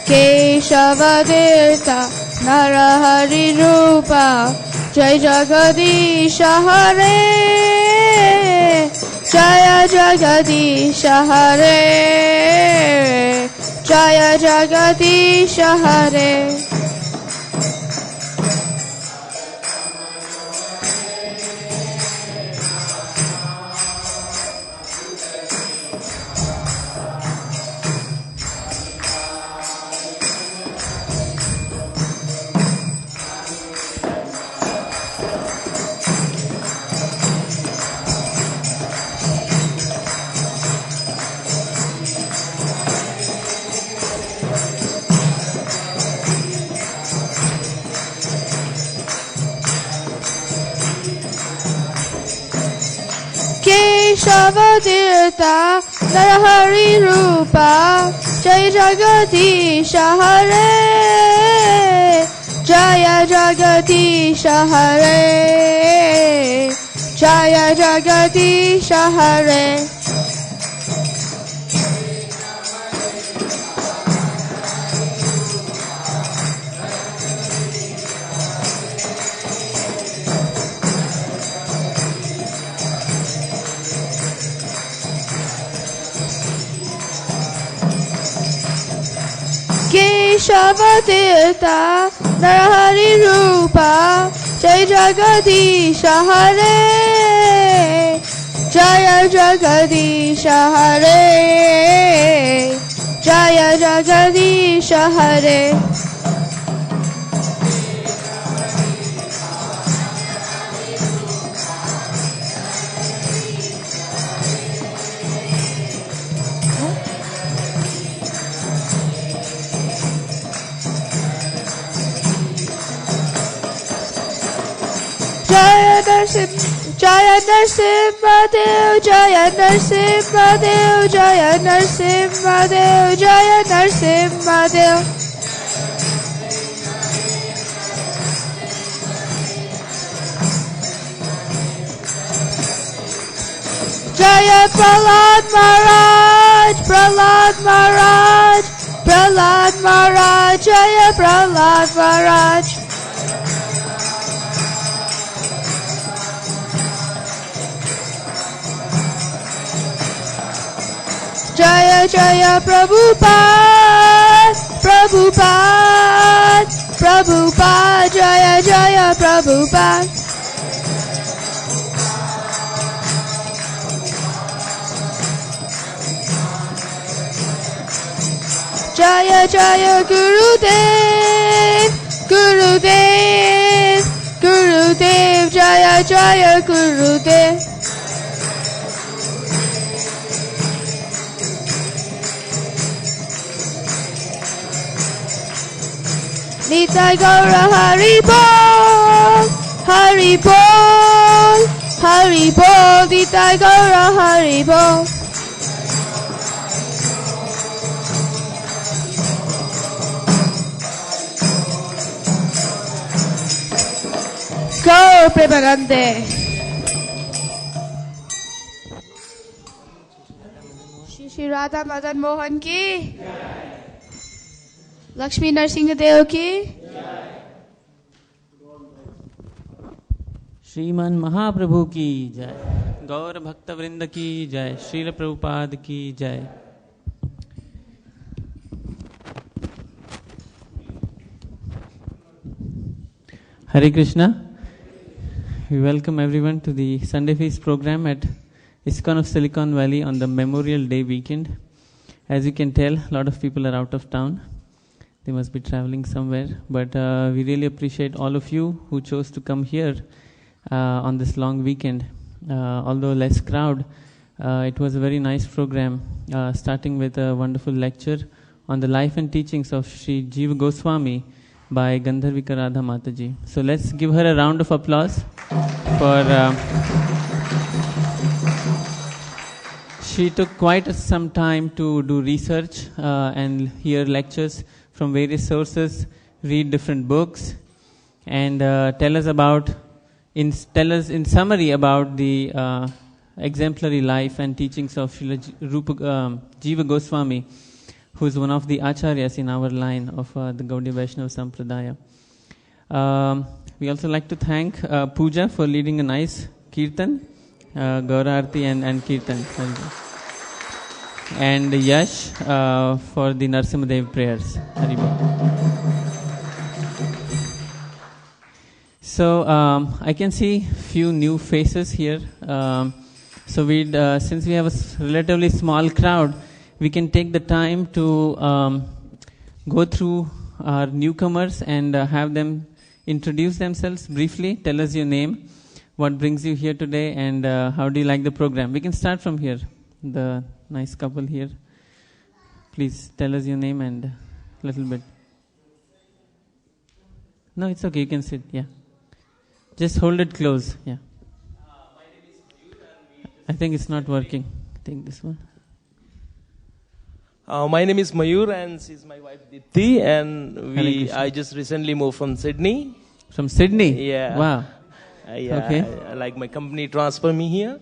keshavadita narahari rupa jai jagadisha hare jaya jagadisha hare jaya jagadisha hare. Keshavadita Narahari Rupa Jai Jagadisha Hare Jaya Jagadisha Hare Jaya Jagadisha Hare. Keshavadita Narahari Rupa Jai Jagadisha Hare Jaya Jagadisha Hare Jaya Jagadisha Hare. Jaya Narsimhadev, Jaya Narsimhadev, Jaya Narsimhadev, Jaya Narsimhadev. Jaya Prahlad Maharaj, Prahlad Maharaj, Prahlad Maharaj, Jaya Prahlad Maharaj. Jaya Jaya Prabhupada, Prabhupada, Prabhupada, Jaya Jaya Prabhupada. Jaya Jaya Gurudev, Gurudev, Gurudev, Jaya Jaya Gurudev. Nitai Gaura Hari Bol, Hari Bol, Hari Bol, Nitai Gaura Hari Bol. Go Premanande. Shri Radha Madan Mohan ki, Lakshmi Narsinga Deo ki, श्रीमान महाप्रभु की जय, गौर भक्त वृंद की जय, श्रील प्रभुपाद की जय. Hare Krishna. We welcome everyone to the Sunday Feast program at ISKCON of Silicon Valley on the Memorial Day weekend. As you can tell, a lot of people are out of town. They must be traveling somewhere. But we really appreciate all of you who chose to come here on this long weekend. Although less crowd, it was a very nice program, starting with a wonderful lecture on the life and teachings of Sri Jiva Goswami by Gandharvika Radha Mataji. So let's give her a round of applause for... she took quite some time to do research and hear lectures from various sources, read different books, and tell us in summary about the exemplary life and teachings of Jiva Goswami, who is one of the acharyas in our line of the Gaudiya Vaishnava Sampradaya. We also like to thank Pooja for leading a nice kirtan, Gaura Arti and kirtan. And Yash for the Narsimhadev prayers. Haribol. So I can see few new faces here. So we'd since we have a relatively small crowd, we can take the time to go through our newcomers and have them introduce themselves briefly. Tell us your name, what brings you here today, and how do you like the program. We can start from here. The nice couple here. Please tell us your name and a little bit. No, it's okay. You can sit. Yeah. Just hold it close. Yeah. I think it's not working. Take this one. My name is Mayur and she's my wife Dipti, and I just recently moved from Sydney. From Sydney? Yeah. Wow. Yeah, okay. I like my company transfer me here.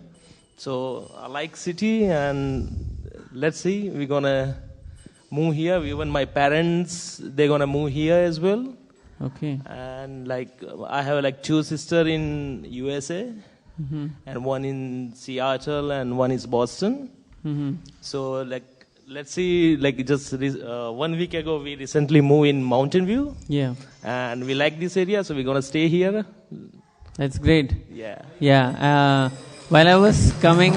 So I like city, and let's see, we're gonna move here. Even my parents, they're gonna move here as well. Okay. And I have two sisters in USA, and one in Seattle, and one is Boston. So let's see, just 1 week ago we recently moved in Mountain View. Yeah. And we like this area, so we're gonna stay here. That's great. Yeah. Yeah. While I was parking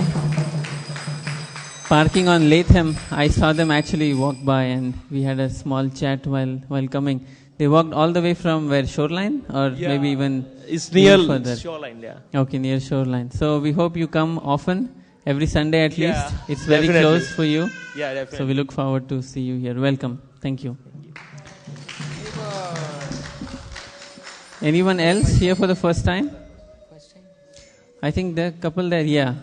on Latham, I saw them actually walk by, and we had a small chat while coming. They walked all the way from where, Shoreline, or maybe even it's near further? Shoreline, yeah. Okay, near Shoreline. So we hope you come often, every Sunday at least. It's very definitely close for you. Yeah, definitely. So we look forward to see you here. Welcome. Thank you. Anyone else here for the first time? I think the couple there, yeah.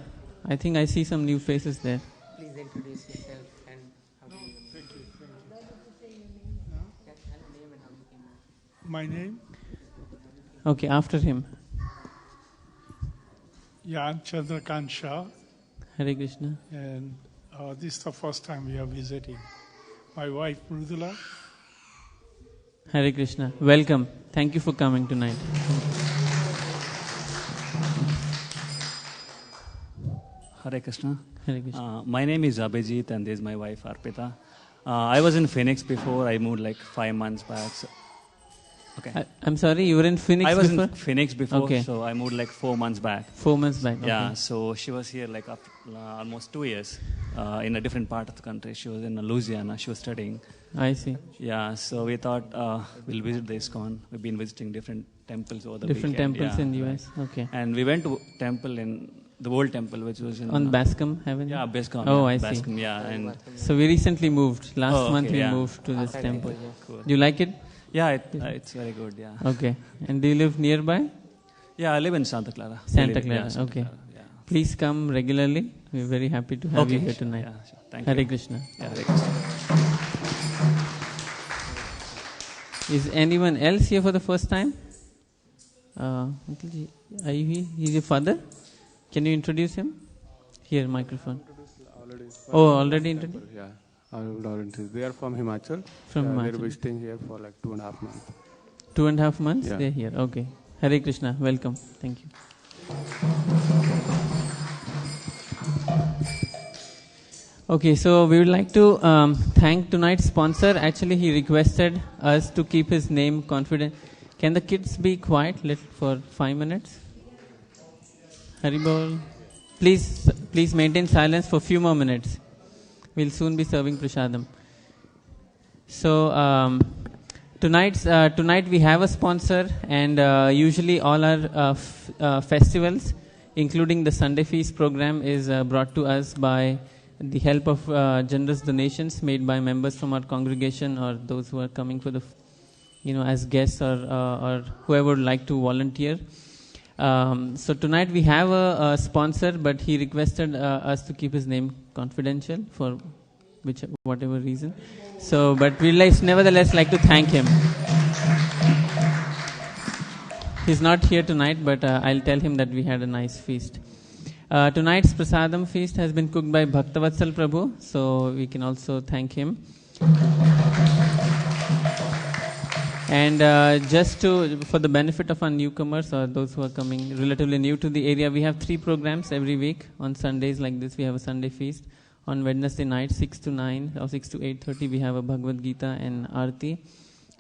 I think I see some new faces there. Please introduce yourself and how do you... My name? Okay, after him. Yeah, I'm Chandrakant Shah. Hare Krishna. And this is the first time we are visiting. My wife, Mrudula. Hare Krishna. Welcome. Thank you for coming tonight. Hare Krishna. Hare Krishna. My name is Abhijit and this is my wife Arpita. I was in Phoenix before. I moved like 5 months back. So, okay. I'm sorry, you were in Phoenix before? I was before? in Phoenix before, okay. So I moved like 4 months back. 4 months back, okay. Yeah, so she was here like almost 2 years in a different part of the country. She was in Louisiana. She was studying. I see. Yeah, so we thought we'll visit the ISKCON. We've been visiting different temples over the different weekend. Temples yeah, in the US, okay. And we went to temple in the old temple, which was in... On Bascom, haven't you? Yeah, Bascom. Oh, yeah, I Bascom, see. Yeah, and so we recently moved. Last month we yeah. moved to this temple. Cool. Do you like it? Yeah, it's very good, yeah. Okay. And do you live nearby? Yeah, I live in Santa Clara. Santa Clara, yeah, Santa okay. Clara, yeah. Please come regularly. We're very happy to have you here tonight. Yeah, sure. Thank Hare you. Krishna. Yeah, Hare Krishna. Is anyone else here for the first time? Uncle Ji, are you here? He's your father? Can you introduce him? Here, microphone. Already introduced? Yeah, already. They are from Himachal. From Himachal. They're visiting here for like 2.5 months. 2.5 months? Yeah. They're here. Okay. Hare Krishna. Welcome. Thank you. Okay, so we would like to thank tonight's sponsor. Actually, he requested us to keep his name confidential. Can the kids be quiet for 5 minutes? Haribol. Please maintain silence for a few more minutes. We'll soon be serving prasadam. So tonight we have a sponsor, and usually all our festivals, including the Sunday Feast program, is brought to us by the help of generous donations made by members from our congregation or those who are coming for the, as guests or whoever would like to volunteer. So tonight we have a sponsor, but he requested us to keep his name confidential for whatever reason. So, but we nevertheless like to thank him. He's not here tonight, but I'll tell him that we had a nice feast. Tonight's prasadam feast has been cooked by Bhaktavatsal Prabhu, so we can also thank him. And for the benefit of our newcomers or those who are coming relatively new to the area, we have 3 programs every week. On Sundays like this, we have a Sunday feast. On Wednesday night, 6 to 9 or 6 to 8:30, we have a Bhagavad Gita and Aarti.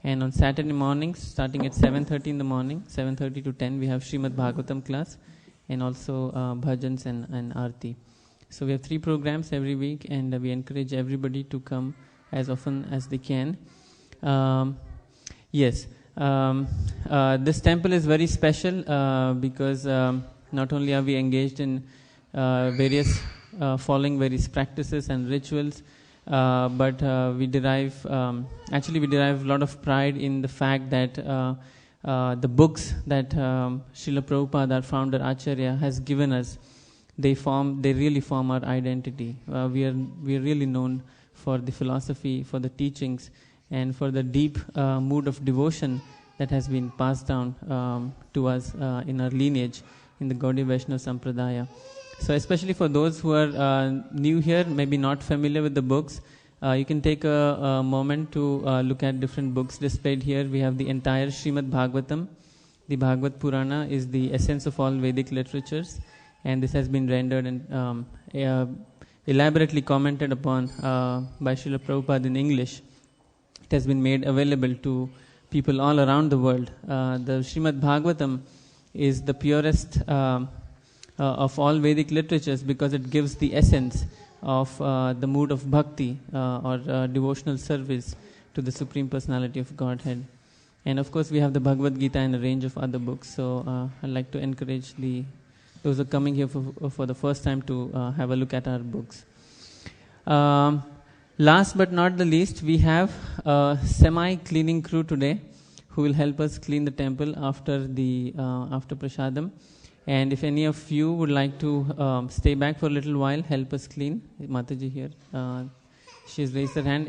And on Saturday mornings, starting at 7:30 in the morning, 7:30 to 10, we have Srimad Bhagavatam class and also bhajans and Aarti. So we have 3 programs every week, and we encourage everybody to come as often as they can. Yes, this temple is very special because not only are we engaged in following various practices and rituals, but we derive a lot of pride in the fact that the books that Srila Prabhupada, our founder Acharya, has given us, they really form our identity. We are really known for the philosophy, for the teachings, and for the deep mood of devotion that has been passed down to us in our lineage in the Gaudiya Vaishnava Sampradaya. So especially for those who are new here, maybe not familiar with the books, you can take a moment to look at different books displayed here. We have the entire Srimad Bhagavatam. The Bhagavad Purana is the essence of all Vedic literatures, and this has been rendered and elaborately commented upon by Srila Prabhupada in English. It has been made available to people all around the world. The Srimad Bhagavatam is the purest of all Vedic literatures because it gives the essence of the mood of bhakti or devotional service to the Supreme Personality of Godhead. And of course we have the Bhagavad Gita and a range of other books. So I'd like to encourage those who are coming here for the first time to have a look at our books. Last but not the least, we have a semi-cleaning crew today who will help us clean the temple after prasadam. And if any of you would like to stay back for a little while, help us clean. Mataji here, she's raised her hand.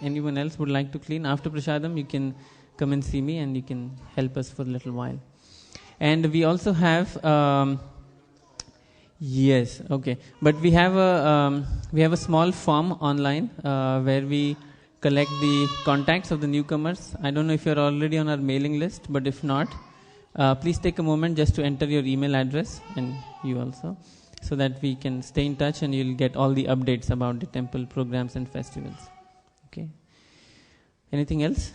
Anyone else would like to clean after prasadam, you can come and see me and you can help us for a little while. And we also have yes, okay. But we have a small form online where we collect the contacts of the newcomers. I don't know if you're already on our mailing list, but if not, please take a moment just to enter your email address, and you also. so that we can stay in touch and you'll get all the updates about the temple programs and festivals. Okay. Anything else?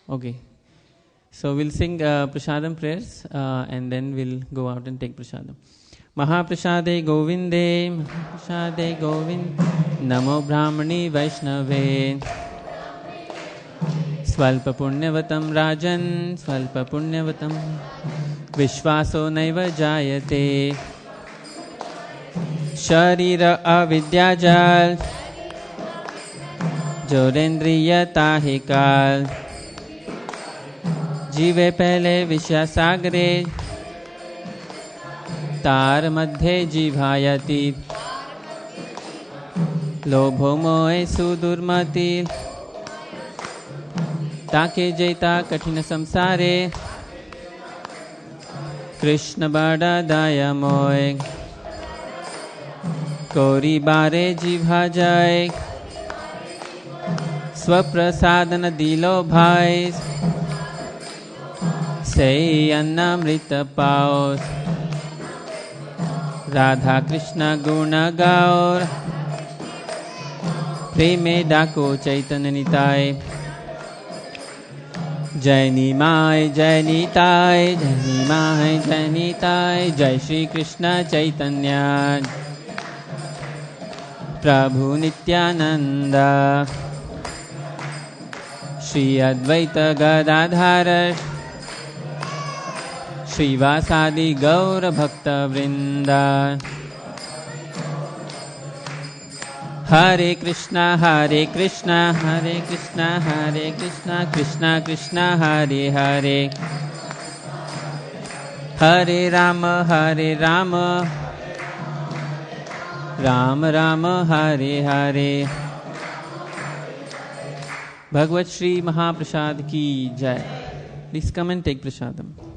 Okay. So we'll sing prasadam prayers and then we'll go out and take prasadam. Mahaprasade Govinde, Mahaprasade Govind, Namo Brahmani Vaishnave. Svalpa Punyavatam Rajan, Svalpa Punyavatam, Vishvaso Naiva Jayate, Sharira Avidyajal, Jorendriya Tahikal, Jive Pele Vishya Sagre, तार मध्ये जीभायति लोभो मोहे सुदुर्मति ताके जैता कठिन संसारे कृष्ण बड़ा दया मोय कोरी बारे जीभा जाय स्वप्रसादन दिलो भाई से अन्नामृत पाओ राधा कृष्ण गुण गौर प्रेमे डाको चैतन्य निताय जय निमाय जय निताय जय निमाय जय निताय जय श्री कृष्ण चैतन्य प्रभु नित्यानंद श्री अद्वैत गदाधर श्रीवासादि गौर भक्त वृंद हरे कृष्णा हरे कृष्णा कृष्णा कृष्णा हरे हरे हरे राम राम राम हरे हरे। भगवत श्री महाप्रसाद की जय। Please come and take prasadam.